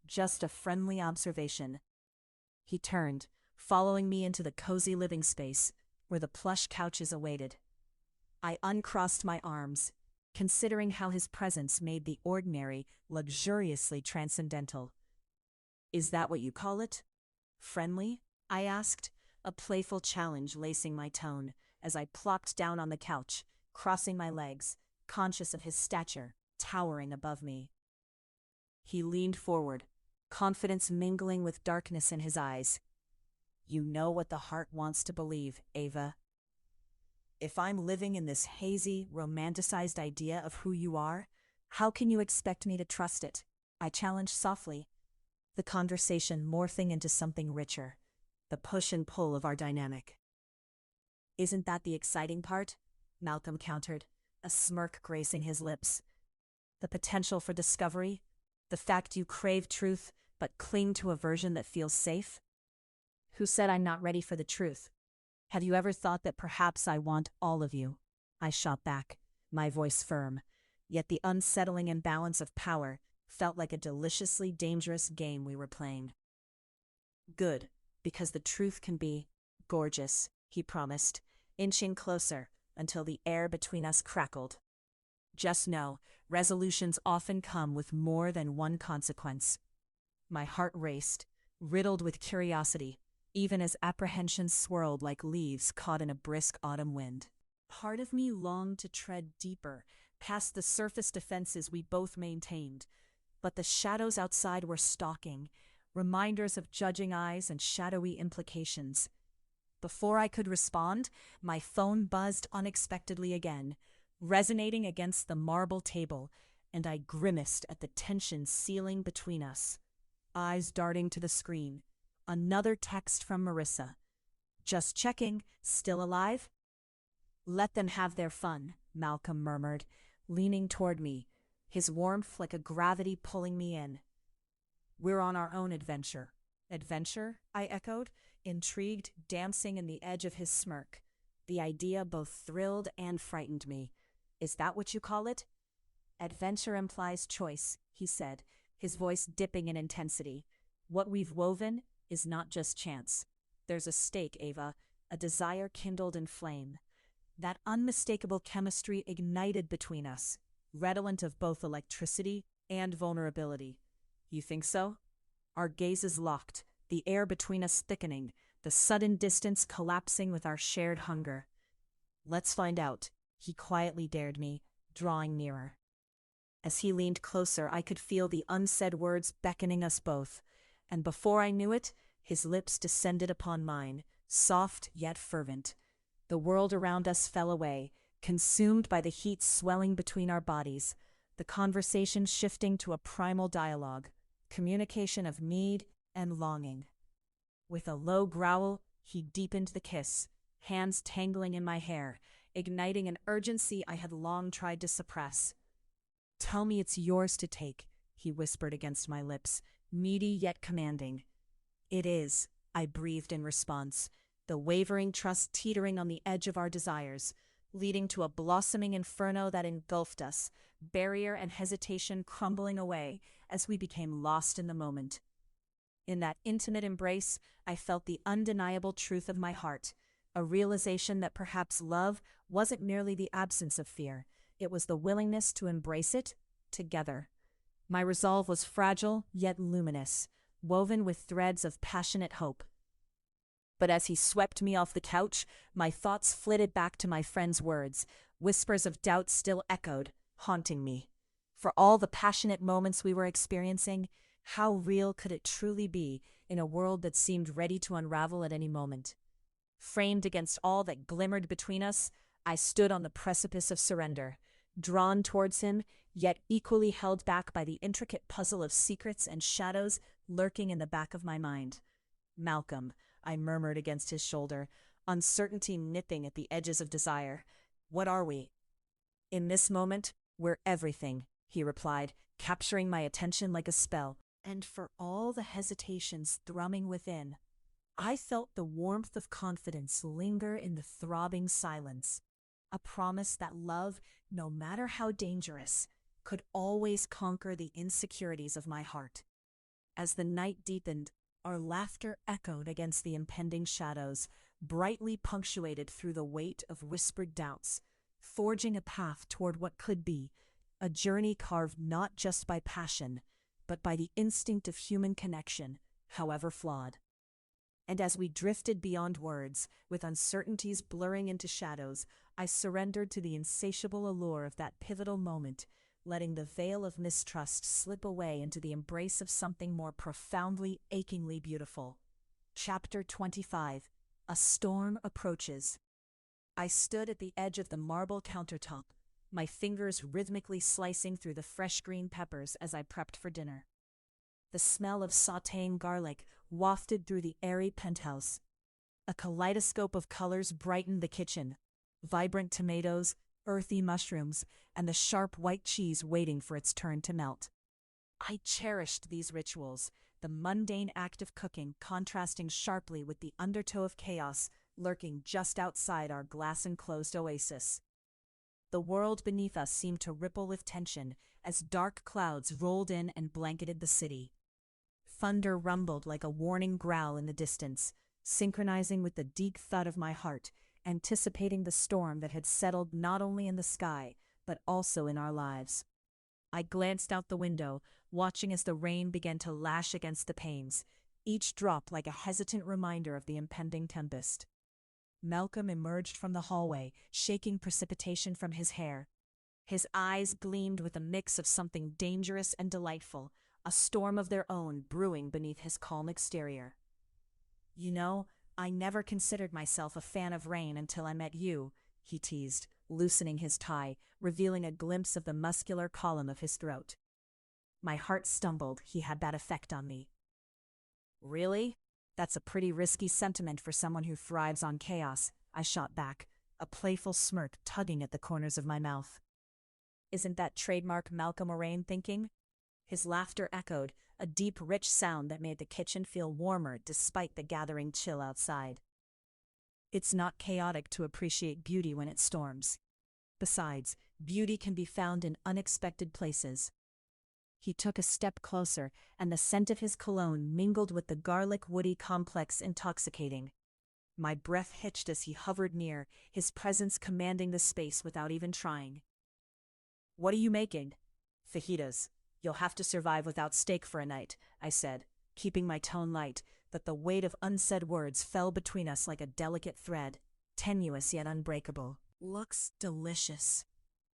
Just a friendly observation. He turned, following me into the cozy living space where the plush couches awaited. I uncrossed my arms, considering how his presence made the ordinary luxuriously transcendental. Is that what you call it? Friendly? I asked, a playful challenge lacing my tone as I plopped down on the couch, crossing my legs, conscious of his stature, towering above me. He leaned forward, confidence mingling with darkness in his eyes. You know what the heart wants to believe, Ava. If I'm living in this hazy, romanticized idea of who you are, how can you expect me to trust it? I challenged softly, the conversation morphing into something richer, the push and pull of our dynamic. Isn't that the exciting part? Malcolm countered, a smirk gracing his lips. The potential for discovery, the fact you crave truth but cling to a version that feels safe? Who said I'm not ready for the truth? Have you ever thought that perhaps I want all of you? I shot back, my voice firm, yet the unsettling imbalance of power felt like a deliciously dangerous game we were playing. Good, because the truth can be gorgeous, he promised, inching closer until the air between us crackled. Just know, resolutions often come with more than one consequence. My heart raced, riddled with curiosity, even as apprehension swirled like leaves caught in a brisk autumn wind. Part of me longed to tread deeper, past the surface defenses we both maintained, but the shadows outside were stalking, reminders of judging eyes and shadowy implications. Before I could respond, my phone buzzed unexpectedly again, resonating against the marble table, and I grimaced at the tension sealing between us. Eyes darting to the screen. Another text from Marissa. Just checking, still alive? Let them have their fun, Malcolm murmured, leaning toward me, his warmth like a gravity pulling me in. We're on our own adventure. Adventure? I echoed, intrigued, dancing in the edge of his smirk. The idea both thrilled and frightened me. Is that what you call it? Adventure implies choice, he said, his voice dipping in intensity. What we've woven is not just chance. There's a stake, Ava, a desire kindled in flame. That unmistakable chemistry ignited between us, redolent of both electricity and vulnerability. You think so? Our gazes locked, the air between us thickening, the sudden distance collapsing with our shared hunger. Let's find out, he quietly dared me, drawing nearer. As he leaned closer, I could feel the unsaid words beckoning us both, and before I knew it, his lips descended upon mine, soft yet fervent. The world around us fell away, consumed by the heat swelling between our bodies, the conversation shifting to a primal dialogue, communication of need and longing. With a low growl, he deepened the kiss, hands tangling in my hair, igniting an urgency I had long tried to suppress. "Tell me it's yours to take," he whispered against my lips, needy yet commanding. "It is," I breathed in response, the wavering trust teetering on the edge of our desires, leading to a blossoming inferno that engulfed us, barrier and hesitation crumbling away as we became lost in the moment. In that intimate embrace, I felt the undeniable truth of my heart, a realization that perhaps love wasn't merely the absence of fear, it was the willingness to embrace it together. My resolve was fragile yet luminous, woven with threads of passionate hope. But as he swept me off the couch, my thoughts flitted back to my friend's words. Whispers of doubt still echoed, haunting me. For all the passionate moments we were experiencing, how real could it truly be in a world that seemed ready to unravel at any moment? Framed against all that glimmered between us, I stood on the precipice of surrender, drawn towards him, yet equally held back by the intricate puzzle of secrets and shadows lurking in the back of my mind. "Malcolm," I murmured against his shoulder, uncertainty nipping at the edges of desire. "What are we?" "In this moment, we're everything," he replied, capturing my attention like a spell. And for all the hesitations thrumming within, I felt the warmth of confidence linger in the throbbing silence, a promise that love, no matter how dangerous, could always conquer the insecurities of my heart. As the night deepened, our laughter echoed against the impending shadows, brightly punctuated through the weight of whispered doubts, forging a path toward what could be, a journey carved not just by passion, but by the instinct of human connection, however flawed. And as we drifted beyond words, with uncertainties blurring into shadows, I surrendered to the insatiable allure of that pivotal moment, letting the veil of mistrust slip away into the embrace of something more profoundly, achingly beautiful. Chapter 25. A Storm Approaches. I stood at the edge of the marble countertop, my fingers rhythmically slicing through the fresh green peppers as I prepped for dinner. The smell of sautéing garlic wafted through the airy penthouse. A kaleidoscope of colors brightened the kitchen, vibrant tomatoes, earthy mushrooms, and the sharp white cheese waiting for its turn to melt. I cherished these rituals, the mundane act of cooking contrasting sharply with the undertow of chaos lurking just outside our glass-enclosed oasis. The world beneath us seemed to ripple with tension as dark clouds rolled in and blanketed the city. Thunder rumbled like a warning growl in the distance, synchronizing with the deep thud of my heart, anticipating the storm that had settled not only in the sky, but also in our lives. I glanced out the window, watching as the rain began to lash against the panes, each drop like a hesitant reminder of the impending tempest. Malcolm emerged from the hallway, shaking precipitation from his hair. His eyes gleamed with a mix of something dangerous and delightful, a storm of their own brewing beneath his calm exterior. "You know, I never considered myself a fan of rain until I met you," he teased, loosening his tie, revealing a glimpse of the muscular column of his throat. My heart stumbled. He had that effect on me. "Really? That's a pretty risky sentiment for someone who thrives on chaos," I shot back, a playful smirk tugging at the corners of my mouth. "Isn't that trademark Malcolm Orane thinking?" His laughter echoed, a deep, rich sound that made the kitchen feel warmer despite the gathering chill outside. "It's not chaotic to appreciate beauty when it storms." Besides, beauty can be found in unexpected places. He took a step closer, and the scent of his cologne mingled with the garlic-woody complex intoxicating. My breath hitched as he hovered near, his presence commanding the space without even trying. "What are you making?" "Fajitas. You'll have to survive without steak for a night," I said, keeping my tone light, but the weight of unsaid words fell between us like a delicate thread, tenuous yet unbreakable. "Looks delicious."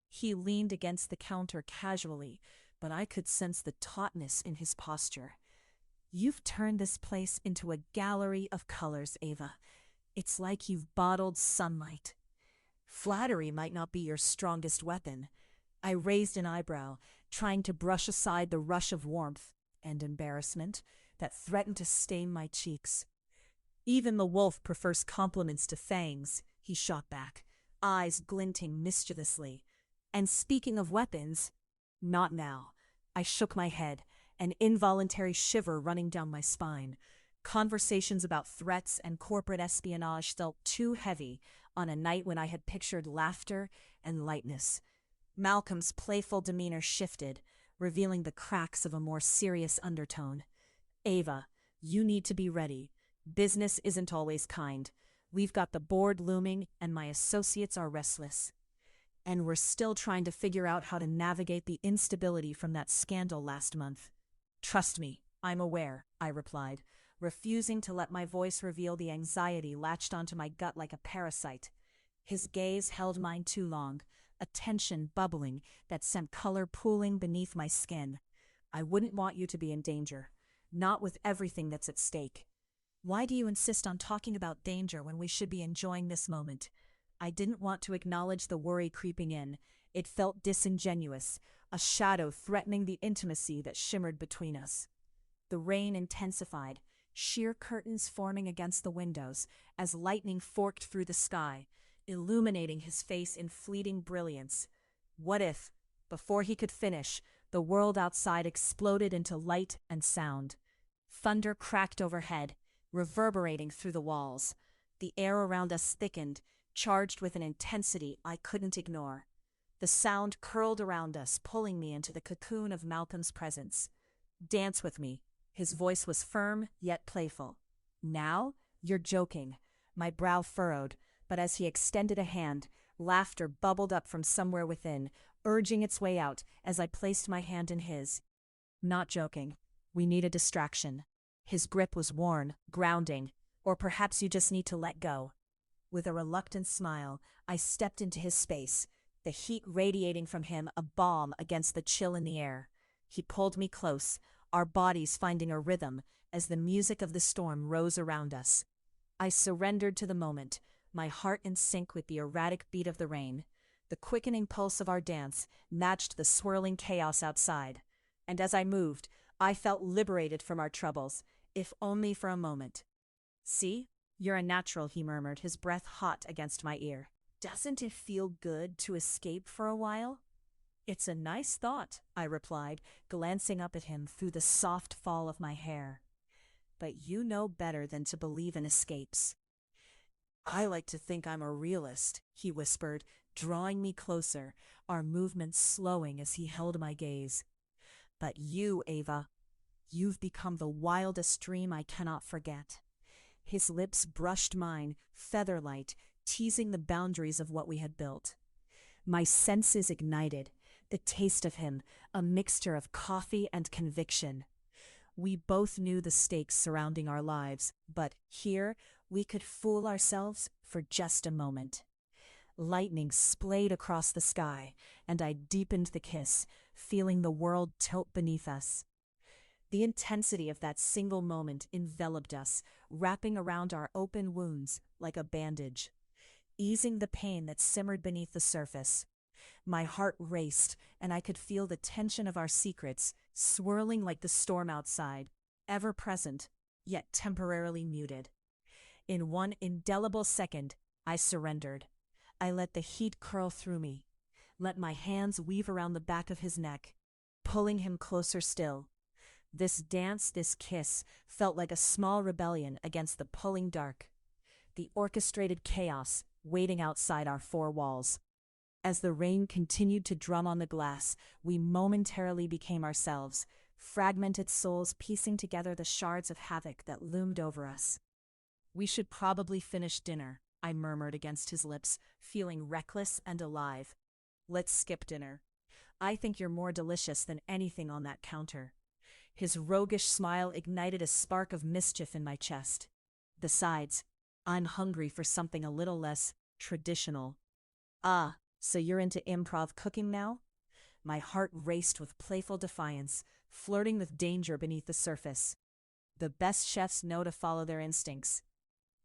He leaned against the counter casually, but I could sense the tautness in his posture. "You've turned this place into a gallery of colors, Ava. It's like you've bottled sunlight." "Flattery might not be your strongest weapon." I raised an eyebrow, trying to brush aside the rush of warmth and embarrassment that threatened to stain my cheeks. "Even the wolf prefers compliments to fangs," he shot back, eyes glinting mischievously. "And speaking of weapons—" "Not now." I shook my head, an involuntary shiver running down my spine. Conversations about threats and corporate espionage felt too heavy on a night when I had pictured laughter and lightness. Malcolm's playful demeanor shifted, revealing the cracks of a more serious undertone. "Ava, you need to be ready. Business isn't always kind. We've got the board looming, and my associates are restless. And we're still trying to figure out how to navigate the instability from that scandal last month." "Trust me, I'm aware," I replied, refusing to let my voice reveal the anxiety latched onto my gut like a parasite. His gaze held mine too long, a tension bubbling that sent color pooling beneath my skin. "I wouldn't want you to be in danger, not with everything that's at stake." "Why do you insist on talking about danger when we should be enjoying this moment?" I didn't want to acknowledge the worry creeping in. It felt disingenuous, a shadow threatening the intimacy that shimmered between us. The rain intensified, sheer curtains forming against the windows as lightning forked through the sky, illuminating his face in fleeting brilliance. What if, before he could finish, the world outside exploded into light and sound? Thunder cracked overhead, reverberating through the walls. The air around us thickened, charged with an intensity I couldn't ignore. The sound curled around us, pulling me into the cocoon of Malcolm's presence. "Dance with me." His voice was firm, yet playful. "Now? You're joking." My brow furrowed, but as he extended a hand, laughter bubbled up from somewhere within, urging its way out as I placed my hand in his. "Not joking. We need a distraction." His grip was worn, grounding, or perhaps you just need to let go. With a reluctant smile, I stepped into his space, the heat radiating from him a balm against the chill in the air. He pulled me close, our bodies finding a rhythm as the music of the storm rose around us. I surrendered to the moment, my heart in sync with the erratic beat of the rain. The quickening pulse of our dance matched the swirling chaos outside, and as I moved, I felt liberated from our troubles, if only for a moment. "See? You're a natural," he murmured, his breath hot against my ear. "Doesn't it feel good to escape for a while?" "It's a nice thought," I replied, glancing up at him through the soft fall of my hair. "But you know better than to believe in escapes." "I like to think I'm a realist," he whispered, drawing me closer, our movements slowing as he held my gaze. "But you, Ava, you've become the wildest dream I cannot forget." His lips brushed mine, feather-light, teasing the boundaries of what we had built. My senses ignited, the taste of him, a mixture of coffee and conviction. We both knew the stakes surrounding our lives, but here we could fool ourselves for just a moment. Lightning splayed across the sky, and I deepened the kiss, feeling the world tilt beneath us. The intensity of that single moment enveloped us, wrapping around our open wounds like a bandage, easing the pain that simmered beneath the surface. My heart raced, and I could feel the tension of our secrets swirling like the storm outside, ever present, yet temporarily muted. In one indelible second, I surrendered. I let the heat curl through me, let my hands weave around the back of his neck, pulling him closer still. This dance, this kiss, felt like a small rebellion against the pulling dark, the orchestrated chaos waiting outside our four walls. As the rain continued to drum on the glass, we momentarily became ourselves, fragmented souls piecing together the shards of havoc that loomed over us. "We should probably finish dinner," I murmured against his lips, feeling reckless and alive. "Let's skip dinner. I think you're more delicious than anything on that counter." His roguish smile ignited a spark of mischief in my chest. "Besides, I'm hungry for something a little less traditional." "Ah, so you're into improv cooking now?" My heart raced with playful defiance, flirting with danger beneath the surface. The best chefs know to follow their instincts.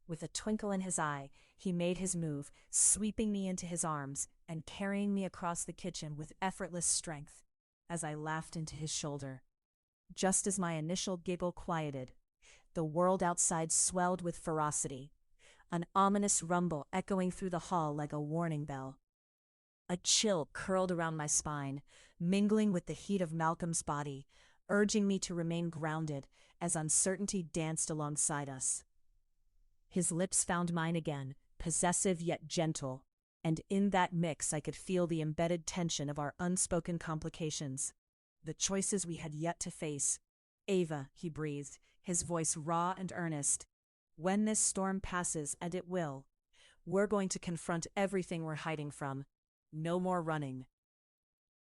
With a twinkle in his eye, he made his move, sweeping me into his arms and carrying me across the kitchen with effortless strength, as I laughed into his shoulder. Just as my initial giggle quieted, the world outside swelled with ferocity, an ominous rumble echoing through the hall like a warning bell. A chill curled around my spine, mingling with the heat of Malcolm's body, urging me to remain grounded as uncertainty danced alongside us. His lips found mine again, possessive yet gentle, and in that mix I could feel the embedded tension of our unspoken complications, the choices we had yet to face. "Ava," he breathed, his voice raw and earnest, "when this storm passes, and it will, we're going to confront everything we're hiding from. No more running."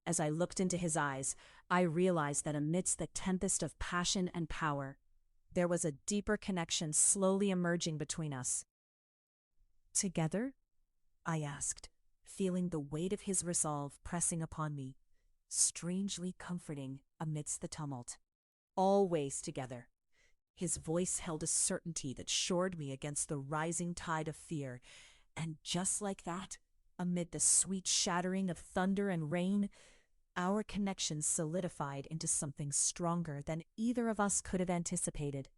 As I looked into his eyes, I realized that amidst the tempest of passion and power, there was a deeper connection slowly emerging between us. "Together?" I asked, feeling the weight of his resolve pressing upon me, strangely comforting amidst the tumult. "Always together." His voice held a certainty that shored me against the rising tide of fear, and just like that, amid the sweet shattering of thunder and rain, our connection solidified into something stronger than either of us could have anticipated.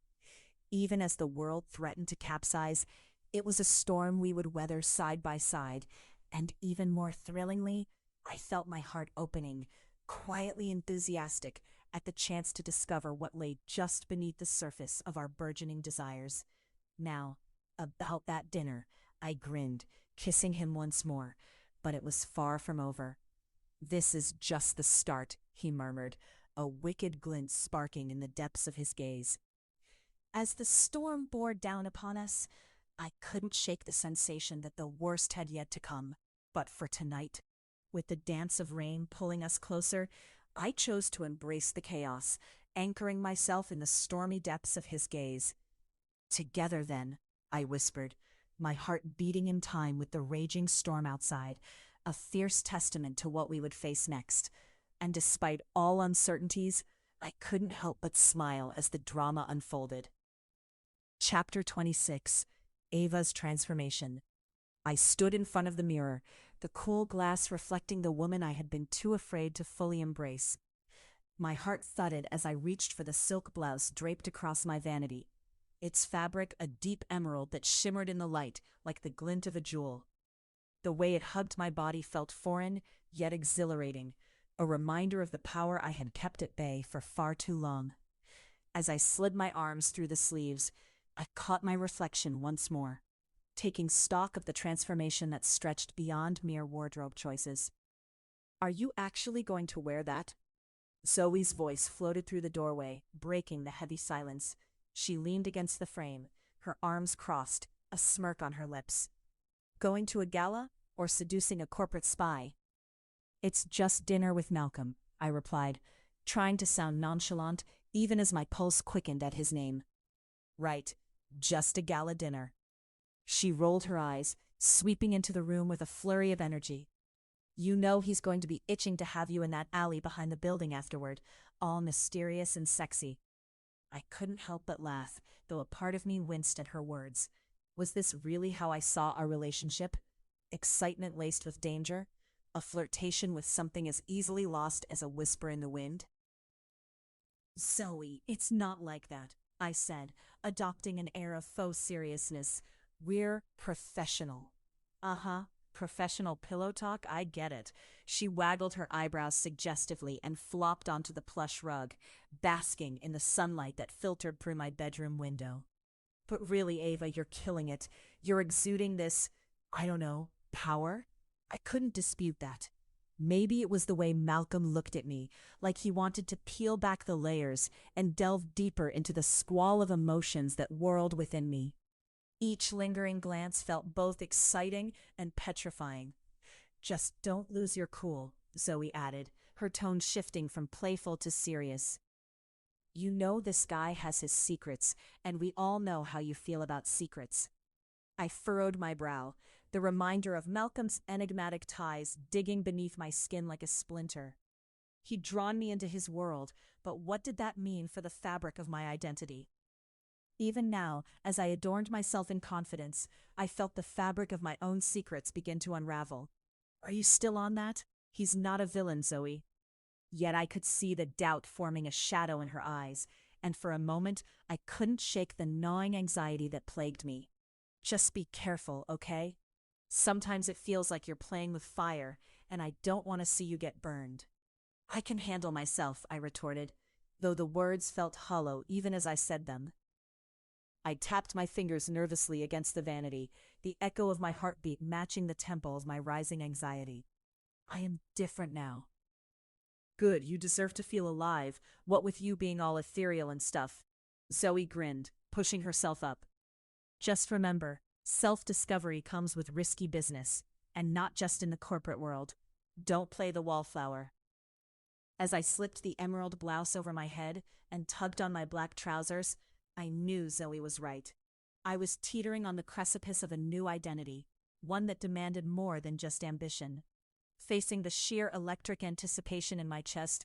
Even as the world threatened to capsize, it was a storm we would weather side by side, and even more thrillingly, I felt my heart opening, quietly enthusiastic at the chance to discover what lay just beneath the surface of our burgeoning desires. Now, about that dinner, I grinned, kissing him once more, but it was far from over. "This is just the start," he murmured, a wicked glint sparking in the depths of his gaze. As the storm bore down upon us, I couldn't shake the sensation that the worst had yet to come. But for tonight, with the dance of rain pulling us closer, I chose to embrace the chaos, anchoring myself in the stormy depths of his gaze. "Together, then," I whispered, my heart beating in time with the raging storm outside, a fierce testament to what we would face next. And despite all uncertainties, I couldn't help but smile as the drama unfolded. Chapter 26. Ava's Transformation. I stood in front of the mirror, the cool glass reflecting the woman I had been too afraid to fully embrace. My heart thudded as I reached for the silk blouse draped across my vanity, its fabric a deep emerald that shimmered in the light like the glint of a jewel. The way it hugged my body felt foreign, yet exhilarating, a reminder of the power I had kept at bay for far too long. As I slid my arms through the sleeves, I caught my reflection once more, taking stock of the transformation that stretched beyond mere wardrobe choices. "Are you actually going to wear that?" Zoe's voice floated through the doorway, breaking the heavy silence. She leaned against the frame, her arms crossed, a smirk on her lips. "Going to a gala, or seducing a corporate spy?" "It's just dinner with Malcolm," I replied, trying to sound nonchalant even as my pulse quickened at his name. "Right, just a gala dinner." She rolled her eyes, sweeping into the room with a flurry of energy. "You know he's going to be itching to have you in that alley behind the building afterward, all mysterious and sexy." I couldn't help but laugh, though a part of me winced at her words. Was this really how I saw our relationship? Excitement laced with danger? A flirtation with something as easily lost as a whisper in the wind? "Zoe, it's not like that," I said, adopting an air of faux seriousness. "We're professional." "Uh-huh, professional pillow talk, I get it." She waggled her eyebrows suggestively and flopped onto the plush rug, basking in the sunlight that filtered through my bedroom window. "But really, Ava, you're killing it. You're exuding this, I don't know, power?" I couldn't dispute that. Maybe it was the way Malcolm looked at me, like he wanted to peel back the layers and delve deeper into the squall of emotions that whirled within me. Each lingering glance felt both exciting and petrifying. Just don't lose your cool, Zoe added, her tone shifting from playful to serious. You know this guy has his secrets, and we all know how you feel about secrets. I furrowed my brow, the reminder of Malcolm's enigmatic ties digging beneath my skin like a splinter. He'd drawn me into his world, but what did that mean for the fabric of my identity? Even now, as I adorned myself in confidence, I felt the fabric of my own secrets begin to unravel. Are you still on that? He's not a villain, Zoe. Yet I could see the doubt forming a shadow in her eyes, and for a moment I couldn't shake the gnawing anxiety that plagued me. Just be careful, okay? Sometimes it feels like you're playing with fire, and I don't want to see you get burned. I can handle myself, I retorted, though the words felt hollow even as I said them. I tapped my fingers nervously against the vanity, the echo of my heartbeat matching the tempo of my rising anxiety. I am different now. Good, you deserve to feel alive, what with you being all ethereal and stuff. Zoe grinned, pushing herself up. Just remember, self-discovery comes with risky business, and not just in the corporate world. Don't play the wallflower. As I slipped the emerald blouse over my head and tugged on my black trousers, I knew Zoe was right. I was teetering on the precipice of a new identity, one that demanded more than just ambition. Facing the sheer electric anticipation in my chest,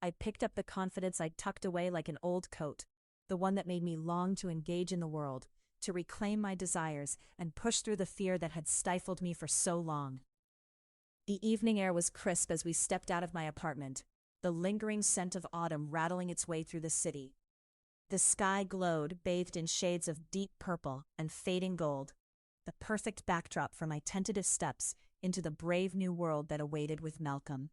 I picked up the confidence I'd tucked away like an old coat, the one that made me long to engage in the world, to reclaim my desires and push through the fear that had stifled me for so long. The evening air was crisp as we stepped out of my apartment, the lingering scent of autumn rattling its way through the city. The sky glowed, bathed in shades of deep purple and fading gold, the perfect backdrop for my tentative steps into the brave new world that awaited with Malcolm.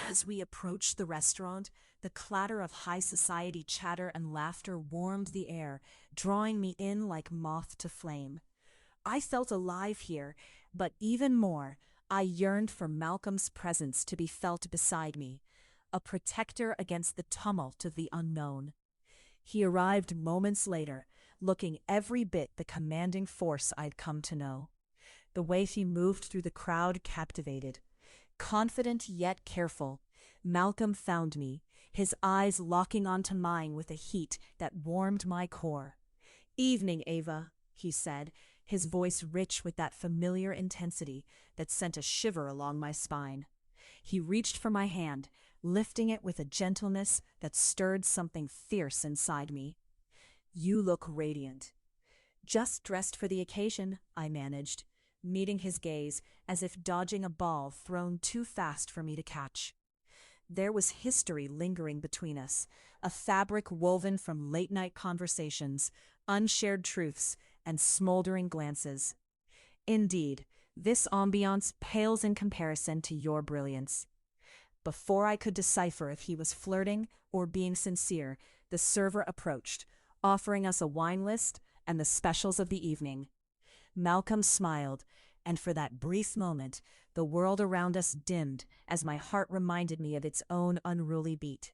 As we approached the restaurant, the clatter of high society chatter and laughter warmed the air, drawing me in like moth to flame. I felt alive here, but even more, I yearned for Malcolm's presence to be felt beside me, a protector against the tumult of the unknown. He arrived moments later, looking every bit the commanding force I'd come to know. The way he moved through the crowd captivated. Confident yet careful, Malcolm found me, his eyes locking onto mine with a heat that warmed my core. "Evening, Ava," he said, his voice rich with that familiar intensity that sent a shiver along my spine. He reached for my hand, lifting it with a gentleness that stirred something fierce inside me. "You look radiant." "Just dressed for the occasion," I managed, meeting his gaze as if dodging a ball thrown too fast for me to catch. There was history lingering between us, a fabric woven from late-night conversations, unshared truths, and smoldering glances. Indeed, this ambiance pales in comparison to your brilliance. Before I could decipher if he was flirting or being sincere, the server approached, offering us a wine list and the specials of the evening. Malcolm smiled, and for that brief moment, the world around us dimmed as my heart reminded me of its own unruly beat.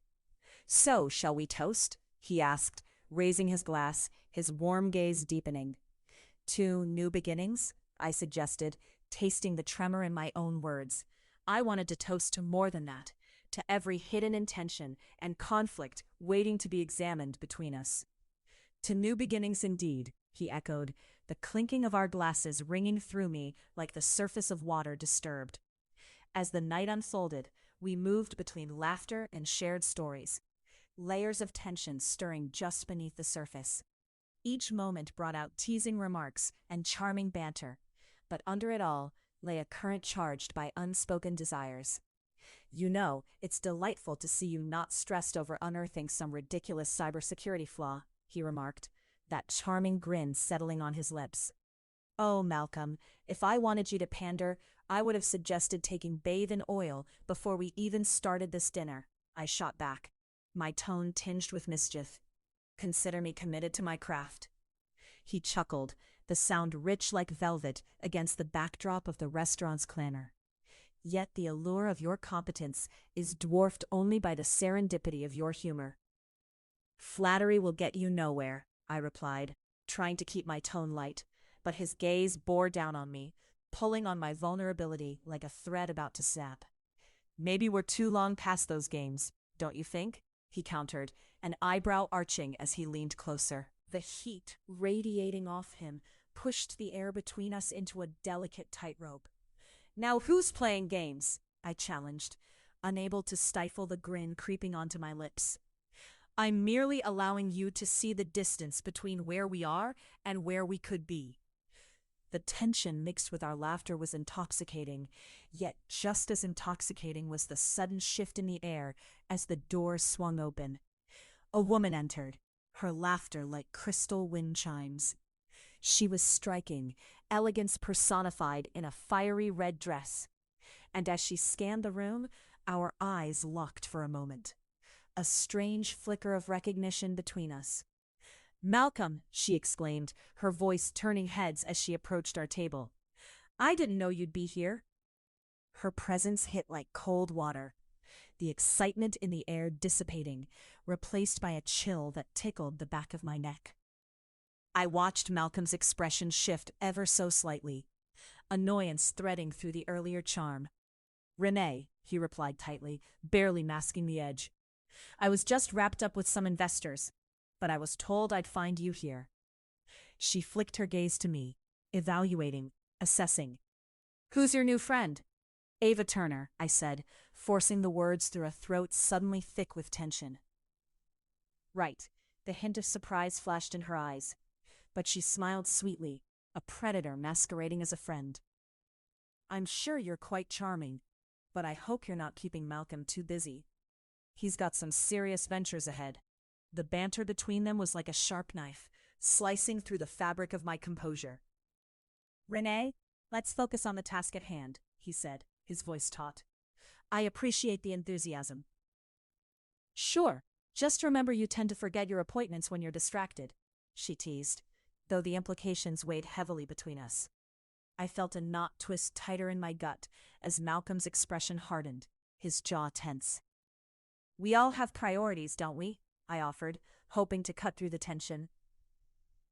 "So, shall we toast?" he asked, raising his glass, his warm gaze deepening. "To new beginnings?" I suggested, tasting the tremor in my own words. I wanted to toast to more than that, to every hidden intention and conflict waiting to be examined between us. "To new beginnings indeed," he echoed, the clinking of our glasses ringing through me like the surface of water disturbed. As the night unfolded, we moved between laughter and shared stories, layers of tension stirring just beneath the surface. Each moment brought out teasing remarks and charming banter, but under it all lay a current charged by unspoken desires. "You know, it's delightful to see you not stressed over unearthing some ridiculous cybersecurity flaw," he remarked, that charming grin settling on his lips. "Oh, Malcolm, if I wanted you to pander, I would have suggested taking bathe in oil before we even started this dinner," I shot back, my tone tinged with mischief. "Consider me committed to my craft." He chuckled, the sound rich like velvet against the backdrop of the restaurant's clanor. Yet the allure of your competence is dwarfed only by the serendipity of your humor. Flattery will get you nowhere, I replied, trying to keep my tone light, but his gaze bore down on me, pulling on my vulnerability like a thread about to snap. Maybe we're too long past those games, don't you think? He countered, an eyebrow arching as he leaned closer. The heat radiating off him pushed the air between us into a delicate tightrope. Now who's playing games? I challenged, unable to stifle the grin creeping onto my lips. I'm merely allowing you to see the distance between where we are and where we could be. The tension mixed with our laughter was intoxicating, yet just as intoxicating was the sudden shift in the air as the door swung open. A woman entered, her laughter like crystal wind chimes. She was striking, elegance personified in a fiery red dress. And as she scanned the room, our eyes locked for a moment. A strange flicker of recognition between us. "Malcolm," she exclaimed, her voice turning heads as she approached our table. "I didn't know you'd be here." Her presence hit like cold water, the excitement in the air dissipating, replaced by a chill that tickled the back of my neck. I watched Malcolm's expression shift ever so slightly, annoyance threading through the earlier charm. "Renee," he replied tightly, barely masking the edge. "I was just wrapped up with some investors, but I was told I'd find you here." She flicked her gaze to me, evaluating, assessing. "Who's your new friend?" "Ava Turner," I said, forcing the words through a throat suddenly thick with tension. "Right," the hint of surprise flashed in her eyes, but she smiled sweetly, a predator masquerading as a friend. "I'm sure you're quite charming, but I hope you're not keeping Malcolm too busy. He's got some serious ventures ahead." The banter between them was like a sharp knife, slicing through the fabric of my composure. "Renee, let's focus on the task at hand," he said, his voice taut. "I appreciate the enthusiasm." "Sure, just remember you tend to forget your appointments when you're distracted," she teased, though the implications weighed heavily between us. I felt a knot twist tighter in my gut as Malcolm's expression hardened, his jaw tense. "We all have priorities, don't we?" I offered, hoping to cut through the tension.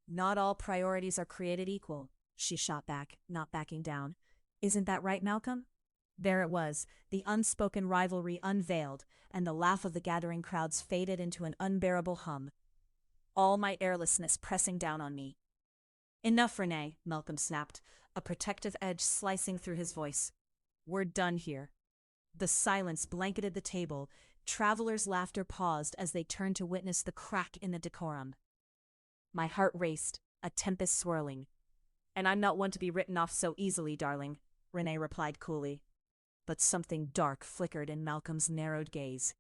"Not all priorities are created equal," she shot back, not backing down. "Isn't that right, Malcolm?" There it was, the unspoken rivalry unveiled, and the laugh of the gathering crowds faded into an unbearable hum. All my airlessness pressing down on me. "Enough, Renee," Malcolm snapped, a protective edge slicing through his voice. "We're done here." The silence blanketed the table. Travelers' laughter paused as they turned to witness the crack in the decorum. My heart raced, a tempest swirling. "And I'm not one to be written off so easily, darling," Renee replied coolly. But something dark flickered in Malcolm's narrowed gaze.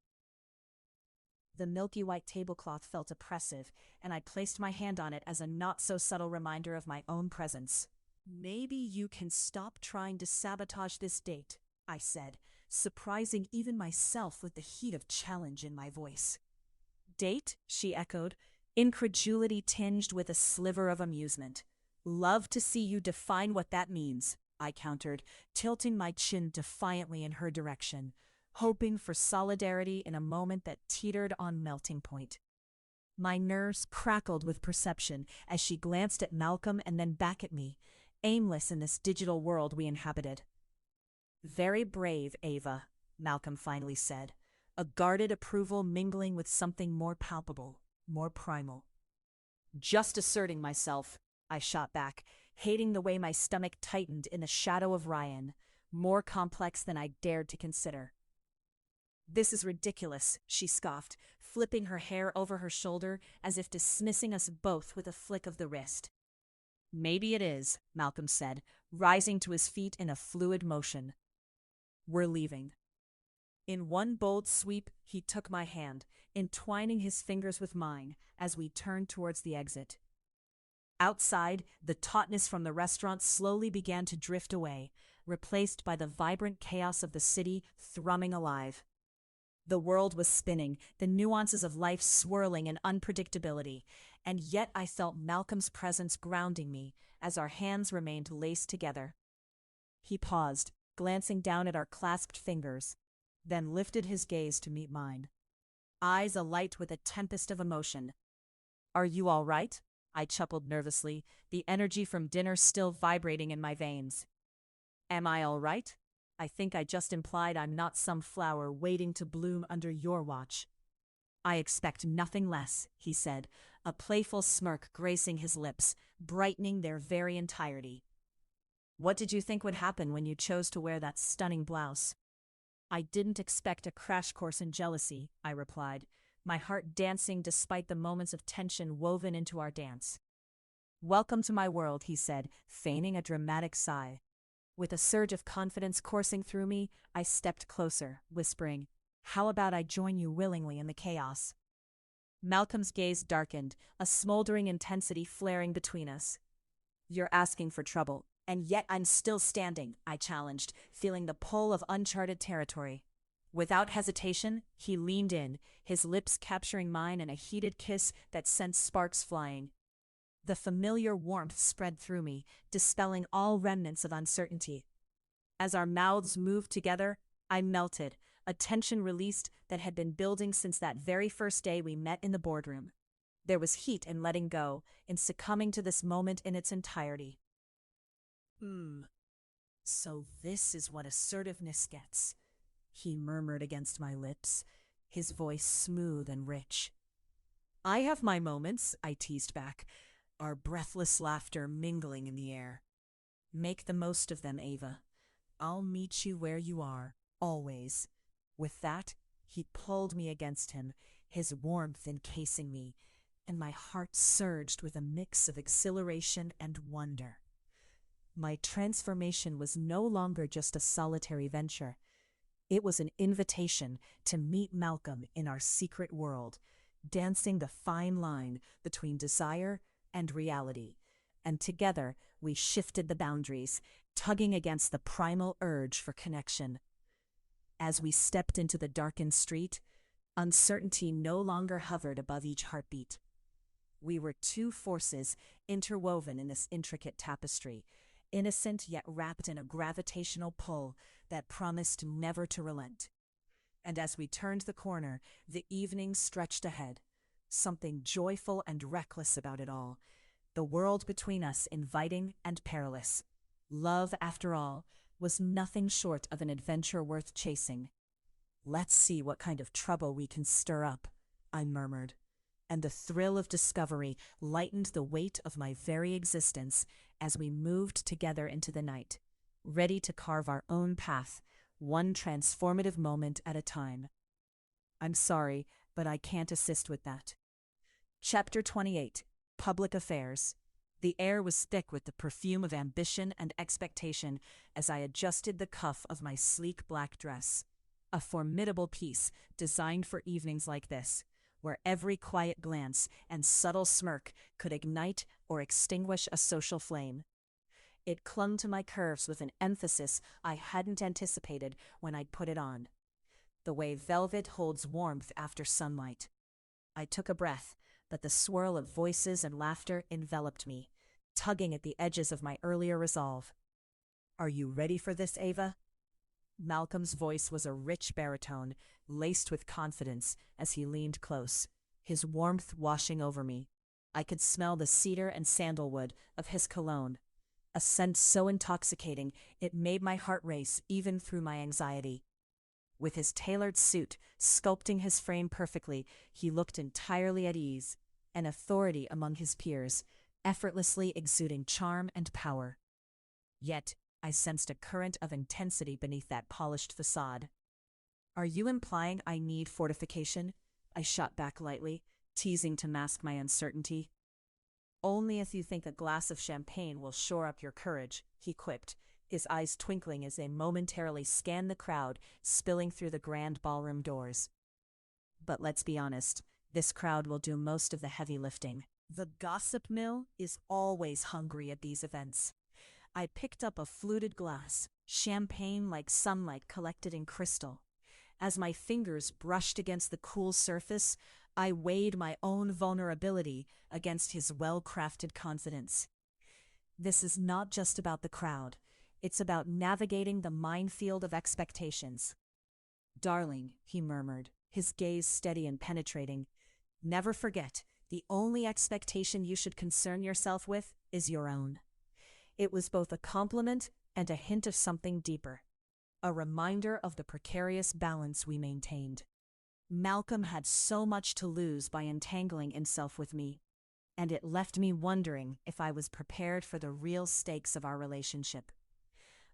The milky white tablecloth felt oppressive, and I placed my hand on it as a not-so-subtle reminder of my own presence. "Maybe you can stop trying to sabotage this date," I said, surprising even myself with the heat of challenge in my voice. "Date?" she echoed, incredulity tinged with a sliver of amusement. "Love to see you define what that means," I countered, tilting my chin defiantly in her direction, hoping for solidarity in a moment that teetered on melting point. My nerves crackled with perception as she glanced at Malcolm and then back at me, aimless in this digital world we inhabited. "Very brave, Ava," Malcolm finally said, a guarded approval mingling with something more palpable, more primal. "Just asserting myself," I shot back, hating the way my stomach tightened in the shadow of Ryan, more complex than I dared to consider. "This is ridiculous," she scoffed, flipping her hair over her shoulder as if dismissing us both with a flick of the wrist. "Maybe it is," Malcolm said, rising to his feet in a fluid motion. "We're leaving." In one bold sweep, he took my hand, entwining his fingers with mine as we turned towards the exit. Outside, the tautness from the restaurant slowly began to drift away, replaced by the vibrant chaos of the city thrumming alive. The world was spinning, the nuances of life swirling in unpredictability, and yet I felt Malcolm's presence grounding me as our hands remained laced together. He paused, glancing down at our clasped fingers, then lifted his gaze to meet mine, eyes alight with a tempest of emotion. "Are you all right?" I chuckled nervously, the energy from dinner still vibrating in my veins. "Am I all right? I think I just implied I'm not some flower waiting to bloom under your watch." "I expect nothing less," he said, a playful smirk gracing his lips, brightening their very entirety. "What did you think would happen when you chose to wear that stunning blouse?" "I didn't expect a crash course in jealousy," I replied, my heart dancing despite the moments of tension woven into our dance. "Welcome to my world," he said, feigning a dramatic sigh. With a surge of confidence coursing through me, I stepped closer, whispering, "How about I join you willingly in the chaos?" Malcolm's gaze darkened, a smoldering intensity flaring between us. "You're asking for trouble, and yet I'm still standing," I challenged, feeling the pull of uncharted territory. Without hesitation, he leaned in, his lips capturing mine in a heated kiss that sent sparks flying. The familiar warmth spread through me, dispelling all remnants of uncertainty. As our mouths moved together, I melted, a tension released that had been building since that very first day we met in the boardroom. There was heat in letting go, in succumbing to this moment in its entirety. So this is what assertiveness gets," he murmured against my lips, his voice smooth and rich. "I have my moments," I teased back, our breathless laughter mingling in the air. "Make the most of them, Ava. I'll meet you where you are, always." With that, he pulled me against him, his warmth encasing me, and my heart surged with a mix of exhilaration and wonder. My transformation was no longer just a solitary venture. It was an invitation to meet Malcolm in our secret world, dancing the fine line between desire and reality. And together, we shifted the boundaries, tugging against the primal urge for connection. As we stepped into the darkened street, uncertainty no longer hovered above each heartbeat. We were two forces interwoven in this intricate tapestry, innocent yet wrapped in a gravitational pull that promised never to relent. And as we turned the corner, the evening stretched ahead, something joyful and reckless about it all, the world between us inviting and perilous. Love, after all, was nothing short of an adventure worth chasing. "Let's see what kind of trouble we can stir up," I murmured, and the thrill of discovery lightened the weight of my very existence as we moved together into the night, ready to carve our own path, one transformative moment at a time. "I'm sorry, but I can't assist with that." Chapter 28. Public Affairs. The air was thick with the perfume of ambition and expectation as I adjusted the cuff of my sleek black dress. A formidable piece designed for evenings like this, where every quiet glance and subtle smirk could ignite or extinguish a social flame. It clung to my curves with an emphasis I hadn't anticipated when I'd put it on, the way velvet holds warmth after sunlight. I took a breath, but the swirl of voices and laughter enveloped me, tugging at the edges of my earlier resolve. "Are you ready for this, Ava?" Malcolm's voice was a rich baritone, laced with confidence as he leaned close, his warmth washing over me. I could smell the cedar and sandalwood of his cologne, a scent so intoxicating it made my heart race even through my anxiety. With his tailored suit sculpting his frame perfectly, he looked entirely at ease, an authority among his peers, effortlessly exuding charm and power. Yet, I sensed a current of intensity beneath that polished facade. "Are you implying I need fortification?" I shot back lightly, teasing to mask my uncertainty. "Only if you think a glass of champagne will shore up your courage," he quipped, his eyes twinkling as they momentarily scanned the crowd spilling through the grand ballroom doors. "But let's be honest, this crowd will do most of the heavy lifting. The gossip mill is always hungry at these events." I picked up a fluted glass, champagne like sunlight collected in crystal. As my fingers brushed against the cool surface, I weighed my own vulnerability against his well-crafted confidence. "This is not just about the crowd. It's about navigating the minefield of expectations. Darling, he murmured, his gaze steady and penetrating, never forget, the only expectation you should concern yourself with is your own. It was both a compliment and a hint of something deeper, a reminder of the precarious balance we maintained. Malcolm had so much to lose by entangling himself with me, and it left me wondering if I was prepared for the real stakes of our relationship.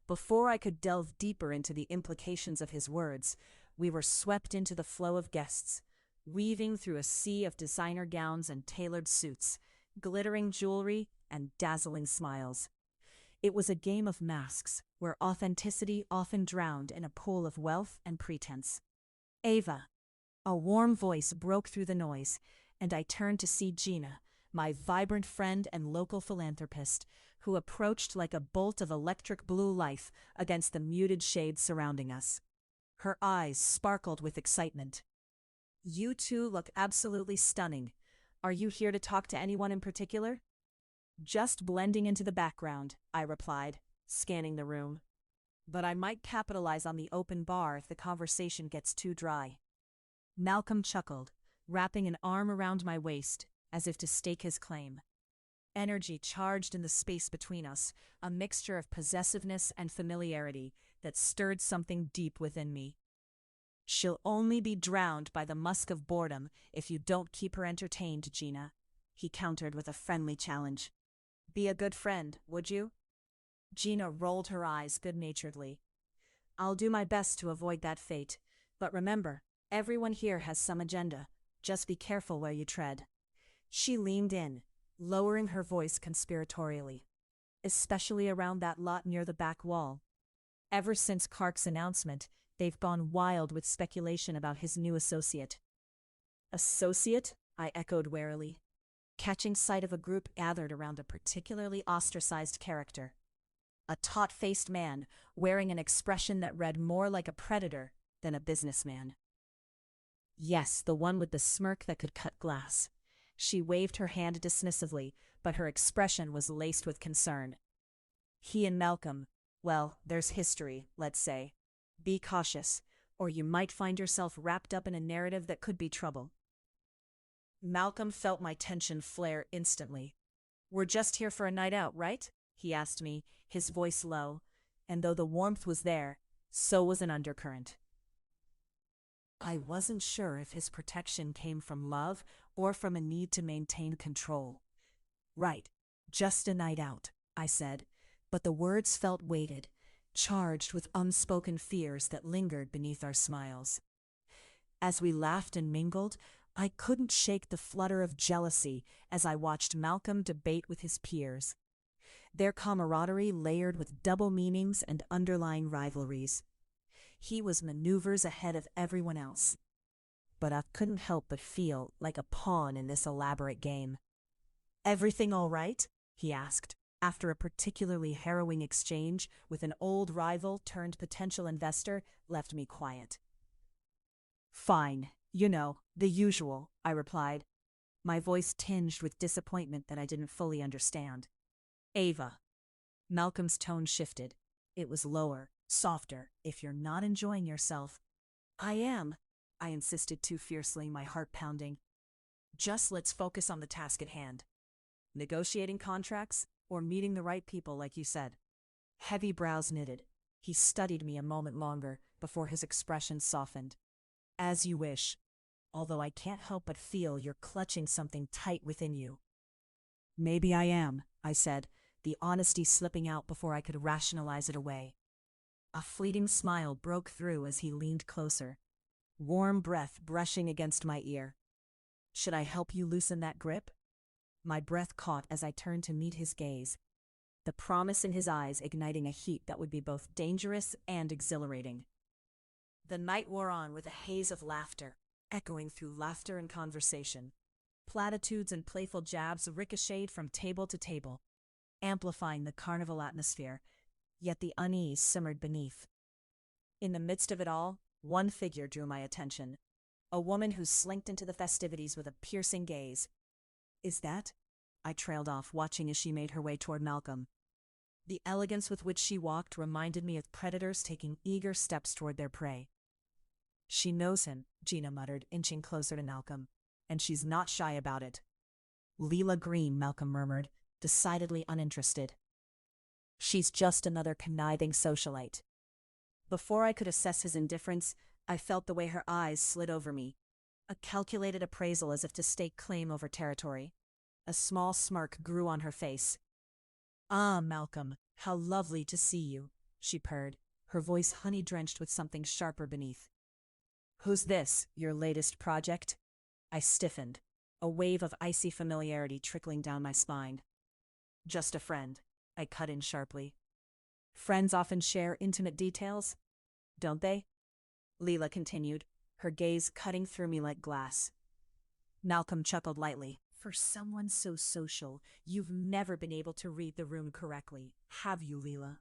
Before I could delve deeper into the implications of his words, we were swept into the flow of guests, weaving through a sea of designer gowns and tailored suits, glittering jewelry and dazzling smiles. It was a game of masks, where authenticity often drowned in a pool of wealth and pretense. Ava. A warm voice broke through the noise, and I turned to see Gina, my vibrant friend and local philanthropist, who approached like a bolt of electric blue light against the muted shades surrounding us. Her eyes sparkled with excitement. You two look absolutely stunning. Are you here to talk to anyone in particular? Just blending into the background, I replied, scanning the room. But I might capitalize on the open bar if the conversation gets too dry. Malcolm chuckled, wrapping an arm around my waist, as if to stake his claim. Energy charged in the space between us, a mixture of possessiveness and familiarity that stirred something deep within me. She'll only be drowned by the musk of boredom if you don't keep her entertained, Gina, he countered with a friendly challenge. Be a good friend, would you? Gina rolled her eyes good-naturedly. I'll do my best to avoid that fate, but remember, everyone here has some agenda. Just be careful where you tread. She leaned in, lowering her voice conspiratorially. Especially around that lot near the back wall. Ever since Clark's announcement, they've gone wild with speculation about his new associate. Associate? I echoed warily, catching sight of a group gathered around a particularly ostracized character. A taut-faced man, wearing an expression that read more like a predator than a businessman. Yes, the one with the smirk that could cut glass. She waved her hand dismissively, but her expression was laced with concern. He and Malcolm, well, there's history, let's say. Be cautious, or you might find yourself wrapped up in a narrative that could be trouble. Malcolm felt my tension flare instantly. We're just here for a night out, right? He asked me, his voice low, and though the warmth was there, so was an undercurrent. I wasn't sure if his protection came from love or from a need to maintain control. Right, just a night out, I said, but the words felt weighted, charged with unspoken fears that lingered beneath our smiles. As we laughed and mingled, I couldn't shake the flutter of jealousy as I watched Malcolm debate with his peers. Their camaraderie layered with double meanings and underlying rivalries. He was maneuvers ahead of everyone else. But I couldn't help but feel like a pawn in this elaborate game. Everything all right? He asked, after a particularly harrowing exchange with an old rival turned potential investor left me quiet. Fine, you know, the usual, I replied, my voice tinged with disappointment that I didn't fully understand. Ava. Malcolm's tone shifted. It was lower, softer. If you're not enjoying yourself. I am, I insisted too fiercely, my heart pounding. Just let's focus on the task at hand. Negotiating contracts or meeting the right people like you said. Heavy brows knitted. He studied me a moment longer before his expression softened. As you wish, although I can't help but feel you're clutching something tight within you. Maybe I am, I said, the honesty slipping out before I could rationalize it away. A fleeting smile broke through as he leaned closer, warm breath brushing against my ear. Should I help you loosen that grip? My breath caught as I turned to meet his gaze, the promise in his eyes igniting a heat that would be both dangerous and exhilarating. The night wore on with a haze of laughter, echoing through laughter and conversation. Platitudes and playful jabs ricocheted from table to table, amplifying the carnival atmosphere, yet the unease simmered beneath. In the midst of it all, one figure drew my attention, a woman who slinked into the festivities with a piercing gaze. Is that? I trailed off, watching as she made her way toward Malcolm. The elegance with which she walked reminded me of predators taking eager steps toward their prey. She knows him, Gina muttered, inching closer to Malcolm, and she's not shy about it. Leela Green, Malcolm murmured, decidedly uninterested. She's just another conniving socialite. Before I could assess his indifference, I felt the way her eyes slid over me, a calculated appraisal as if to stake claim over territory. A small smirk grew on her face. "Ah, Malcolm, how lovely to see you," she purred, her voice honey-drenched with something sharper beneath. "Who's this, your latest project?" I stiffened, a wave of icy familiarity trickling down my spine. "Just a friend," I cut in sharply. "Friends often share intimate details, don't they?" Leela continued, her gaze cutting through me like glass. Malcolm chuckled lightly. "For someone so social, you've never been able to read the room correctly, have you, Leela?"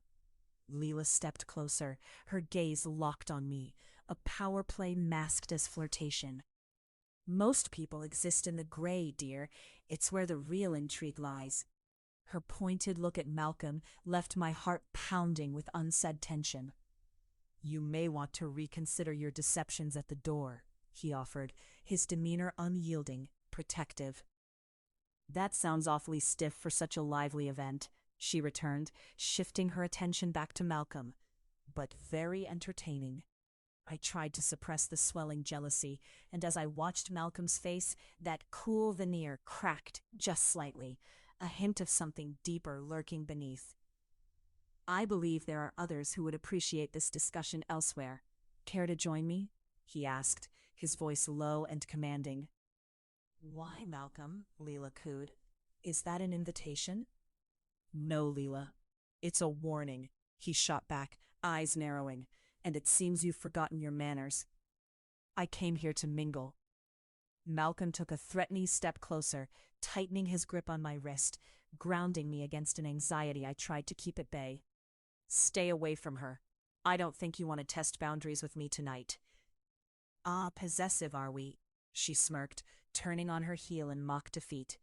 Leela stepped closer, her gaze locked on me, a power play masked as flirtation. "Most people exist in the gray, dear. It's where the real intrigue lies." Her pointed look at Malcolm left my heart pounding with unsaid tension. "You may want to reconsider your deceptions at the door," he offered, his demeanor unyielding, protective. "That sounds awfully stiff for such a lively event," she returned, shifting her attention back to Malcolm. "But very entertaining." I tried to suppress the swelling jealousy, and as I watched Malcolm's face, that cool veneer cracked just slightly, a hint of something deeper lurking beneath. "I believe there are others who would appreciate this discussion elsewhere. Care to join me?" he asked, his voice low and commanding. "Why, Malcolm?" Leela cooed. "Is that an invitation?" "No, Leela. It's a warning," he shot back, eyes narrowing. "And it seems you've forgotten your manners. I came here to mingle." Malcolm took a threatening step closer, tightening his grip on my wrist, grounding me against an anxiety I tried to keep at bay. "Stay away from her. I don't think you want to test boundaries with me tonight." "Ah, possessive are we?" she smirked, turning on her heel in mock defeat.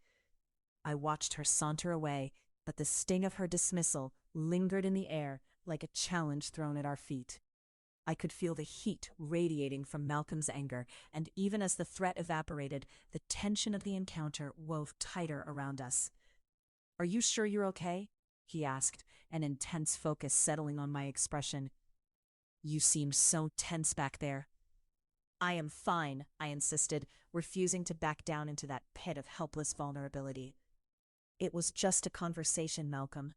I watched her saunter away, but the sting of her dismissal lingered in the air like a challenge thrown at our feet. I could feel the heat radiating from Malcolm's anger, and even as the threat evaporated, the tension of the encounter wove tighter around us. "Are you sure you're okay?" he asked, an intense focus settling on my expression. "You seemed so tense back there." "I am fine," I insisted, refusing to back down into that pit of helpless vulnerability. "It was just a conversation, Malcolm."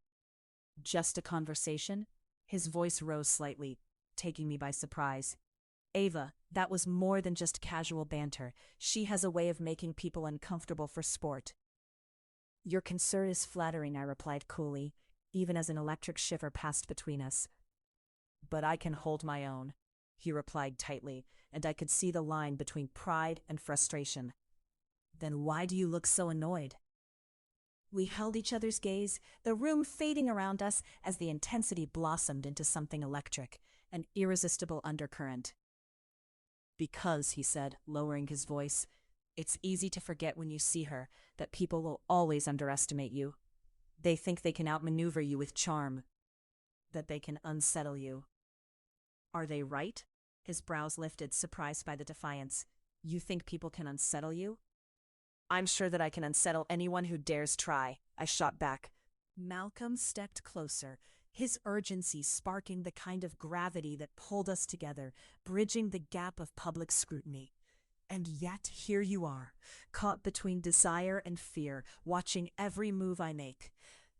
"Just a conversation?" His voice rose slightly, taking me by surprise. "Ava, that was more than just casual banter. She has a way of making people uncomfortable for sport." "Your concern is flattering," I replied coolly, even as an electric shiver passed between us. "But I can hold my own," he replied tightly, and I could see the line between pride and frustration. "Then why do you look so annoyed?" We held each other's gaze, the room fading around us as the intensity blossomed into something electric, an irresistible undercurrent. "Because," he said, lowering his voice, "it's easy to forget when you see her that people will always underestimate you. They think they can outmaneuver you with charm, that they can unsettle you." "Are they right?" His brows lifted, surprised by the defiance. "You think people can unsettle you?" "I'm sure that I can unsettle anyone who dares try," I shot back. Malcolm stepped closer, his urgency sparking the kind of gravity that pulled us together, bridging the gap of public scrutiny. "And yet here you are, caught between desire and fear, watching every move I make.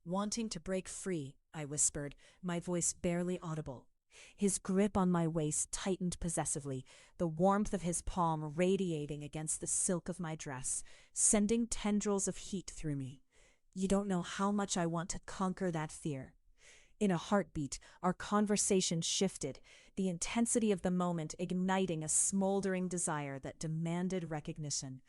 Wanting to break free," I whispered, my voice barely audible. His grip on my waist tightened possessively, the warmth of his palm radiating against the silk of my dress, sending tendrils of heat through me. "You don't know how much I want to conquer that fear." In a heartbeat, our conversation shifted, the intensity of the moment igniting a smoldering desire that demanded recognition.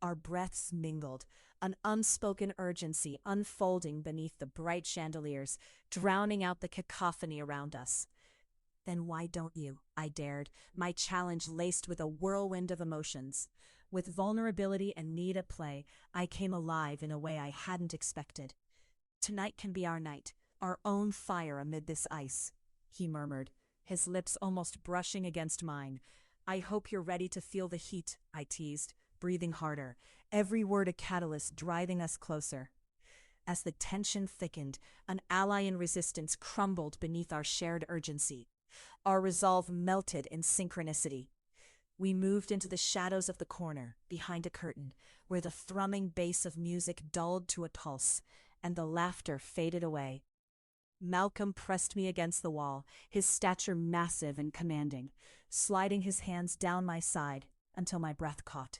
Our breaths mingled, an unspoken urgency unfolding beneath the bright chandeliers, drowning out the cacophony around us. "Then why don't you?" I dared, my challenge laced with a whirlwind of emotions. With vulnerability and need at play, I came alive in a way I hadn't expected. "Tonight can be our night. our own fire amid this ice, he murmured, his lips almost brushing against mine. I hope you're ready to feel the heat, I teased, breathing harder, every word a catalyst driving us closer. As the tension thickened, an ally in resistance crumbled beneath our shared urgency. Our resolve melted in synchronicity. We moved into the shadows of the corner, behind a curtain, where the thrumming bass of music dulled to a pulse, and the laughter faded away. Malcolm pressed me against the wall, his stature massive and commanding, sliding his hands down my side until my breath caught.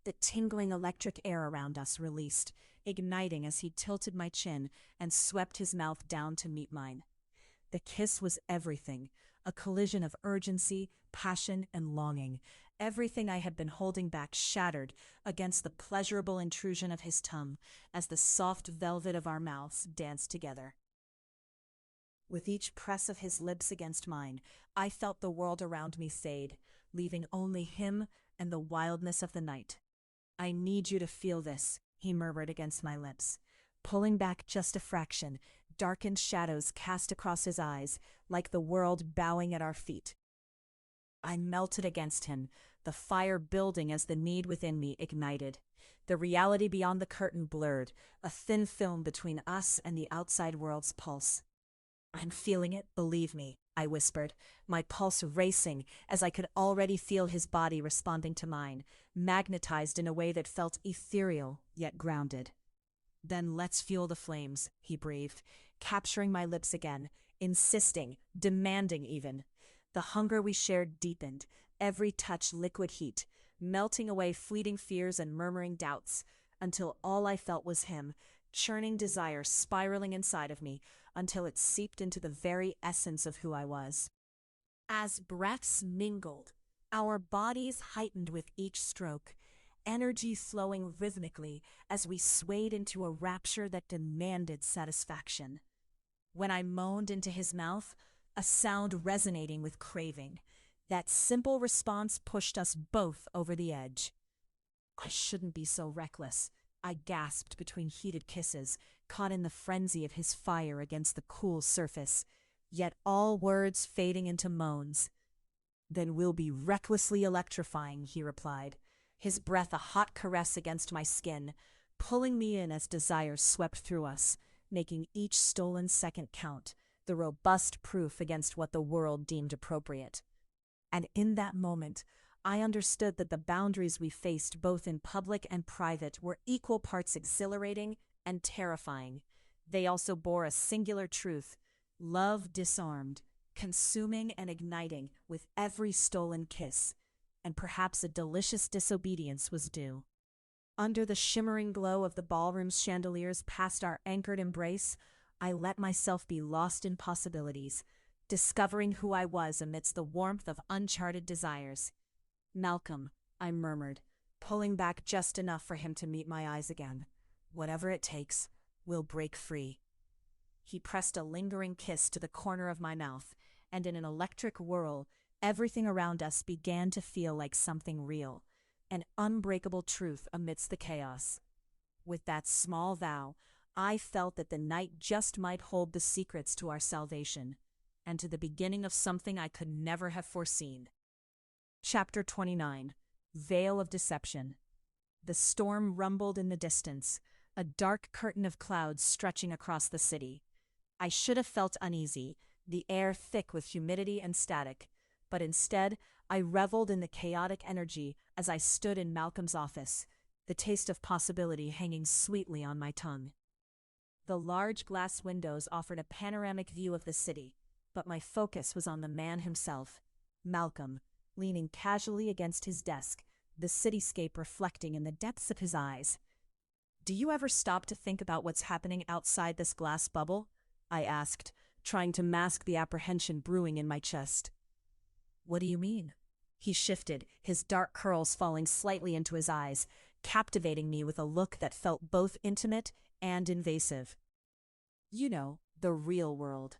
The tingling electric air around us released, igniting as he tilted my chin and swept his mouth down to meet mine. The kiss was everything, a collision of urgency, passion, and longing. Everything I had been holding back shattered against the pleasurable intrusion of his tongue as the soft velvet of our mouths danced together. With each press of his lips against mine, I felt the world around me fade, leaving only him and the wildness of the night. I need you to feel this, he murmured against my lips. Pulling back just a fraction, darkened shadows cast across his eyes, like the world bowing at our feet. I melted against him, the fire building as the need within me ignited. The reality beyond the curtain blurred, a thin film between us and the outside world's pulse. I'm feeling it, believe me, I whispered, my pulse racing as I could already feel his body responding to mine, magnetized in a way that felt ethereal yet grounded. Then let's fuel the flames, he breathed, capturing my lips again, insisting, demanding even. The hunger we shared deepened, every touch liquid heat, melting away fleeting fears and murmuring doubts, until all I felt was him, churning desire spiraling inside of me, until it seeped into the very essence of who I was. As breaths mingled, our bodies heightened with each stroke, energy flowing rhythmically as we swayed into a rapture that demanded satisfaction. When I moaned into his mouth, a sound resonating with craving, that simple response pushed us both over the edge. I shouldn't be so reckless, I gasped between heated kisses, caught in the frenzy of his fire against the cool surface, yet all words fading into moans. Then we'll be recklessly electrifying, he replied, his breath a hot caress against my skin, pulling me in as desire swept through us, making each stolen second count, the robust proof against what the world deemed appropriate. And in that moment, I understood that the boundaries we faced both in public and private were equal parts exhilarating and terrifying. They also bore a singular truth: love disarmed, consuming and igniting with every stolen kiss, and perhaps a delicious disobedience was due. Under the shimmering glow of the ballroom's chandeliers past our anchored embrace, I let myself be lost in possibilities, discovering who I was amidst the warmth of uncharted desires. Malcolm, I murmured, pulling back just enough for him to meet my eyes again. Whatever it takes, we'll break free. He pressed a lingering kiss to the corner of my mouth, and in an electric whirl, everything around us began to feel like something real, an unbreakable truth amidst the chaos. With that small vow, I felt that the night just might hold the secrets to our salvation, and to the beginning of something I could never have foreseen. Chapter 29. Veil of Deception. The storm rumbled in the distance, a dark curtain of clouds stretching across the city. I should have felt uneasy, the air thick with humidity and static, but instead I reveled in the chaotic energy as I stood in Malcolm's office, the taste of possibility hanging sweetly on my tongue. The large glass windows offered a panoramic view of the city, but my focus was on the man himself, Malcolm, leaning casually against his desk, the cityscape reflecting in the depths of his eyes. "Do you ever stop to think about what's happening outside this glass bubble?" I asked, trying to mask the apprehension brewing in my chest. "What do you mean?" He shifted, his dark curls falling slightly into his eyes, captivating me with a look that felt both intimate and invasive. "You know, the real world."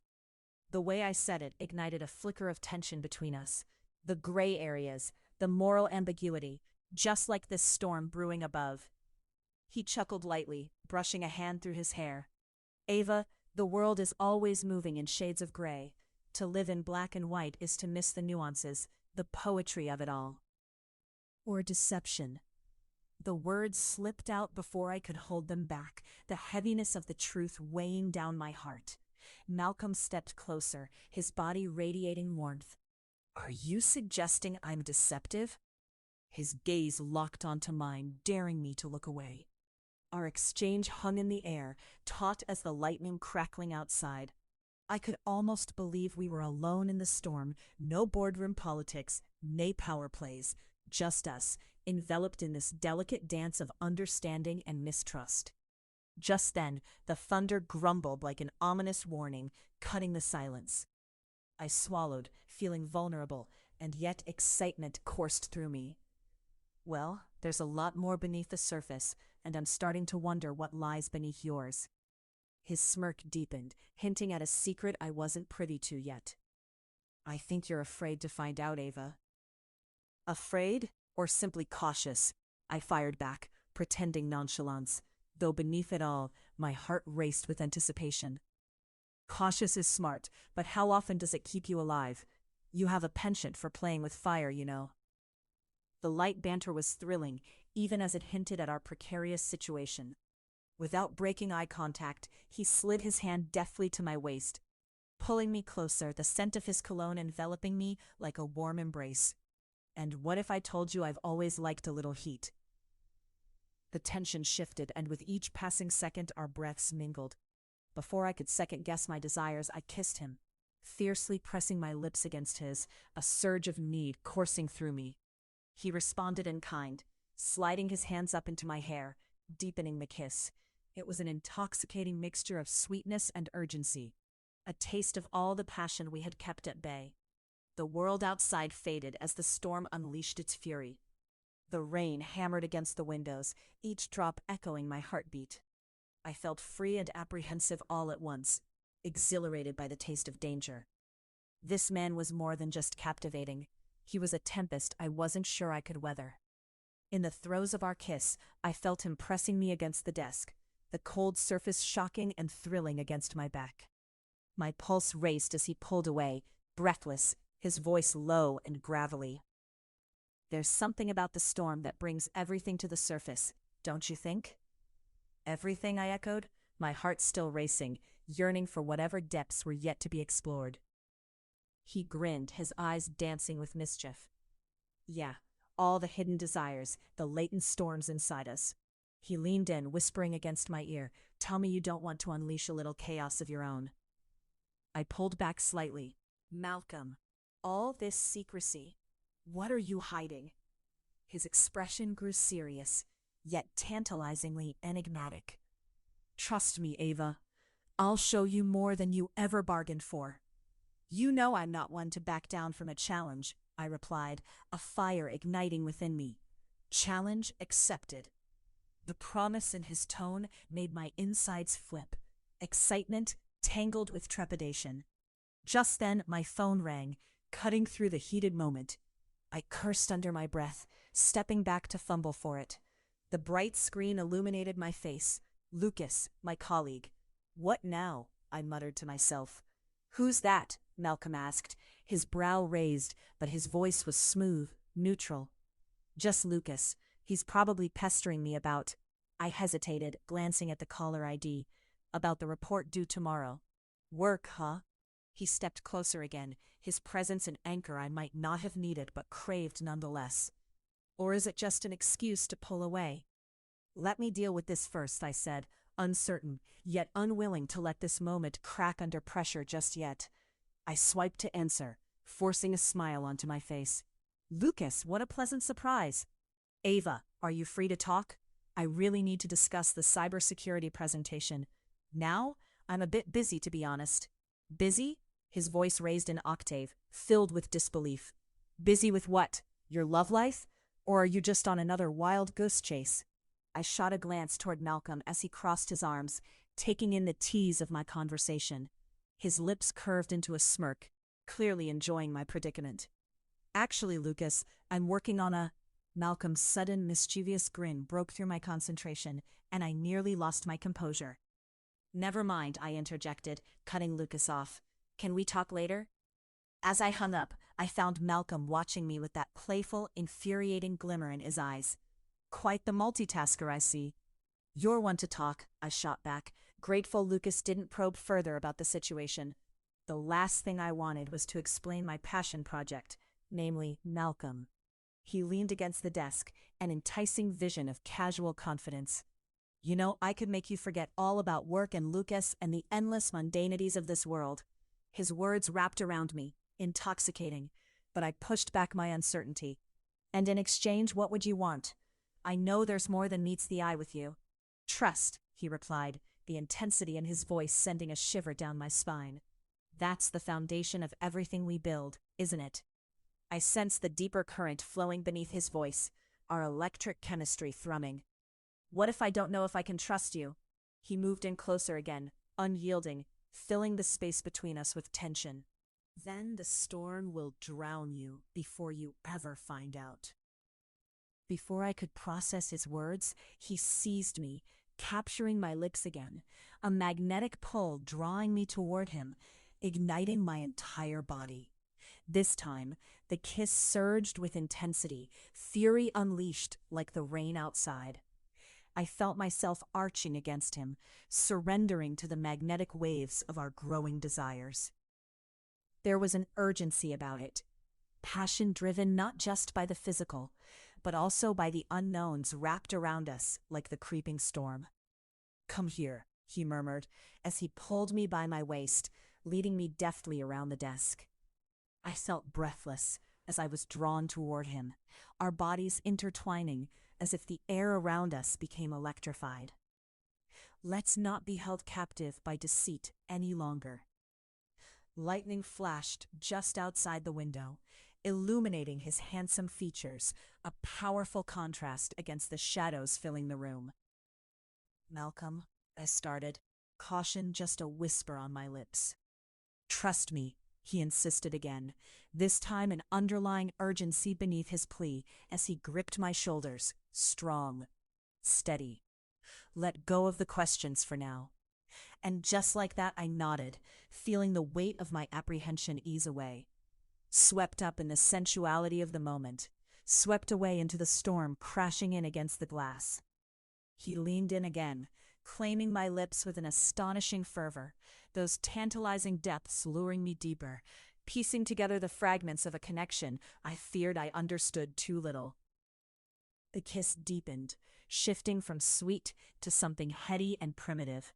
The way I said it ignited a flicker of tension between us. The gray areas, the moral ambiguity, just like this storm brewing above. He chuckled lightly, brushing a hand through his hair. "Ava, The world is always moving in shades of gray. To live in black and white is to miss the nuances, the poetry of it all. Or deception. The words slipped out before I could hold them back, the heaviness of the truth weighing down my heart. Malcolm stepped closer, his body radiating warmth. Are you suggesting I'm deceptive? His gaze locked onto mine, daring me to look away. Our exchange hung in the air, taut as the lightning crackling outside. I could almost believe we were alone in the storm, no boardroom politics, no power plays, just us, enveloped in this delicate dance of understanding and mistrust. Just then, the thunder grumbled like an ominous warning, cutting the silence. I swallowed, feeling vulnerable, and yet excitement coursed through me. Well, there's a lot more beneath the surface, and I'm starting to wonder what lies beneath yours. His smirk deepened, hinting at a secret I wasn't privy to yet. I think you're afraid to find out, Ava. Afraid, or simply cautious? I fired back, pretending nonchalance, though beneath it all, my heart raced with anticipation. Cautious is smart, but how often does it keep you alive? You have a penchant for playing with fire, you know. The light banter was thrilling, even as it hinted at our precarious situation. Without breaking eye contact, he slid his hand deftly to my waist, pulling me closer, the scent of his cologne enveloping me like a warm embrace. And what if I told you I've always liked a little heat? The tension shifted, and with each passing second our breaths mingled. Before I could second-guess my desires, I kissed him, fiercely pressing my lips against his, a surge of need coursing through me. He responded in kind, sliding his hands up into my hair, deepening the kiss. It was an intoxicating mixture of sweetness and urgency, a taste of all the passion we had kept at bay. The world outside faded as the storm unleashed its fury. The rain hammered against the windows, each drop echoing my heartbeat. I felt free and apprehensive all at once, exhilarated by the taste of danger. This man was more than just captivating. He was a tempest I wasn't sure I could weather. In the throes of our kiss, I felt him pressing me against the desk, the cold surface shocking and thrilling against my back. My pulse raced as he pulled away, breathless, his voice low and gravelly. There's something about the storm that brings everything to the surface, don't you think? Everything, I echoed, my heart still racing, yearning for whatever depths were yet to be explored. He grinned, his eyes dancing with mischief. Yeah, all the hidden desires, the latent storms inside us. He leaned in, whispering against my ear, "Tell me you don't want to unleash a little chaos of your own." I pulled back slightly. "Malcolm, all this secrecy, what are you hiding?" His expression grew serious, yet tantalizingly enigmatic. "Trust me, Ava. I'll show you more than you ever bargained for." "You know I'm not one to back down from a challenge," I replied, a fire igniting within me. Challenge accepted. The promise in his tone made my insides flip, excitement tangled with trepidation. Just then, my phone rang, cutting through the heated moment. I cursed under my breath, stepping back to fumble for it. The bright screen illuminated my face. Lucas, my colleague. "What now?" I muttered to myself. "Who's that?" Malcolm asked, his brow raised, but his voice was smooth, neutral. "Just Lucas. He's probably pestering me about—" I hesitated, glancing at the caller ID. "About the report due tomorrow." "Work, huh?" He stepped closer again, his presence an anchor I might not have needed but craved nonetheless. "Or is it just an excuse to pull away?" "Let me deal with this first," I said, uncertain, yet unwilling to let this moment crack under pressure just yet. I swiped to answer, forcing a smile onto my face. "Lucas, what a pleasant surprise." "Ava, are you free to talk? I really need to discuss the cybersecurity presentation. Now? I'm a bit busy, to be honest." "Busy?" His voice raised an octave, filled with disbelief. "Busy with what? Your love life? Or are you just on another wild goose chase?" I shot a glance toward Malcolm as he crossed his arms, taking in the tease of my conversation. His lips curved into a smirk, clearly enjoying my predicament. "Actually, Lucas, I'm working on a—" Malcolm's sudden, mischievous grin broke through my concentration, and I nearly lost my composure. Never mind, I interjected, cutting Lucas off. Can we talk later? As I hung up, I found Malcolm watching me with that playful, infuriating glimmer in his eyes. Quite the multitasker, I see. You're one to talk, I shot back, grateful Lucas didn't probe further about the situation. The last thing I wanted was to explain my passion project, namely Malcolm. He leaned against the desk, an enticing vision of casual confidence. You know, I could make you forget all about work and Lucas and the endless mundanities of this world. His words wrapped around me, intoxicating, but I pushed back my uncertainty. And in exchange, what would you want? I know there's more than meets the eye with you. Trust, he replied, the intensity in his voice sending a shiver down my spine. That's the foundation of everything we build, isn't it? I sensed the deeper current flowing beneath his voice, our electric chemistry thrumming. What if I don't know if I can trust you? He moved in closer again, unyielding, filling the space between us with tension. Then the storm will drown you before you ever find out. Before I could process his words, he seized me, capturing my lips again, a magnetic pull drawing me toward him, igniting my entire body. This time, the kiss surged with intensity, fury unleashed like the rain outside. I felt myself arching against him, surrendering to the magnetic waves of our growing desires. There was an urgency about it, passion driven not just by the physical, but also by the unknowns wrapped around us like the creeping storm. Come here, he murmured, as he pulled me by my waist, leading me deftly around the desk. I felt breathless as I was drawn toward him, our bodies intertwining as if the air around us became electrified. Let's not be held captive by deceit any longer. Lightning flashed just outside the window, illuminating his handsome features, a powerful contrast against the shadows filling the room. Malcolm, I started, caution just a whisper on my lips. Trust me, he insisted again, this time an underlying urgency beneath his plea as he gripped my shoulders, strong, steady. Let go of the questions for now. And just like that, I nodded, feeling the weight of my apprehension ease away. Swept up in the sensuality of the moment, swept away into the storm crashing in against the glass. He leaned in again, claiming my lips with an astonishing fervor, those tantalizing depths luring me deeper, piecing together the fragments of a connection I feared I understood too little. The kiss deepened, shifting from sweet to something heady and primitive.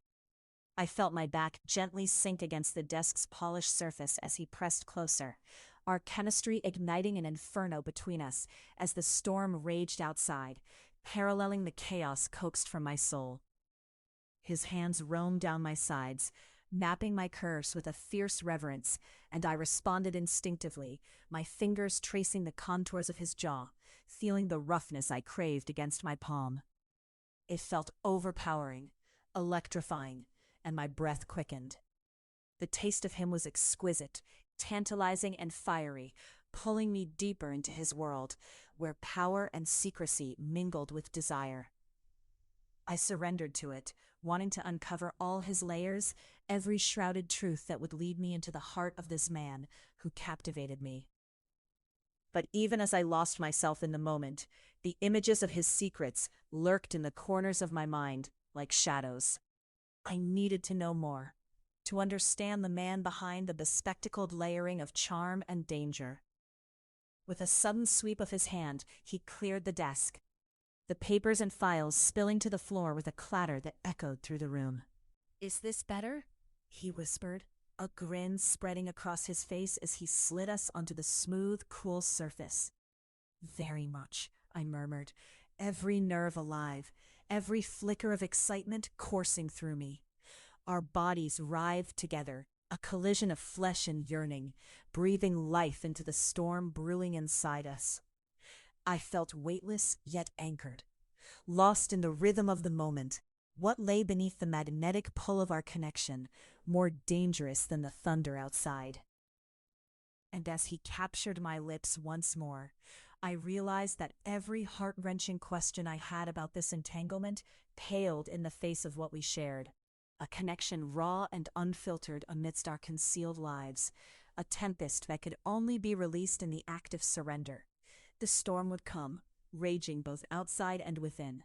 I felt my back gently sink against the desk's polished surface as he pressed closer, our chemistry igniting an inferno between us as the storm raged outside, paralleling the chaos coaxed from my soul. His hands roamed down my sides, mapping my curves with a fierce reverence, and I responded instinctively, my fingers tracing the contours of his jaw, feeling the roughness I craved against my palm. It felt overpowering, electrifying, and my breath quickened. The taste of him was exquisite, tantalizing and fiery, pulling me deeper into his world, where power and secrecy mingled with desire. I surrendered to it, wanting to uncover all his layers, every shrouded truth that would lead me into the heart of this man who captivated me. But even as I lost myself in the moment, the images of his secrets lurked in the corners of my mind like shadows. I needed to know more, to understand the man behind the bespectacled layering of charm and danger. With a sudden sweep of his hand, he cleared the desk, the papers and files spilling to the floor with a clatter that echoed through the room. "Is this better?" he whispered, a grin spreading across his face as he slid us onto the smooth, cool surface. "Very much," I murmured, every nerve alive, every flicker of excitement coursing through me. Our bodies writhed together, a collision of flesh and yearning, breathing life into the storm brewing inside us. I felt weightless yet anchored, lost in the rhythm of the moment. What lay beneath the magnetic pull of our connection, more dangerous than the thunder outside? And as he captured my lips once more, I realized that every heart-wrenching question I had about this entanglement paled in the face of what we shared. a connection raw and unfiltered amidst our concealed lives, a tempest that could only be released in the act of surrender. The storm would come, raging both outside and within.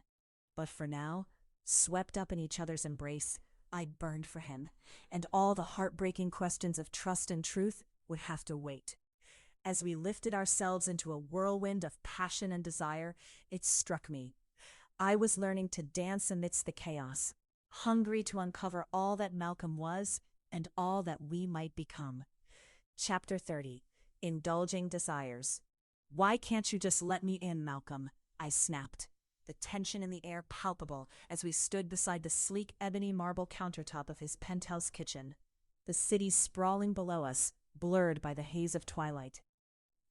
But for now, swept up in each other's embrace, I burned for him, and all the heartbreaking questions of trust and truth would have to wait. As we lifted ourselves into a whirlwind of passion and desire, it struck me. I was learning to dance amidst the chaos, hungry to uncover all that Malcolm was and all that we might become. Chapter 30. Indulging Desires. "Why can't you just let me in, Malcolm?" I snapped, the tension in the air palpable as we stood beside the sleek ebony marble countertop of his penthouse kitchen. The city sprawling below us, blurred by the haze of twilight.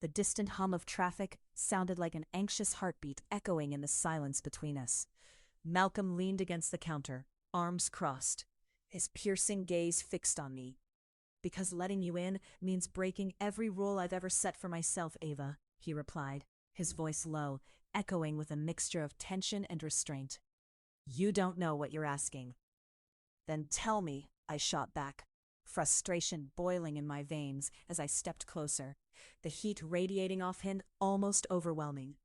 The distant hum of traffic sounded like an anxious heartbeat echoing in the silence between us. Malcolm leaned against the counter, arms crossed, his piercing gaze fixed on me. "Because letting you in means breaking every rule I've ever set for myself, Ava," he replied, his voice low, echoing with a mixture of tension and restraint. "You don't know what you're asking." "Then tell me," I shot back, frustration boiling in my veins as I stepped closer, the heat radiating off him almost overwhelming.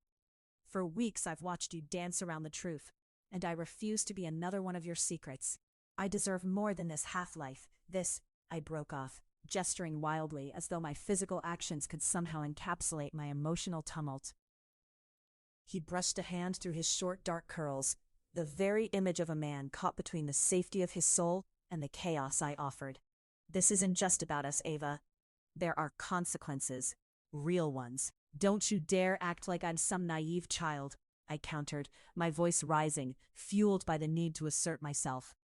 "For weeks I've watched you dance around the truth, and I refuse to be another one of your secrets. I deserve more than this half-life, this—" I broke off, gesturing wildly as though my physical actions could somehow encapsulate my emotional tumult. He brushed a hand through his short dark curls, the very image of a man caught between the safety of his soul and the chaos I offered. "This isn't just about us, Ava. There are consequences, real ones. Don't you dare act like I'm some naive child," I countered, my voice rising, fueled by the need to assert myself.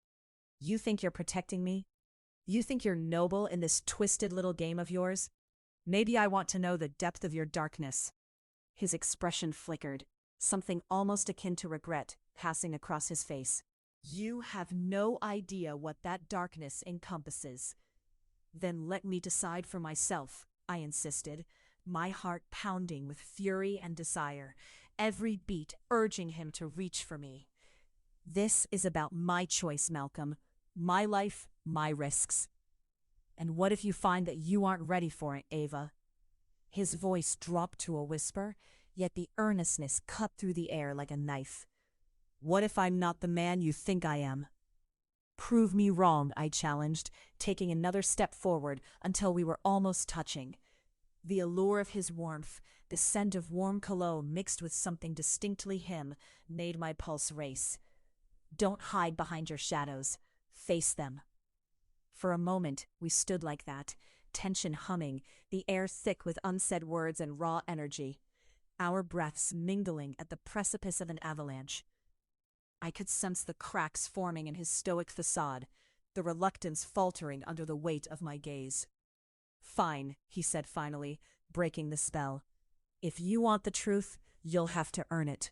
"You think you're protecting me? You think you're noble in this twisted little game of yours? Maybe I want to know the depth of your darkness." His expression flickered, something almost akin to regret passing across his face. "You have no idea what that darkness encompasses." "Then let me decide for myself," I insisted, my heart pounding with fury and desire, every beat urging him to reach for me. "This is about my choice, Malcolm. My life, my risks." "And what if you find that you aren't ready for it, Ava?" His voice dropped to a whisper, yet the earnestness cut through the air like a knife. "What if I'm not the man you think I am?" "Prove me wrong," I challenged, taking another step forward until we were almost touching. The allure of his warmth, the scent of warm cologne mixed with something distinctly him, made my pulse race. "Don't hide behind your shadows. Face them." For a moment, we stood like that, tension humming, the air thick with unsaid words and raw energy, our breaths mingling at the precipice of an avalanche. I could sense the cracks forming in his stoic facade, the reluctance faltering under the weight of my gaze. "Fine," he said finally, breaking the spell. "If you want the truth, you'll have to earn it."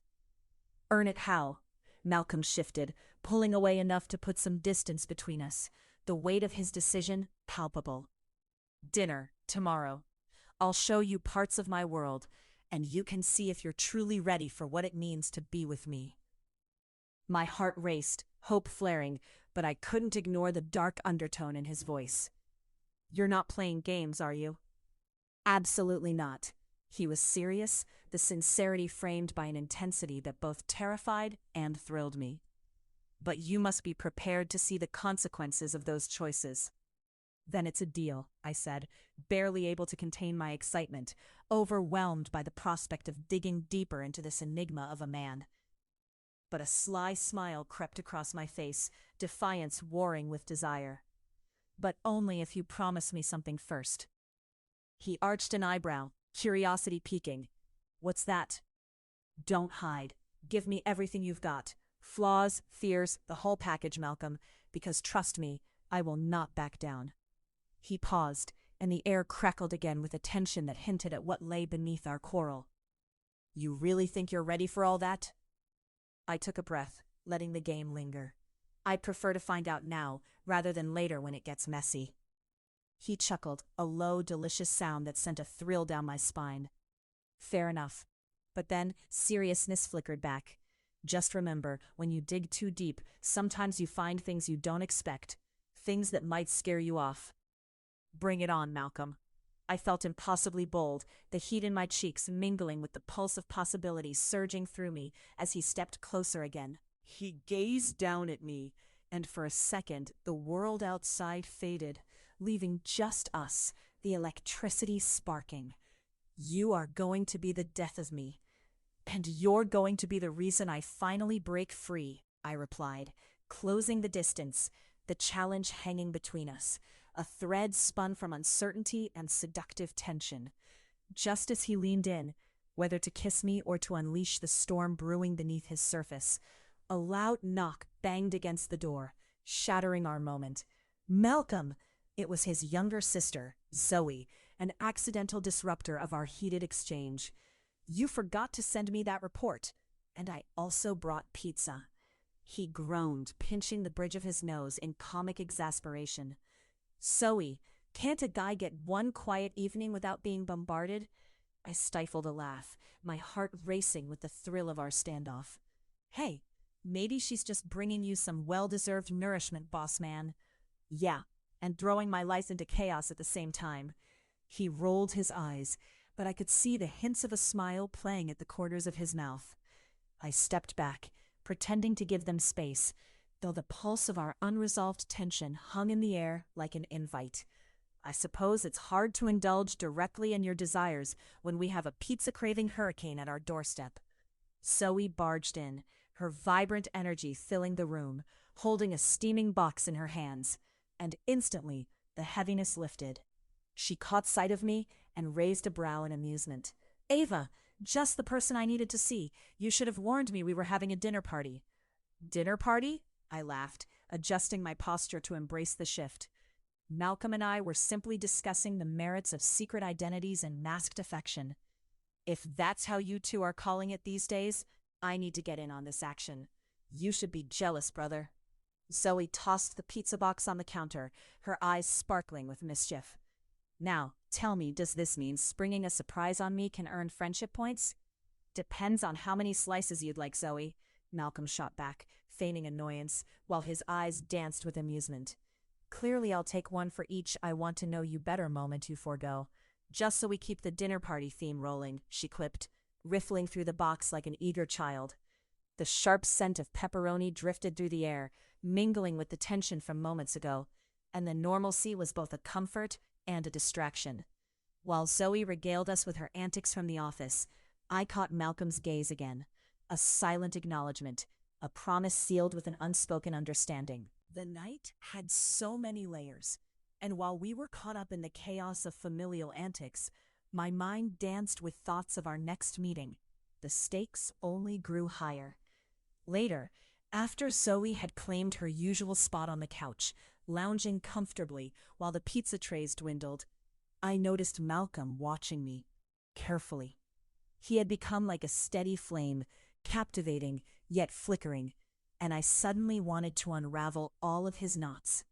"Earn it how?" Malcolm shifted, pulling away enough to put some distance between us, the weight of his decision palpable. "Dinner, tomorrow. I'll show you parts of my world, and you can see if you're truly ready for what it means to be with me." My heart raced, hope flaring, but I couldn't ignore the dark undertone in his voice. "You're not playing games, are you?" "Absolutely not." He was serious, the sincerity framed by an intensity that both terrified and thrilled me. "But you must be prepared to see the consequences of those choices." "Then it's a deal," I said, barely able to contain my excitement, overwhelmed by the prospect of digging deeper into this enigma of a man. But a sly smile crept across my face, defiance warring with desire. "But only if you promise me something first." He arched an eyebrow, curiosity peaking. "What's that?" "Don't hide. Give me everything you've got. Flaws, fears, the whole package, Malcolm, because trust me, I will not back down." He paused, and the air crackled again with a tension that hinted at what lay beneath our quarrel. "You really think you're ready for all that?" I took a breath, letting the game linger. "I'd prefer to find out now, rather than later when it gets messy." He chuckled, a low, delicious sound that sent a thrill down my spine. "Fair enough." But then seriousness flickered back. Just remember, when you dig too deep, sometimes you find things you don't expect, things that might scare you off. Bring it on, Malcolm. I felt impossibly bold, the heat in my cheeks mingling with the pulse of possibility surging through me as he stepped closer again. He gazed down at me, and for a second the world outside faded, leaving just us, the electricity sparking. You are going to be the death of me, and you're going to be the reason I finally break free, I replied, closing the distance, the challenge hanging between us, a thread spun from uncertainty and seductive tension. Just as he leaned in, whether to kiss me or to unleash the storm brewing beneath his surface, a loud knock banged against the door, shattering our moment. Malcolm! It was his younger sister, Zoe, an accidental disruptor of our heated exchange. You forgot to send me that report, and I also brought pizza. He groaned, pinching the bridge of his nose in comic exasperation. Zoe, can't a guy get one quiet evening without being bombarded? I stifled a laugh, my heart racing with the thrill of our standoff. Hey, maybe she's just bringing you some well-deserved nourishment, boss man. Yeah, and throwing my life into chaos at the same time. He rolled his eyes, but I could see the hints of a smile playing at the corners of his mouth. I stepped back, pretending to give them space, though the pulse of our unresolved tension hung in the air like an invite. I suppose it's hard to indulge directly in your desires when we have a pizza-craving hurricane at our doorstep. Zoe barged in, her vibrant energy filling the room, holding a steaming box in her hands, and instantly the heaviness lifted. She caught sight of me and raised a brow in amusement. Ava, just the person I needed to see. You should have warned me we were having a dinner party. Dinner party? I laughed, adjusting my posture to embrace the shift. Malcolm and I were simply discussing the merits of secret identities and masked affection. If that's how you two are calling it these days, I need to get in on this action. You should be jealous, brother. Zoe tossed the pizza box on the counter, her eyes sparkling with mischief. Now, tell me, does this mean springing a surprise on me can earn friendship points? Depends on how many slices you'd like, Zoe, Malcolm shot back, feigning annoyance, while his eyes danced with amusement. Clearly I'll take one for each I want to know you better moment you forego. Just so we keep the dinner party theme rolling, she quipped, riffling through the box like an eager child. The sharp scent of pepperoni drifted through the air, mingling with the tension from moments ago, and the normalcy was both a comfort and a distraction. While Zoe regaled us with her antics from the office, I caught Malcolm's gaze again, a silent acknowledgement, a promise sealed with an unspoken understanding. The night had so many layers, and while we were caught up in the chaos of familial antics, my mind danced with thoughts of our next meeting. The stakes only grew higher. Later, after Zoe had claimed her usual spot on the couch, lounging comfortably while the pizza trays dwindled, I noticed Malcolm watching me, carefully. He had become like a steady flame, captivating yet flickering, and I suddenly wanted to unravel all of his knots.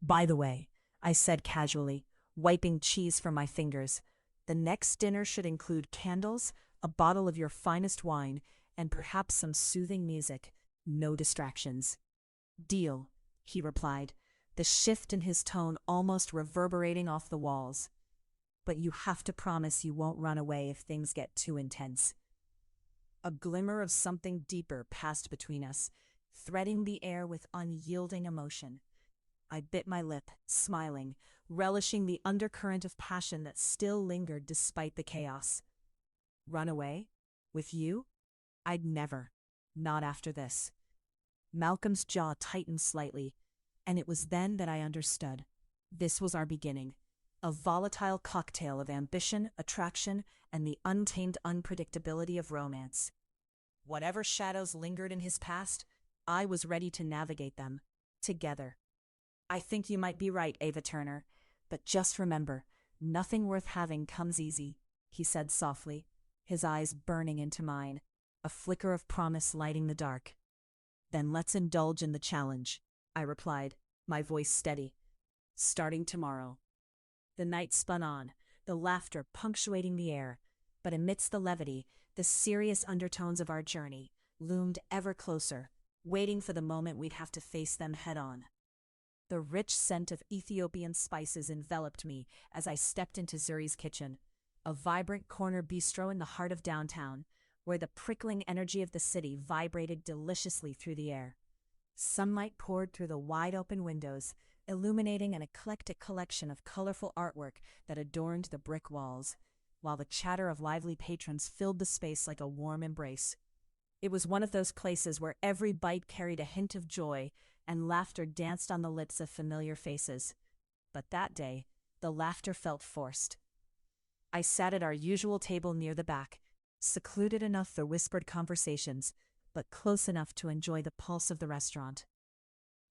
By the way, I said casually, wiping cheese from my fingers, the next dinner should include candles, a bottle of your finest wine, and perhaps some soothing music. No distractions. Deal, he replied, the shift in his tone almost reverberating off the walls. But you have to promise you won't run away if things get too intense. A glimmer of something deeper passed between us, threading the air with unyielding emotion. I bit my lip, smiling, relishing the undercurrent of passion that still lingered despite the chaos. Run away? With you? I'd never. Not after this. Malcolm's jaw tightened slightly, and it was then that I understood. This was our beginning, a volatile cocktail of ambition, attraction, and the untamed unpredictability of romance. Whatever shadows lingered in his past, I was ready to navigate them, together. I think you might be right, Ava Turner, but just remember, nothing worth having comes easy, he said softly, his eyes burning into mine, a flicker of promise lighting the dark. Then let's indulge in the challenge, I replied, my voice steady. Starting tomorrow. The night spun on, the laughter punctuating the air, but amidst the levity, the serious undertones of our journey, loomed ever closer, waiting for the moment we'd have to face them head-on. The rich scent of Ethiopian spices enveloped me as I stepped into Zuri's kitchen, a vibrant corner bistro in the heart of downtown, where the prickling energy of the city vibrated deliciously through the air. Sunlight poured through the wide-open windows, illuminating an eclectic collection of colorful artwork that adorned the brick walls, while the chatter of lively patrons filled the space like a warm embrace. It was one of those places where every bite carried a hint of joy and laughter danced on the lips of familiar faces. But that day, the laughter felt forced. I sat at our usual table near the back, secluded enough for whispered conversations, but close enough to enjoy the pulse of the restaurant.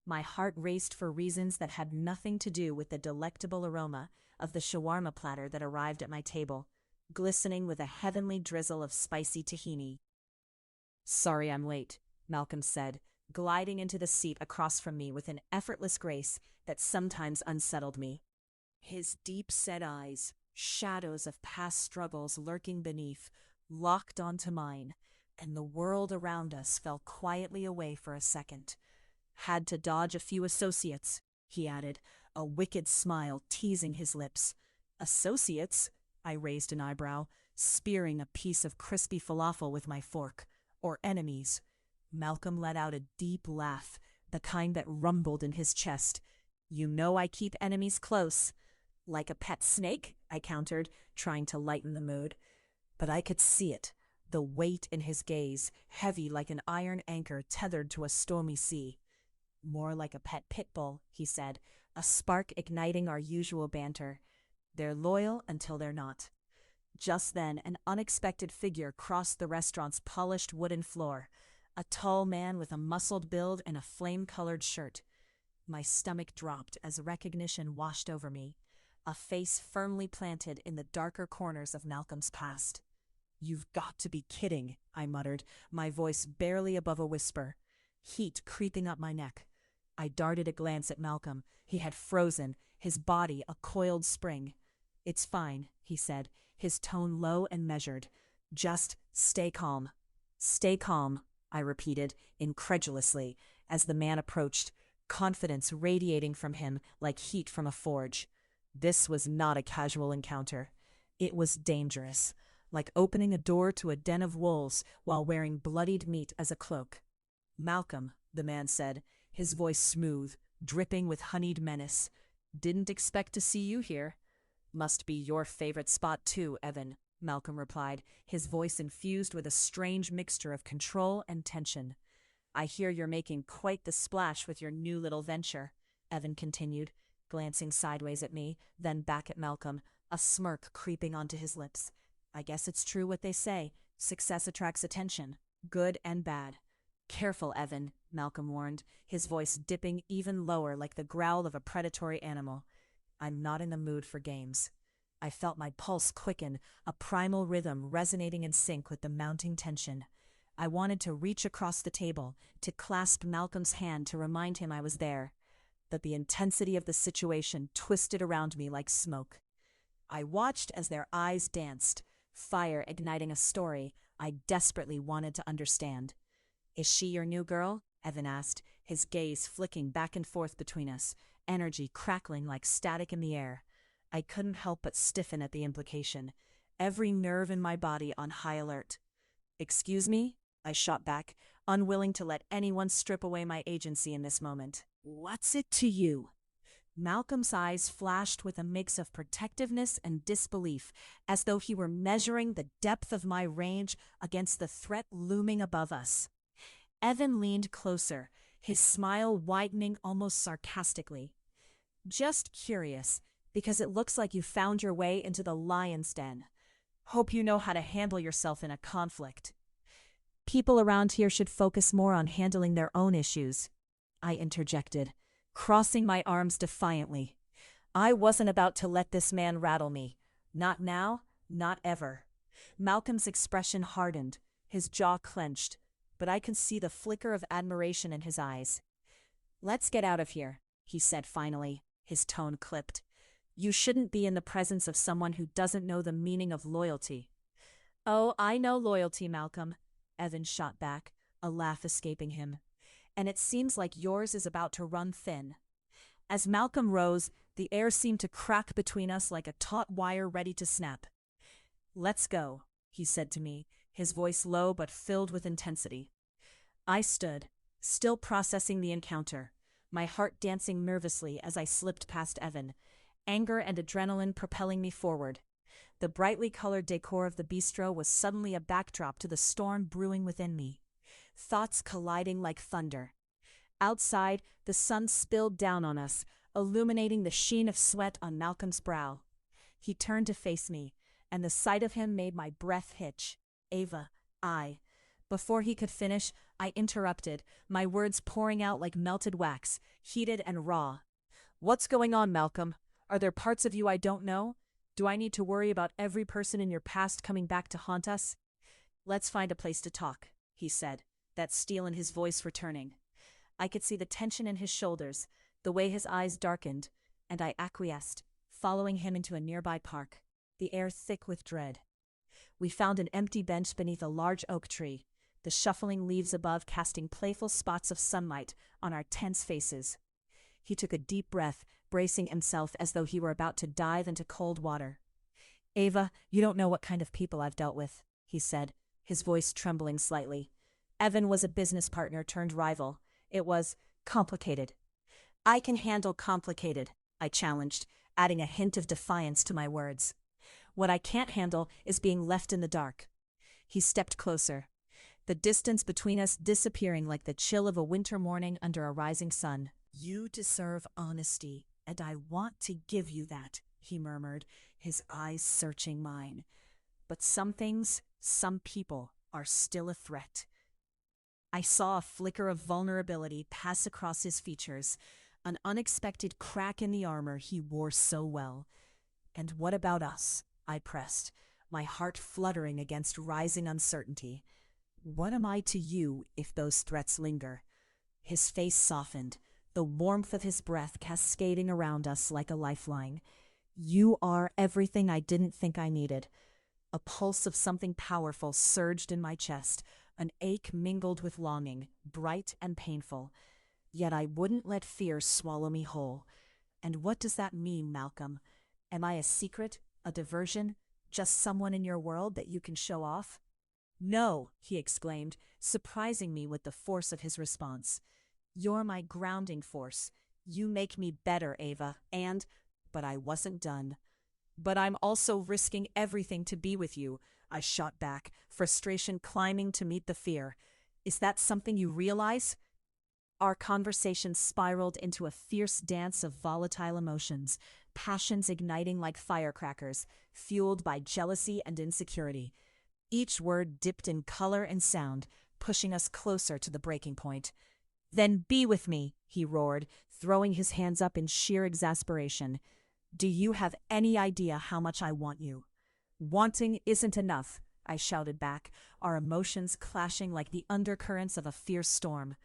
My heart raced for reasons that had nothing to do with the delectable aroma of the shawarma platter that arrived at my table, glistening with a heavenly drizzle of spicy tahini. "Sorry I'm late," Malcolm said, gliding into the seat across from me with an effortless grace that sometimes unsettled me. His deep-set eyes, shadows of past struggles lurking beneath, locked onto mine, and the world around us fell quietly away for a second. "Had to dodge a few associates," he added, a wicked smile teasing his lips. "Associates?" I raised an eyebrow, spearing a piece of crispy falafel with my fork. "Or enemies?" Malcolm let out a deep laugh, the kind that rumbled in his chest. "You know I keep enemies close." "Like a pet snake?" I countered, trying to lighten the mood. But I could see it, the weight in his gaze, heavy like an iron anchor tethered to a stormy sea. "More like a pet pit bull," he said, a spark igniting our usual banter. "They're loyal until they're not." Just then, an unexpected figure crossed the restaurant's polished wooden floor, a tall man with a muscled build and a flame-colored shirt. My stomach dropped as recognition washed over me, a face firmly planted in the darker corners of Malcolm's past. "You've got to be kidding," I muttered, my voice barely above a whisper, heat creeping up my neck. I darted a glance at Malcolm. He had frozen, his body a coiled spring. "It's fine," he said, his tone low and measured. "Just stay calm." "Stay calm," I repeated, incredulously, as the man approached, confidence radiating from him like heat from a forge. This was not a casual encounter. It was dangerous, like opening a door to a den of wolves while wearing bloodied meat as a cloak. "Malcolm," the man said, his voice smooth, dripping with honeyed menace. "Didn't expect to see you here." "Must be your favorite spot too, Evan," Malcolm replied, his voice infused with a strange mixture of control and tension. "I hear you're making quite the splash with your new little venture," Evan continued, glancing sideways at me, then back at Malcolm, a smirk creeping onto his lips. "I guess it's true what they say. Success attracts attention, good and bad." "Careful, Evan," Malcolm warned, his voice dipping even lower like the growl of a predatory animal. "I'm not in the mood for games." I felt my pulse quicken, a primal rhythm resonating in sync with the mounting tension. I wanted to reach across the table, to clasp Malcolm's hand to remind him I was there. But the intensity of the situation twisted around me like smoke. I watched as their eyes danced, fire igniting a story I desperately wanted to understand. "Is she your new girl?" Evan asked, his gaze flicking back and forth between us, energy crackling like static in the air. I couldn't help but stiffen at the implication, every nerve in my body on high alert. "Excuse me?" I shot back, unwilling to let anyone strip away my agency in this moment. "What's it to you?" Malcolm's eyes flashed with a mix of protectiveness and disbelief, as though he were measuring the depth of my range against the threat looming above us. Evan leaned closer, his smile widening almost sarcastically. "Just curious, because it looks like you found your way into the lion's den. Hope you know how to handle yourself in a conflict." "People around here should focus more on handling their own issues," I interjected, crossing my arms defiantly. I wasn't about to let this man rattle me. Not now, not ever. Malcolm's expression hardened, his jaw clenched, but I could see the flicker of admiration in his eyes. "Let's get out of here," he said finally, his tone clipped. "You shouldn't be in the presence of someone who doesn't know the meaning of loyalty." "Oh, I know loyalty, Malcolm," Evan shot back, a laugh escaping him. And it seems like yours is about to run thin. As Malcolm rose, the air seemed to crack between us like a taut wire ready to snap. Let's go, he said to me, his voice low but filled with intensity. I stood, still processing the encounter, my heart dancing nervously as I slipped past Evan, anger and adrenaline propelling me forward. The brightly colored decor of the bistro was suddenly a backdrop to the storm brewing within me, thoughts colliding like thunder. Outside, the sun spilled down on us, illuminating the sheen of sweat on Malcolm's brow. He turned to face me, and the sight of him made my breath hitch. Ava, Before he could finish, I interrupted, my words pouring out like melted wax, heated and raw. What's going on, Malcolm? Are there parts of you I don't know? Do I need to worry about every person in your past coming back to haunt us? Let's find a place to talk, he said, that steel in his voice returning. I could see the tension in his shoulders, the way his eyes darkened, and I acquiesced, following him into a nearby park, the air thick with dread. We found an empty bench beneath a large oak tree, the shuffling leaves above casting playful spots of sunlight on our tense faces. He took a deep breath, bracing himself as though he were about to dive into cold water. Ava, you don't know what kind of people I've dealt with, he said, his voice trembling slightly. Evan was a business partner turned rival. It was complicated. I can handle complicated, I challenged, adding a hint of defiance to my words. What I can't handle is being left in the dark. He stepped closer, the distance between us disappearing like the chill of a winter morning under a rising sun. You deserve honesty, and I want to give you that, he murmured, his eyes searching mine. But some things, some people, are still a threat. I saw a flicker of vulnerability pass across his features, an unexpected crack in the armor he wore so well. And what about us? I pressed, my heart fluttering against rising uncertainty. What am I to you if those threats linger? His face softened, the warmth of his breath cascading around us like a lifeline. You are everything I didn't think I needed. A pulse of something powerful surged in my chest, an ache mingled with longing, bright and painful. Yet I wouldn't let fear swallow me whole. And what does that mean, Malcolm? Am I a secret, a diversion, just someone in your world that you can show off? No, he exclaimed, surprising me with the force of his response. You're my grounding force. You make me better, Ava, but I wasn't done. But I'm also risking everything to be with you, I shot back, frustration climbing to meet the fear. Is that something you realize? Our conversation spiraled into a fierce dance of volatile emotions, passions igniting like firecrackers, fueled by jealousy and insecurity. Each word dipped in color and sound, pushing us closer to the breaking point. Then be with me, he roared, throwing his hands up in sheer exasperation. Do you have any idea how much I want you? Wanting isn't enough, I shouted back, our emotions clashing like the undercurrents of a fierce storm.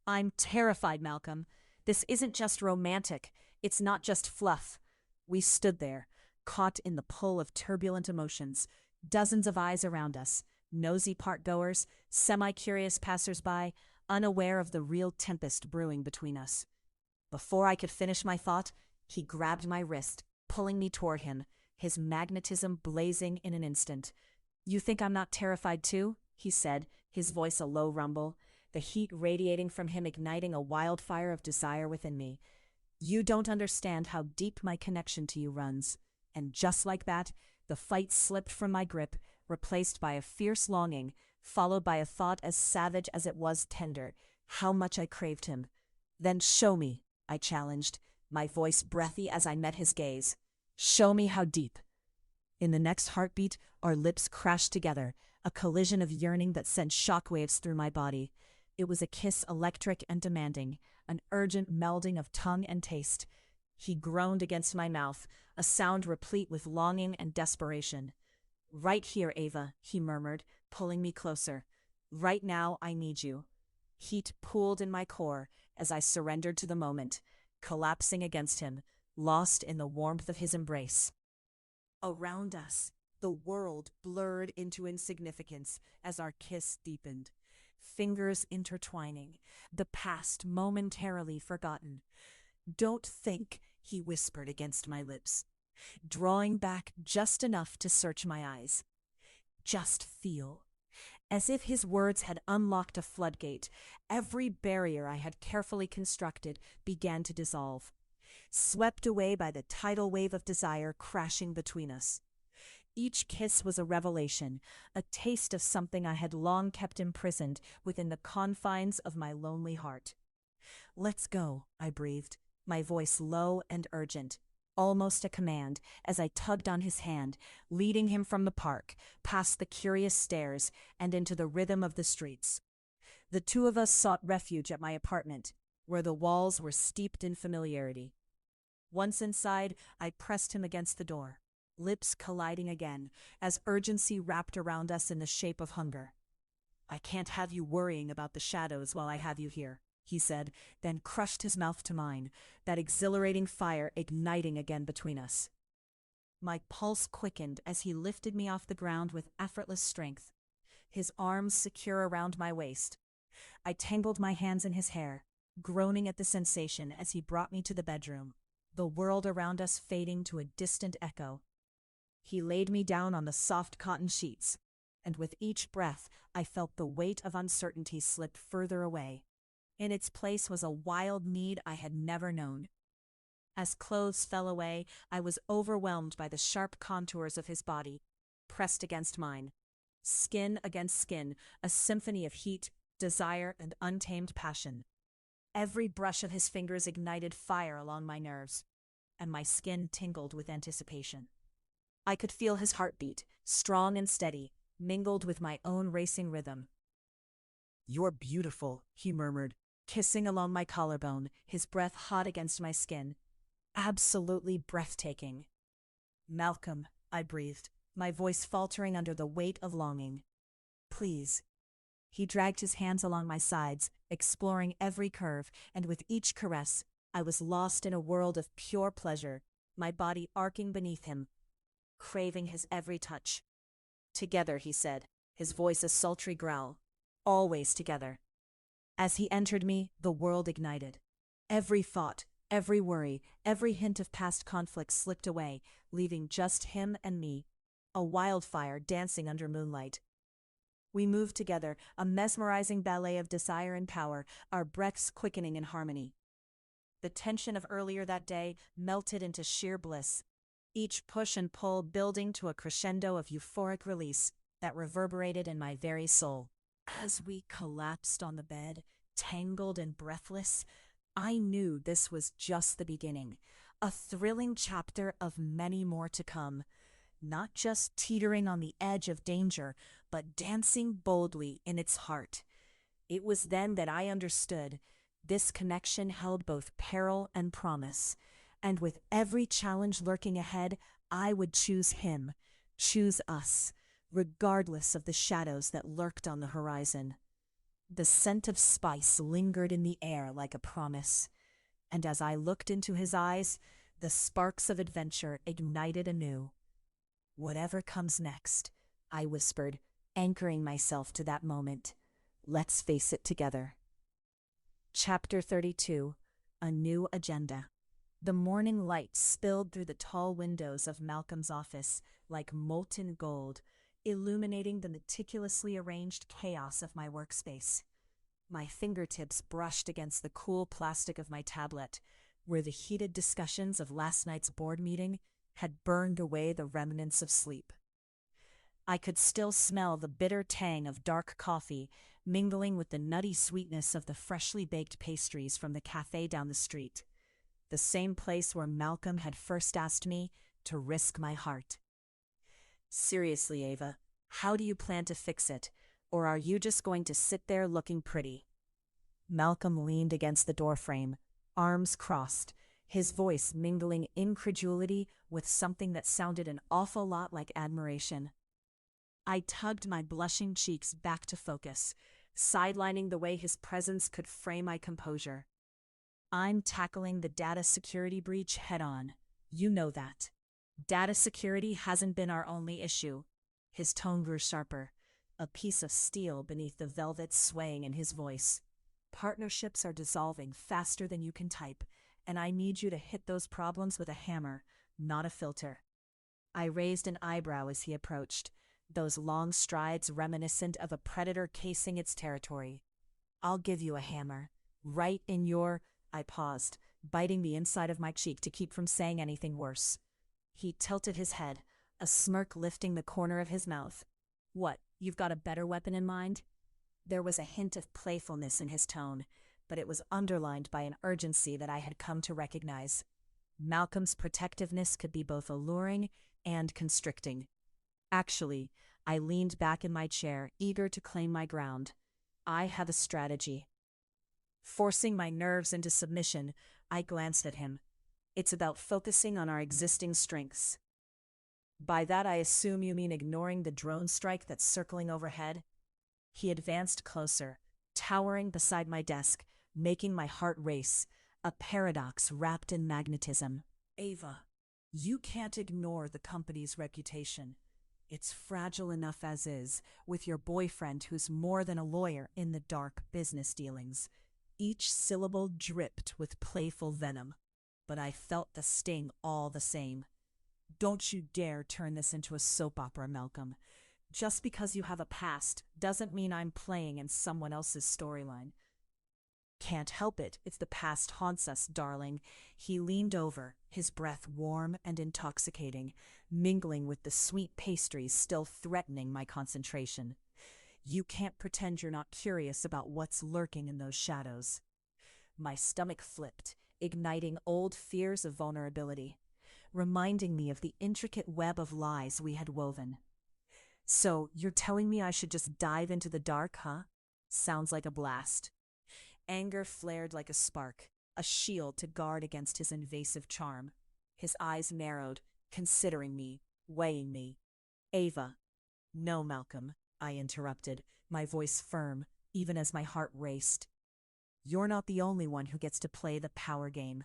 I'm terrified, Malcolm. This isn't just romantic. It's not just fluff. We stood there, caught in the pull of turbulent emotions, dozens of eyes around us, nosy park-goers, semi-curious passers-by, unaware of the real tempest brewing between us. Before I could finish my thought, he grabbed my wrist, pulling me toward him, his magnetism blazing in an instant. You think I'm not terrified too? He said, his voice a low rumble, the heat radiating from him igniting a wildfire of desire within me. You don't understand how deep my connection to you runs. And just like that, the fight slipped from my grip, replaced by a fierce longing, followed by a thought as savage as it was tender, how much I craved him. Then show me, I challenged, my voice breathy as I met his gaze. Show me how deep. In the next heartbeat, our lips crashed together, a collision of yearning that sent shockwaves through my body. It was a kiss electric and demanding, an urgent melding of tongue and taste. He groaned against my mouth, a sound replete with longing and desperation. Right here, Ava, he murmured, pulling me closer. Right now, I need you. Heat pooled in my core as I surrendered to the moment, collapsing against him, lost in the warmth of his embrace. Around us, the world blurred into insignificance as our kiss deepened. fingers intertwining, the past momentarily forgotten. "Don't think," he whispered against my lips, drawing back just enough to search my eyes. "Just feel." As if his words had unlocked a floodgate, every barrier I had carefully constructed began to dissolve, swept away by the tidal wave of desire crashing between us. Each kiss was a revelation, a taste of something I had long kept imprisoned within the confines of my lonely heart. "Let's go," I breathed, my voice low and urgent, almost a command, as I tugged on his hand, leading him from the park, past the curious stairs, and into the rhythm of the streets. The two of us sought refuge at my apartment, where the walls were steeped in familiarity. Once inside, I pressed him against the door, lips colliding again, as urgency wrapped around us in the shape of hunger. "I can't have you worrying about the shadows while I have you here," he said, then crushed his mouth to mine, that exhilarating fire igniting again between us. My pulse quickened as he lifted me off the ground with effortless strength, his arms secure around my waist. I tangled my hands in his hair, groaning at the sensation as he brought me to the bedroom, the world around us fading to a distant echo. He laid me down on the soft cotton sheets, and with each breath I felt the weight of uncertainty slip further away. In its place was a wild need I had never known. As clothes fell away, I was overwhelmed by the sharp contours of his body, pressed against mine. Skin against skin, a symphony of heat, desire, and untamed passion. Every brush of his fingers ignited fire along my nerves, and my skin tingled with anticipation. I could feel his heartbeat, strong and steady, mingled with my own racing rhythm. "You're beautiful," he murmured, kissing along my collarbone, his breath hot against my skin. "Absolutely breathtaking." "Malcolm," I breathed, my voice faltering under the weight of longing. "Please." He dragged his hands along my sides, exploring every curve, and with each caress, I was lost in a world of pure pleasure, my body arcing beneath him, craving his every touch. "Together," he said, his voice a sultry growl. "Always together." As he entered me, the world ignited. Every thought, every worry, every hint of past conflict slipped away, leaving just him and me, a wildfire dancing under moonlight. We moved together, a mesmerizing ballet of desire and power, our breaths quickening in harmony. The tension of earlier that day melted into sheer bliss, each push and pull building to a crescendo of euphoric release that reverberated in my very soul. As we collapsed on the bed, tangled and breathless, I knew this was just the beginning, a thrilling chapter of many more to come, not just teetering on the edge of danger, but dancing boldly in its heart. It was then that I understood this connection held both peril and promise, and with every challenge lurking ahead, I would choose him, choose us, regardless of the shadows that lurked on the horizon. The scent of spice lingered in the air like a promise, and as I looked into his eyes, the sparks of adventure ignited anew. "Whatever comes next," I whispered, anchoring myself to that moment, "let's face it together." Chapter 32. A New Agenda. The morning light spilled through the tall windows of Malcolm's office like molten gold, illuminating the meticulously arranged chaos of my workspace. My fingertips brushed against the cool plastic of my tablet, where the heated discussions of last night's board meeting had burned away the remnants of sleep. I could still smell the bitter tang of dark coffee, mingling with the nutty sweetness of the freshly baked pastries from the cafe down the street, the same place where Malcolm had first asked me to risk my heart. "Seriously, Ava, how do you plan to fix it, or are you just going to sit there looking pretty?" Malcolm leaned against the doorframe, arms crossed, his voice mingling incredulity with something that sounded an awful lot like admiration. I tugged my blushing cheeks back to focus, sidelining the way his presence could fray my composure. "I'm tackling the data security breach head-on. You know that. Data security hasn't been our only issue." His tone grew sharper. a piece of steel beneath the velvet swaying in his voice. Partnerships are dissolving faster than you can type, and I need you to hit those problems with a hammer, not a filter. I raised an eyebrow as he approached, those long strides reminiscent of a predator casing its territory. I'll give you a hammer. Right in your... I paused, biting the inside of my cheek to keep from saying anything worse. He tilted his head, a smirk lifting the corner of his mouth. What, you've got a better weapon in mind? There was a hint of playfulness in his tone, but it was underlined by an urgency that I had come to recognize. Malcolm's protectiveness could be both alluring and constricting. Actually, I leaned back in my chair, eager to claim my ground. I have a strategy. Forcing my nerves into submission, I glanced at him. It's about focusing on our existing strengths. By that I assume you mean ignoring the drone strike that's circling overhead? He advanced closer, towering beside my desk, making my heart race, a paradox wrapped in magnetism. Ava, you can't ignore the company's reputation. It's fragile enough as is, with your boyfriend who's more than a lawyer in the dark business dealings. Each syllable dripped with playful venom, but I felt the sting all the same. Don't you dare turn this into a soap opera, Malcolm. Just because you have a past doesn't mean I'm playing in someone else's storyline. Can't help it if the past haunts us, darling. He leaned over, his breath warm and intoxicating, mingling with the sweet pastries still threatening my concentration. You can't pretend you're not curious about what's lurking in those shadows. My stomach flipped, igniting old fears of vulnerability, reminding me of the intricate web of lies we had woven. So, you're telling me I should just dive into the dark, huh? Sounds like a blast. Anger flared like a spark, a shield to guard against his invasive charm. His eyes narrowed, considering me, weighing me. Ava. No, Malcolm, I interrupted, my voice firm, even as my heart raced. You're not the only one who gets to play the power game.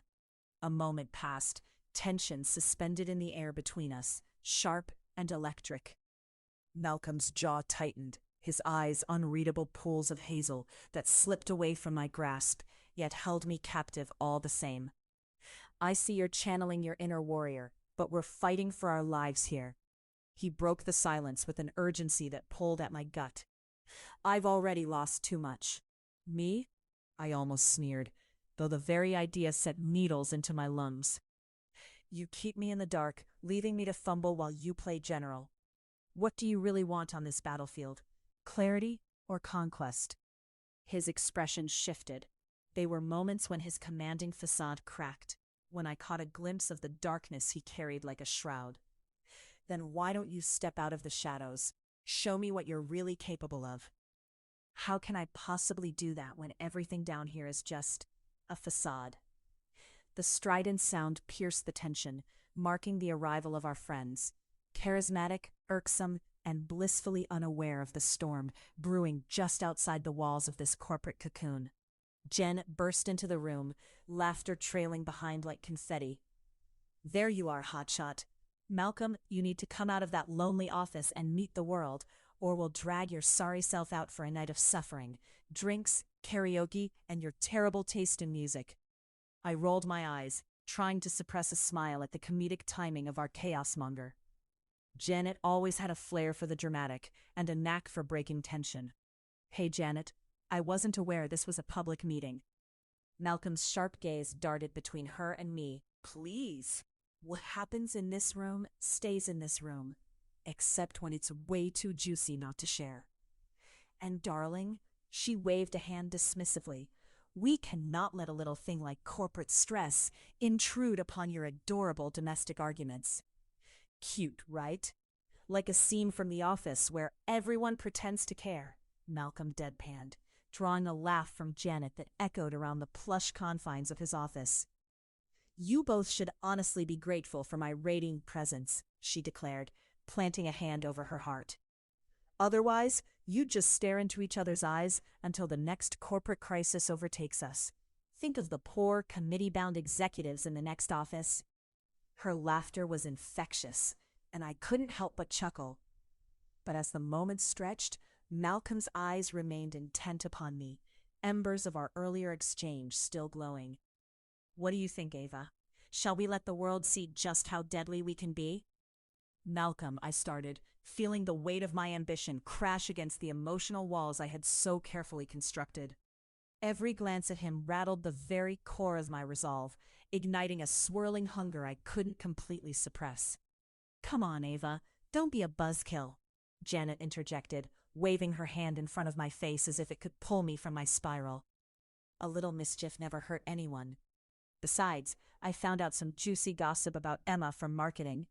A moment passed, tension suspended in the air between us, sharp and electric. Malcolm's jaw tightened, his eyes unreadable pools of hazel that slipped away from my grasp, yet held me captive all the same. I see you're channeling your inner warrior, but we're fighting for our lives here. He broke the silence with an urgency that pulled at my gut. I've already lost too much. Me? I almost sneered, though the very idea sent needles into my lungs. You keep me in the dark, leaving me to fumble while you play general. What do you really want on this battlefield? Clarity or conquest? His expression shifted. They were moments when his commanding facade cracked, when I caught a glimpse of the darkness he carried like a shroud. Then why don't you step out of the shadows? Show me what you're really capable of. How can I possibly do that when everything down here is just a facade? The strident sound pierced the tension, marking the arrival of our friends. Charismatic, irksome, and blissfully unaware of the storm brewing just outside the walls of this corporate cocoon. Jen burst into the room, laughter trailing behind like confetti. There you are, hotshot. Malcolm, you need to come out of that lonely office and meet the world, or we'll drag your sorry self out for a night of suffering, drinks, karaoke, and your terrible taste in music. I rolled my eyes, trying to suppress a smile at the comedic timing of our chaos monger. Janet always had a flair for the dramatic and a knack for breaking tension. Hey, Janet, I wasn't aware this was a public meeting. Malcolm's sharp gaze darted between her and me. Please. What happens in this room stays in this room, except when it's way too juicy not to share. And darling, she waved a hand dismissively, we cannot let a little thing like corporate stress intrude upon your adorable domestic arguments. Cute, right? Like a scene from The Office where everyone pretends to care, Malcolm deadpanned, drawing a laugh from Janet that echoed around the plush confines of his office. You both should honestly be grateful for my radiant presence, she declared, planting a hand over her heart. Otherwise, you'd just stare into each other's eyes until the next corporate crisis overtakes us. Think of the poor, committee-bound executives in the next office. Her laughter was infectious, and I couldn't help but chuckle. But as the moment stretched, Malcolm's eyes remained intent upon me, embers of our earlier exchange still glowing. What do you think, Ava? Shall we let the world see just how deadly we can be? Malcolm, I started, feeling the weight of my ambition crash against the emotional walls I had so carefully constructed. Every glance at him rattled the very core of my resolve, igniting a swirling hunger I couldn't completely suppress. Come on, Ava, don't be a buzzkill, Janet interjected, waving her hand in front of my face as if it could pull me from my spiral. A little mischief never hurt anyone. Besides, I found out some juicy gossip about Emma from marketing.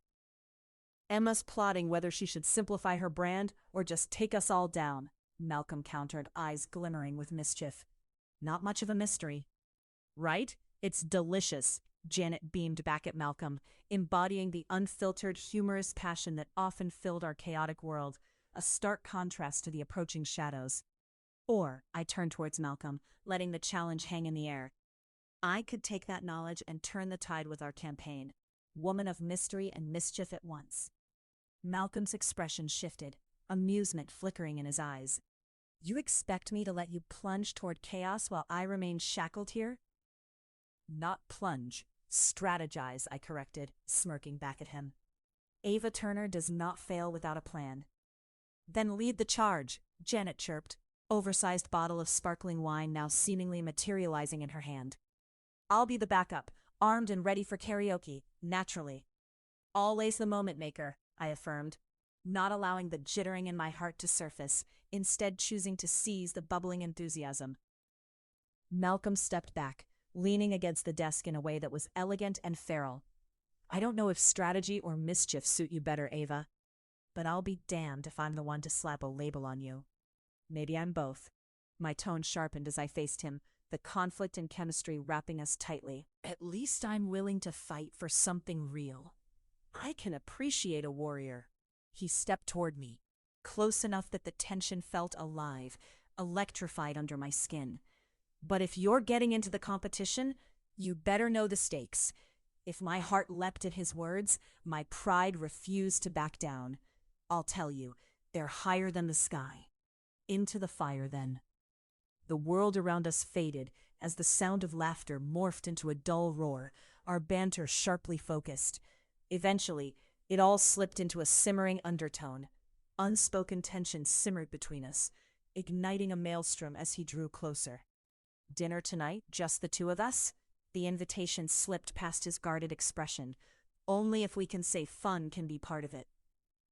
Emma's plotting whether she should simplify her brand or just take us all down, Malcolm countered, eyes glimmering with mischief. Not much of a mystery. Right? It's delicious, Janet beamed back at Malcolm, embodying the unfiltered, humorous passion that often filled our chaotic world, a stark contrast to the approaching shadows. Or, I turned towards Malcolm, letting the challenge hang in the air. I could take that knowledge and turn the tide with our campaign. Woman of mystery and mischief at once. Malcolm's expression shifted, amusement flickering in his eyes. You expect me to let you plunge toward chaos while I remain shackled here? Not plunge. Strategize, I corrected, smirking back at him. Ava Turner does not fail without a plan. Then lead the charge, Janet chirped, oversized bottle of sparkling wine now seemingly materializing in her hand. I'll be the backup, armed and ready for karaoke, naturally. Always the moment maker, I affirmed, not allowing the jittering in my heart to surface, instead choosing to seize the bubbling enthusiasm. Malcolm stepped back, leaning against the desk in a way that was elegant and feral. I don't know if strategy or mischief suit you better, Ava, but I'll be damned if I'm the one to slap a label on you. Maybe I'm both. My tone sharpened as I faced him, the conflict and chemistry wrapping us tightly. At least I'm willing to fight for something real. I can appreciate a warrior. He stepped toward me, close enough that the tension felt alive, electrified under my skin. But if you're getting into the competition, you better know the stakes. If my heart leapt at his words, my pride refused to back down. I'll tell you, they're higher than the sky. Into the fire, then. The world around us faded as the sound of laughter morphed into a dull roar, our banter sharply focused. Eventually, it all slipped into a simmering undertone. Unspoken tension simmered between us, igniting a maelstrom as he drew closer. Dinner tonight, just the two of us? The invitation slipped past his guarded expression. Only if we can say fun can be part of it.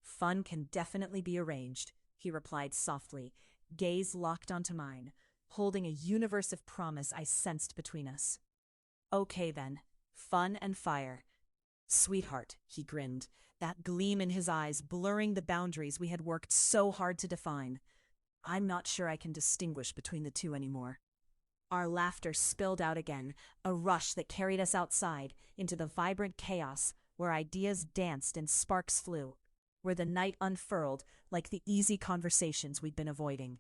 Fun can definitely be arranged, he replied softly, gaze locked onto mine, holding a universe of promise I sensed between us. Okay then, fun and fire. Sweetheart, he grinned, that gleam in his eyes blurring the boundaries we had worked so hard to define. I'm not sure I can distinguish between the two anymore. Our laughter spilled out again, a rush that carried us outside into the vibrant chaos where ideas danced and sparks flew, where the night unfurled like the easy conversations we'd been avoiding.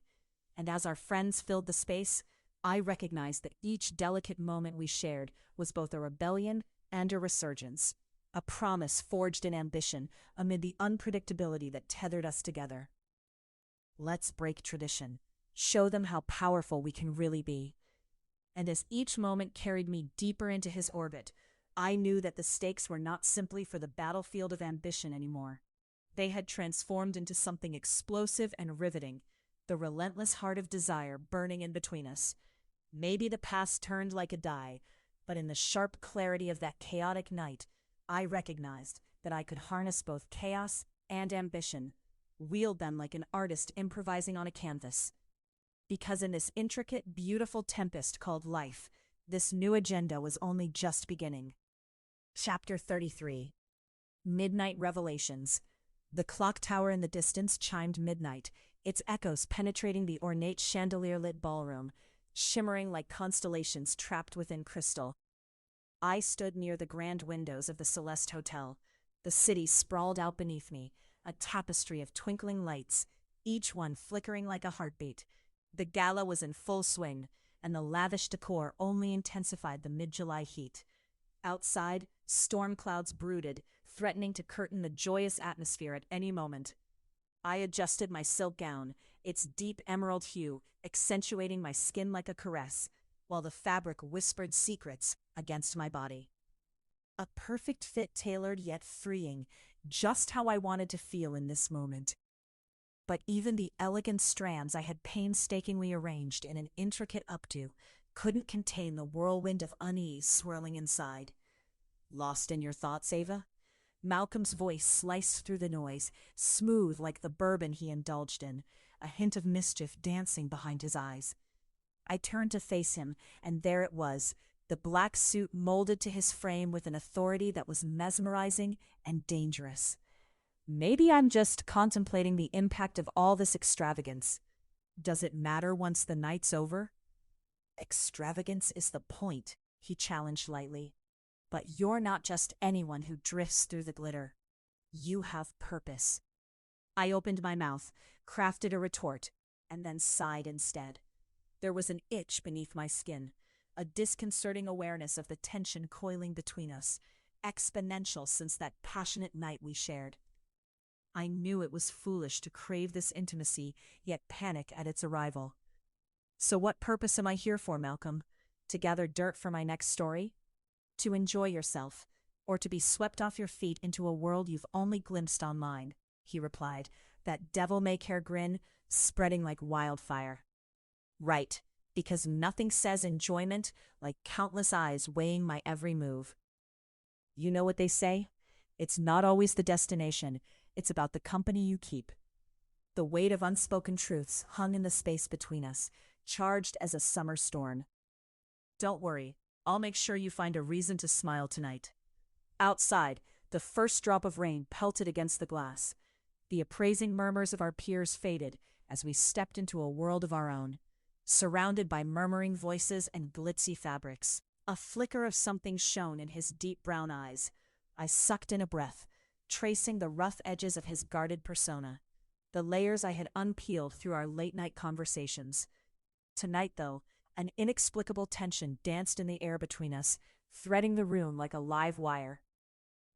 And as our friends filled the space, I recognized that each delicate moment we shared was both a rebellion and a resurgence, a promise forged in ambition amid the unpredictability that tethered us together. Let's break tradition, show them how powerful we can really be. And as each moment carried me deeper into his orbit, I knew that the stakes were not simply for the battlefield of ambition anymore. They had transformed into something explosive and riveting, the relentless heart of desire burning in between us. Maybe the past turned like a die, but in the sharp clarity of that chaotic night, I recognized that I could harness both chaos and ambition, wield them like an artist improvising on a canvas. Because in this intricate, beautiful tempest called life, this new agenda was only just beginning. Chapter 33. Midnight Revelations. The clock tower in the distance chimed midnight, its echoes penetrating the ornate chandelier-lit ballroom, shimmering like constellations trapped within crystal. I stood near the grand windows of the Celeste Hotel. The city sprawled out beneath me, a tapestry of twinkling lights, each one flickering like a heartbeat. The gala was in full swing, and the lavish decor only intensified the mid-July heat. Outside, storm clouds brooded, threatening to curtain the joyous atmosphere at any moment. I adjusted my silk gown, its deep emerald hue accentuating my skin like a caress, while the fabric whispered secrets against my body. A perfect fit, tailored yet freeing, just how I wanted to feel in this moment. But even the elegant strands I had painstakingly arranged in an intricate updo couldn't contain the whirlwind of unease swirling inside. Lost in your thoughts, Ava? Malcolm's voice sliced through the noise, smooth like the bourbon he indulged in, a hint of mischief dancing behind his eyes. I turned to face him, and there it was, the black suit molded to his frame with an authority that was mesmerizing and dangerous. Maybe I'm just contemplating the impact of all this extravagance. Does it matter once the night's over? Extravagance is the point, he challenged lightly. But you're not just anyone who drifts through the glitter. You have purpose. I opened my mouth, crafted a retort, and then sighed instead. There was an itch beneath my skin, a disconcerting awareness of the tension coiling between us, exponential since that passionate night we shared. I knew it was foolish to crave this intimacy, yet panic at its arrival. So what purpose am I here for, Malcolm? To gather dirt for my next story? To enjoy yourself, or to be swept off your feet into a world you've only glimpsed online, he replied, that devil-may-care grin spreading like wildfire. Right, because nothing says enjoyment like countless eyes weighing my every move. You know what they say? It's not always the destination, it's about the company you keep. The weight of unspoken truths hung in the space between us, charged as a summer storm. Don't worry, I'll make sure you find a reason to smile tonight. Outside, the first drop of rain pelted against the glass. The appraising murmurs of our peers faded as we stepped into a world of our own, surrounded by murmuring voices and glitzy fabrics. A flicker of something shone in his deep brown eyes. I sucked in a breath, tracing the rough edges of his guarded persona, the layers I had unpeeled through our late-night conversations. Tonight, though, an inexplicable tension danced in the air between us, threading the room like a live wire.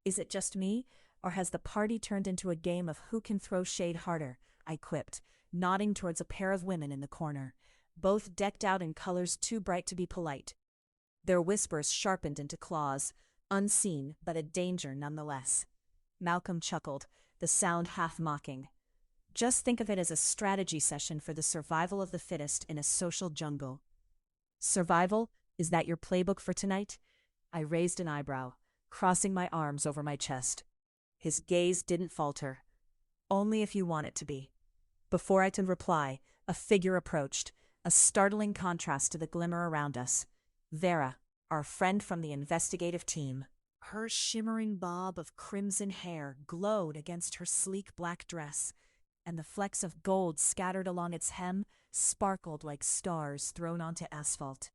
Is it just me, or has the party turned into a game of who can throw shade harder? I quipped, nodding towards a pair of women in the corner, both decked out in colors too bright to be polite. Their whispers sharpened into claws, unseen but a danger nonetheless. Malcolm chuckled, the sound half mocking. Just think of it as a strategy session for the survival of the fittest in a social jungle. Survival? Is that your playbook for tonight? I raised an eyebrow, crossing my arms over my chest. His gaze didn't falter. Only if you want it to be. Before I could reply, a figure approached, a startling contrast to the glimmer around us. Vera, our friend from the investigative team. Her shimmering bob of crimson hair glowed against her sleek black dress, and the flecks of gold scattered along its hem sparkled like stars thrown onto asphalt.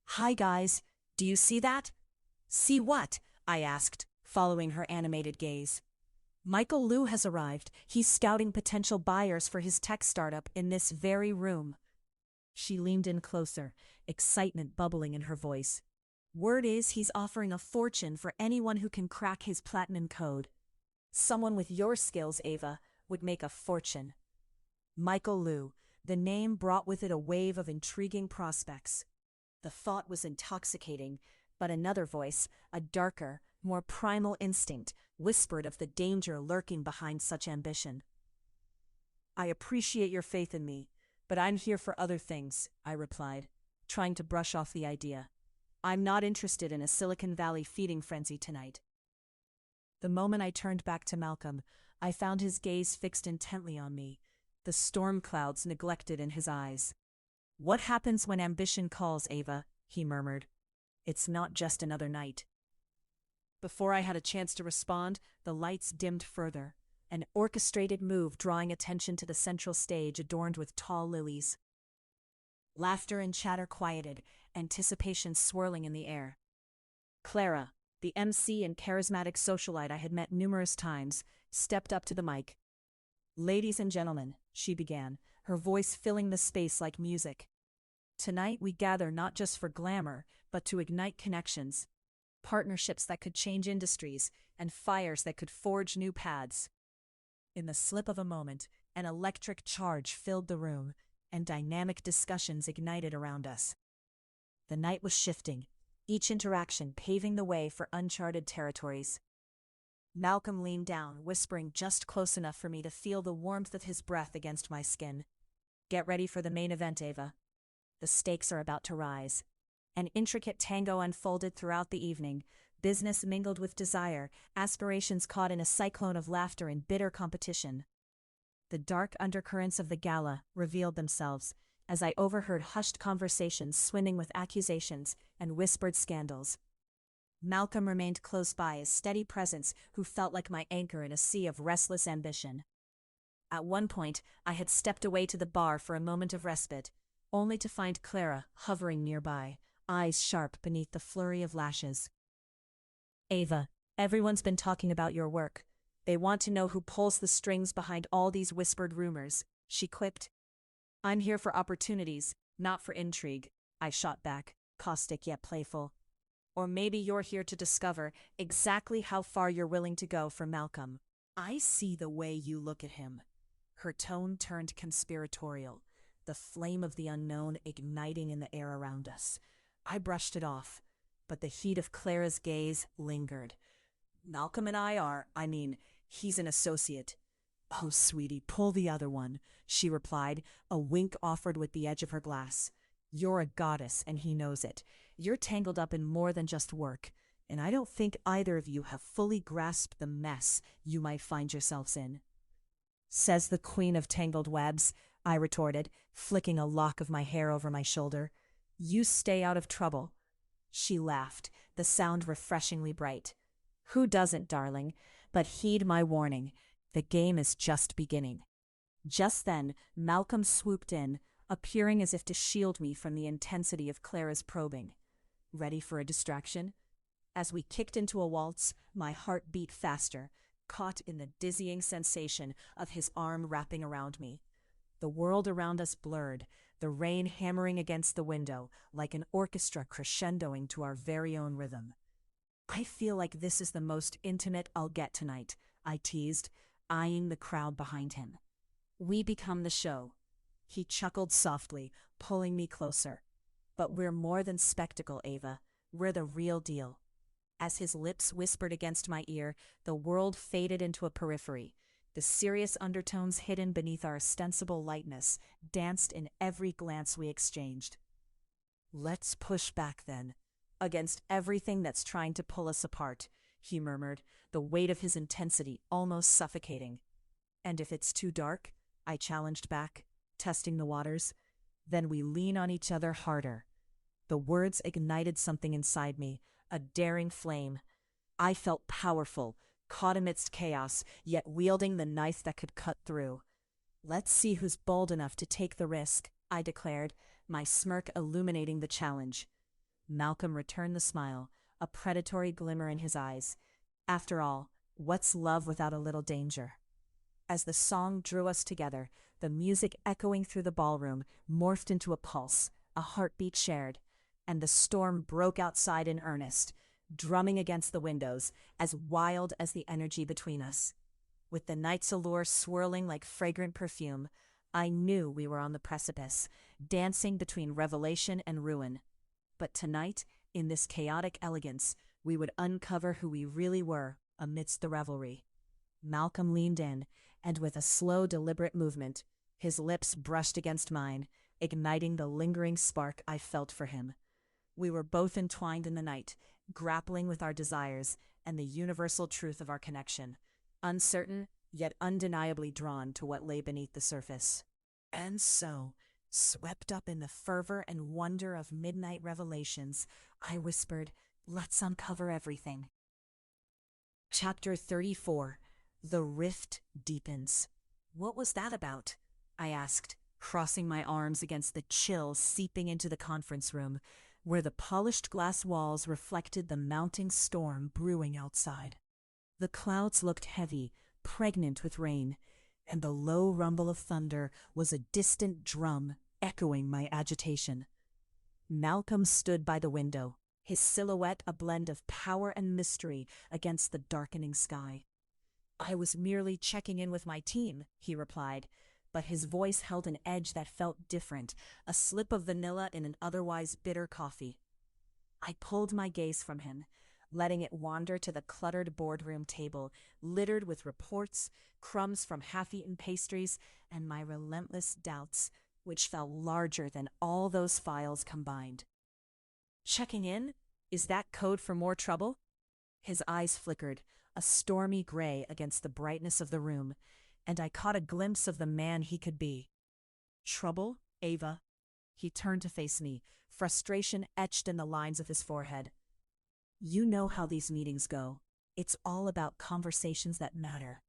Hi guys, do you see that? See what? I asked, following her animated gaze. Michael Liu has arrived. He's scouting potential buyers for his tech startup in this very room. She leaned in closer, excitement bubbling in her voice. Word is he's offering a fortune for anyone who can crack his platinum code. Someone with your skills, Ava, would make a fortune. Michael Liu, the name brought with it a wave of intriguing prospects. The thought was intoxicating, but another voice, a darker, more primal instinct, whispered of the danger lurking behind such ambition. I appreciate your faith in me, but I'm here for other things, I replied, trying to brush off the idea. I'm not interested in a Silicon Valley feeding frenzy tonight. The moment I turned back to Malcolm, I found his gaze fixed intently on me, the storm clouds neglected in his eyes. What happens when ambition calls, Ava? He murmured. It's not just another night. Before I had a chance to respond, the lights dimmed further, an orchestrated move drawing attention to the central stage adorned with tall lilies. Laughter and chatter quieted, anticipation swirling in the air. Clara, the MC and charismatic socialite I had met numerous times, stepped up to the mic. Ladies and gentlemen, she began, her voice filling the space like music. Tonight we gather not just for glamour, but to ignite connections, partnerships that could change industries, and fires that could forge new paths. In the slip of a moment, An electric charge filled the room, and dynamic discussions ignited around us. The night was shifting, each interaction paving the way for uncharted territories. Malcolm leaned down, whispering just close enough for me to feel the warmth of his breath against my skin. "Get ready for the main event, Ava. The stakes are about to rise." An intricate tango unfolded throughout the evening, business mingled with desire, aspirations caught in a cyclone of laughter and bitter competition. The dark undercurrents of the gala revealed themselves as I overheard hushed conversations swimming with accusations and whispered scandals. Malcolm remained close by, a steady presence who felt like my anchor in a sea of restless ambition. At one point, I had stepped away to the bar for a moment of respite, only to find Clara hovering nearby, eyes sharp beneath the flurry of lashes. "Ava, everyone's been talking about your work. They want to know who pulls the strings behind all these whispered rumors," she quipped. "I'm here for opportunities, not for intrigue," I shot back, caustic yet playful. "Or maybe you're here to discover exactly how far you're willing to go for Malcolm." "I see the way you look at him." Her tone turned conspiratorial, the flame of the unknown igniting in the air around us. I brushed it off, but the heat of Clara's gaze lingered. "Malcolm and he's an associate." "Oh, sweetie, pull the other one," she replied, a wink offered with the edge of her glass. "You're a goddess, and he knows it. You're tangled up in more than just work, and I don't think either of you have fully grasped the mess you might find yourselves in." "Says the queen of tangled webs," I retorted, flicking a lock of my hair over my shoulder. "You stay out of trouble." She laughed, the sound refreshingly bright. "Who doesn't, darling? But heed my warning. The game is just beginning." Just then, Malcolm swooped in, appearing as if to shield me from the intensity of Clara's probing. Ready for a distraction? As we kicked into a waltz, my heart beat faster, caught in the dizzying sensation of his arm wrapping around me. The world around us blurred, the rain hammering against the window like an orchestra crescendoing to our very own rhythm. "I feel like this is the most intimate I'll get tonight," I teased, eyeing the crowd behind him. "We become the show." He chuckled softly, pulling me closer. "But we're more than spectacle, Ava. We're the real deal." As his lips whispered against my ear, the world faded into a periphery. The serious undertones hidden beneath our ostensible lightness danced in every glance we exchanged. "Let's push back, then, against everything that's trying to pull us apart," he murmured, the weight of his intensity almost suffocating. "And if it's too dark," I challenged back, testing the waters, "then we lean on each other harder." The words ignited something inside me, a daring flame. I felt powerful, caught amidst chaos, yet wielding the knife that could cut through. "Let's see who's bold enough to take the risk," I declared, my smirk illuminating the challenge. Malcolm returned the smile, a predatory glimmer in his eyes. After all, what's love without a little danger? As the song drew us together, the music echoing through the ballroom morphed into a pulse, a heartbeat shared, and the storm broke outside in earnest, drumming against the windows, as wild as the energy between us. With the night's allure swirling like fragrant perfume, I knew we were on the precipice, dancing between revelation and ruin. But tonight, in this chaotic elegance, we would uncover who we really were amidst the revelry. Malcolm leaned in, and with a slow, deliberate movement, his lips brushed against mine, igniting the lingering spark I felt for him. We were both entwined in the night, grappling with our desires and the universal truth of our connection, uncertain yet undeniably drawn to what lay beneath the surface. And so, swept up in the fervor and wonder of midnight revelations, I whispered, "Let's uncover everything." Chapter 34. The Rift Deepens. "What was that about?" I asked, crossing my arms against the chill seeping into the conference room, where the polished glass walls reflected the mounting storm brewing outside. The clouds looked heavy, pregnant with rain, and the low rumble of thunder was a distant drum echoing my agitation. Malcolm stood by the window, his silhouette a blend of power and mystery against the darkening sky. I was merely checking in with my team, he replied, but his voice held an edge that felt different, a slip of vanilla in an otherwise bitter coffee. I pulled my gaze from him, letting it wander to the cluttered boardroom table, littered with reports, crumbs from half-eaten pastries, and my relentless doubts, which felt larger than all those files combined. Checking in? Is that code for more trouble? His eyes flickered, a stormy gray against the brightness of the room, and I caught a glimpse of the man he could be. Trouble, Ava? He turned to face me, frustration etched in the lines of his forehead. You know how these meetings go. It's all about conversations that matter.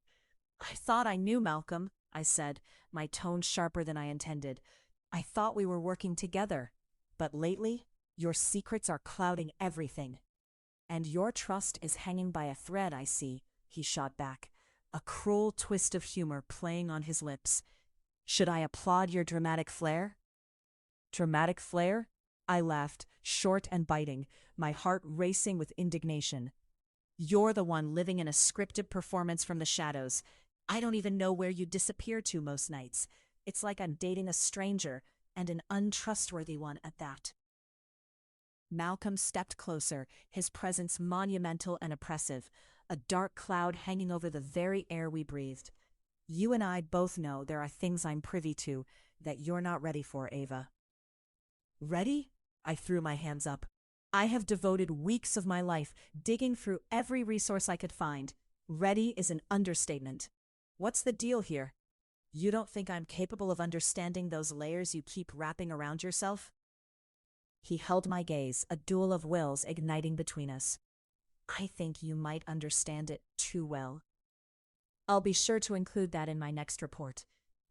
I thought I knew, Malcolm, I said, my tone sharper than I intended. I thought we were working together. But lately, your secrets are clouding everything. And your trust is hanging by a thread, I see, he shot back, a cruel twist of humor playing on his lips. Should I applaud your dramatic flair? Dramatic flair? I laughed, short and biting, my heart racing with indignation. You're the one living in a scripted performance from the shadows. I don't even know where you disappear to most nights. It's like I'm dating a stranger, and an untrustworthy one at that. Malcolm stepped closer, his presence monumental and oppressive, a dark cloud hanging over the very air we breathed. You and I both know there are things I'm privy to that you're not ready for, Ava. Ready? I threw my hands up. I have devoted weeks of my life digging through every resource I could find. Ready is an understatement. What's the deal here? You don't think I'm capable of understanding those layers you keep wrapping around yourself? He held my gaze, a duel of wills igniting between us. I think you might understand it too well. I'll be sure to include that in my next report.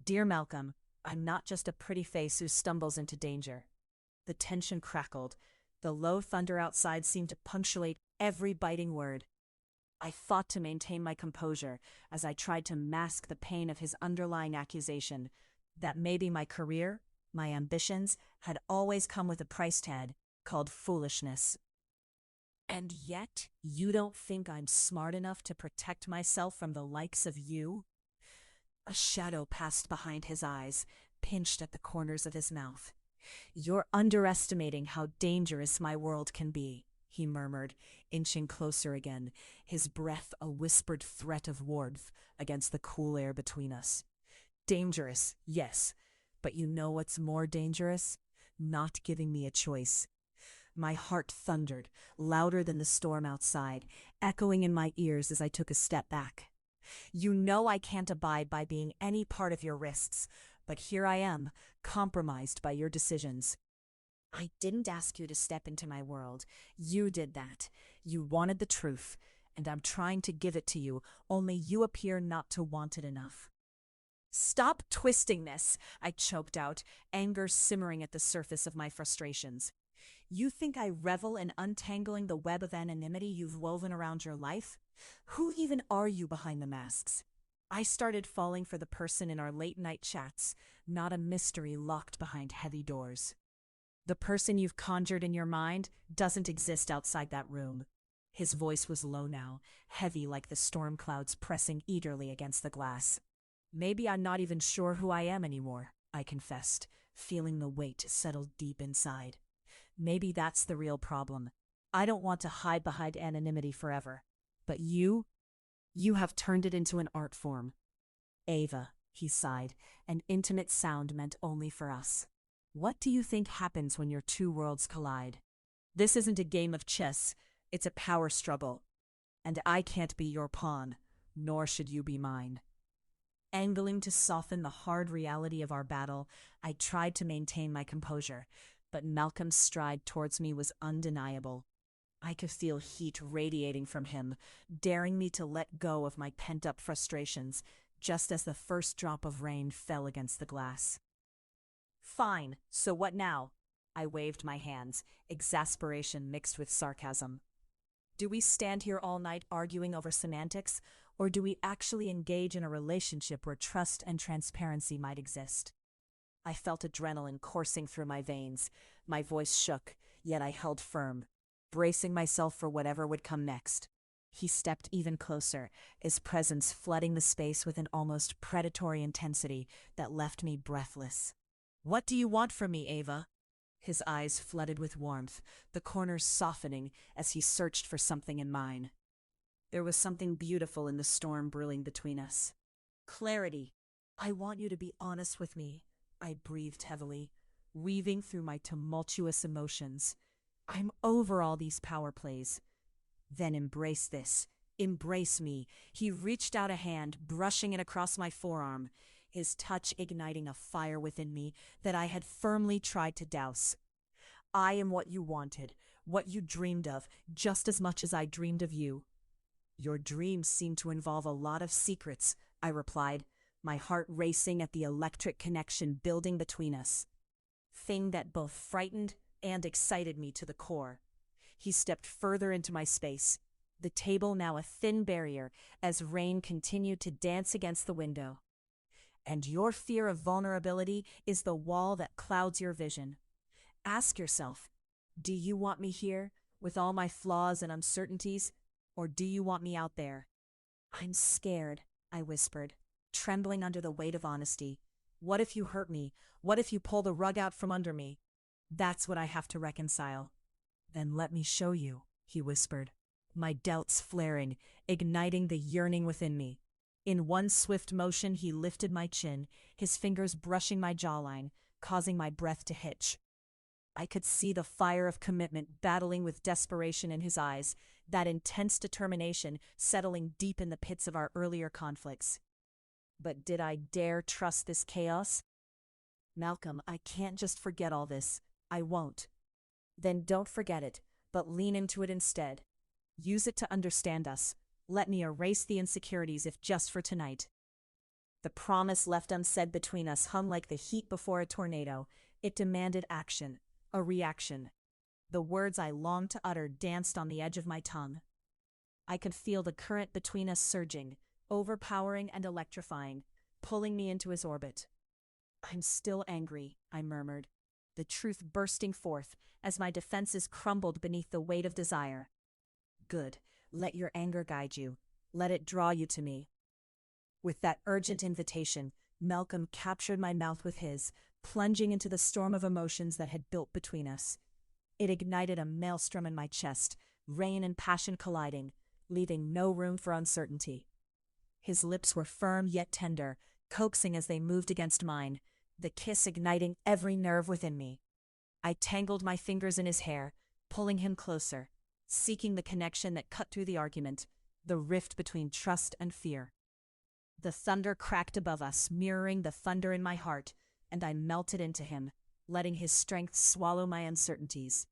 Dear Malcolm, I'm not just a pretty face who stumbles into danger. The tension crackled. The low thunder outside seemed to punctuate every biting word. I fought to maintain my composure as I tried to mask the pain of his underlying accusation that maybe my career, my ambitions, had always come with a price tag called foolishness. And yet, you don't think I'm smart enough to protect myself from the likes of you? A shadow passed behind his eyes, pinched at the corners of his mouth. You're underestimating how dangerous my world can be, he murmured, inching closer again, his breath a whispered threat of warmth against the cool air between us. Dangerous, yes, but you know what's more dangerous? Not giving me a choice. My heart thundered, louder than the storm outside, echoing in my ears as I took a step back. You know I can't abide by being any part of your risks, but here I am, compromised by your decisions. I didn't ask you to step into my world. You did that. You wanted the truth, and I'm trying to give it to you, only you appear not to want it enough. Stop twisting this, I choked out, anger simmering at the surface of my frustrations. You think I revel in untangling the web of anonymity you've woven around your life? Who even are you behind the masks? I started falling for the person in our late-night chats, not a mystery locked behind heavy doors. The person you've conjured in your mind doesn't exist outside that room. His voice was low now, heavy like the storm clouds pressing eagerly against the glass. Maybe I'm not even sure who I am anymore, I confessed, feeling the weight settle deep inside. Maybe that's the real problem. I don't want to hide behind anonymity forever. But you have turned it into an art form. Ava, he sighed, an intimate sound meant only for us. What do you think happens when your two worlds collide? This isn't a game of chess, it's a power struggle. And I can't be your pawn, nor should you be mine. Angling to soften the hard reality of our battle, I tried to maintain my composure, but Malcolm's stride towards me was undeniable. I could feel heat radiating from him, daring me to let go of my pent-up frustrations, just as the first drop of rain fell against the glass. Fine, so what now? I waved my hands, exasperation mixed with sarcasm. Do we stand here all night arguing over semantics, or do we actually engage in a relationship where trust and transparency might exist? I felt adrenaline coursing through my veins. My voice shook, yet I held firm, bracing myself for whatever would come next. He stepped even closer, his presence flooding the space with an almost predatory intensity that left me breathless. "What do you want from me, Ava?" His eyes flooded with warmth, the corners softening as he searched for something in mine. There was something beautiful in the storm brewing between us. Clarity. "I want you to be honest with me," I breathed heavily, weaving through my tumultuous emotions. "I'm over all these power plays." "Then embrace this. Embrace me." He reached out a hand, brushing it across my forearm, his touch igniting a fire within me that I had firmly tried to douse. "I am what you wanted, what you dreamed of, just as much as I dreamed of you." "Your dreams seem to involve a lot of secrets," I replied, my heart racing at the electric connection building between us. Thing that both frightened and excited me to the core. He stepped further into my space, the table now a thin barrier as rain continued to dance against the window. "And your fear of vulnerability is the wall that clouds your vision. Ask yourself, do you want me here, with all my flaws and uncertainties, or do you want me out there?" "I'm scared," I whispered, trembling under the weight of honesty. "What if you hurt me? What if you pull the rug out from under me?" "That's what I have to reconcile." "Then let me show you," he whispered, my doubts flaring, igniting the yearning within me. In one swift motion, he lifted my chin, his fingers brushing my jawline, causing my breath to hitch. I could see the fire of commitment battling with desperation in his eyes, that intense determination settling deep in the pits of our earlier conflicts. But did I dare trust this chaos? "Malcolm, I can't just forget all this. I won't." "Then don't forget it, but lean into it instead. Use it to understand us. Let me erase the insecurities if just for tonight." The promise left unsaid between us hung like the heat before a tornado. It demanded action, a reaction. The words I longed to utter danced on the edge of my tongue. I could feel the current between us surging, overpowering and electrifying, pulling me into his orbit. "I'm still angry," I murmured, the truth bursting forth as my defenses crumbled beneath the weight of desire. "Good. Let your anger guide you. Let it draw you to me." With that urgent invitation, Malcolm captured my mouth with his, plunging into the storm of emotions that had built between us. It ignited a maelstrom in my chest, rain and passion colliding, leaving no room for uncertainty. His lips were firm yet tender, coaxing as they moved against mine, the kiss igniting every nerve within me. I tangled my fingers in his hair, pulling him closer, seeking the connection that cut through the argument, the rift between trust and fear. The thunder cracked above us, mirroring the thunder in my heart, and I melted into him, letting his strength swallow my uncertainties.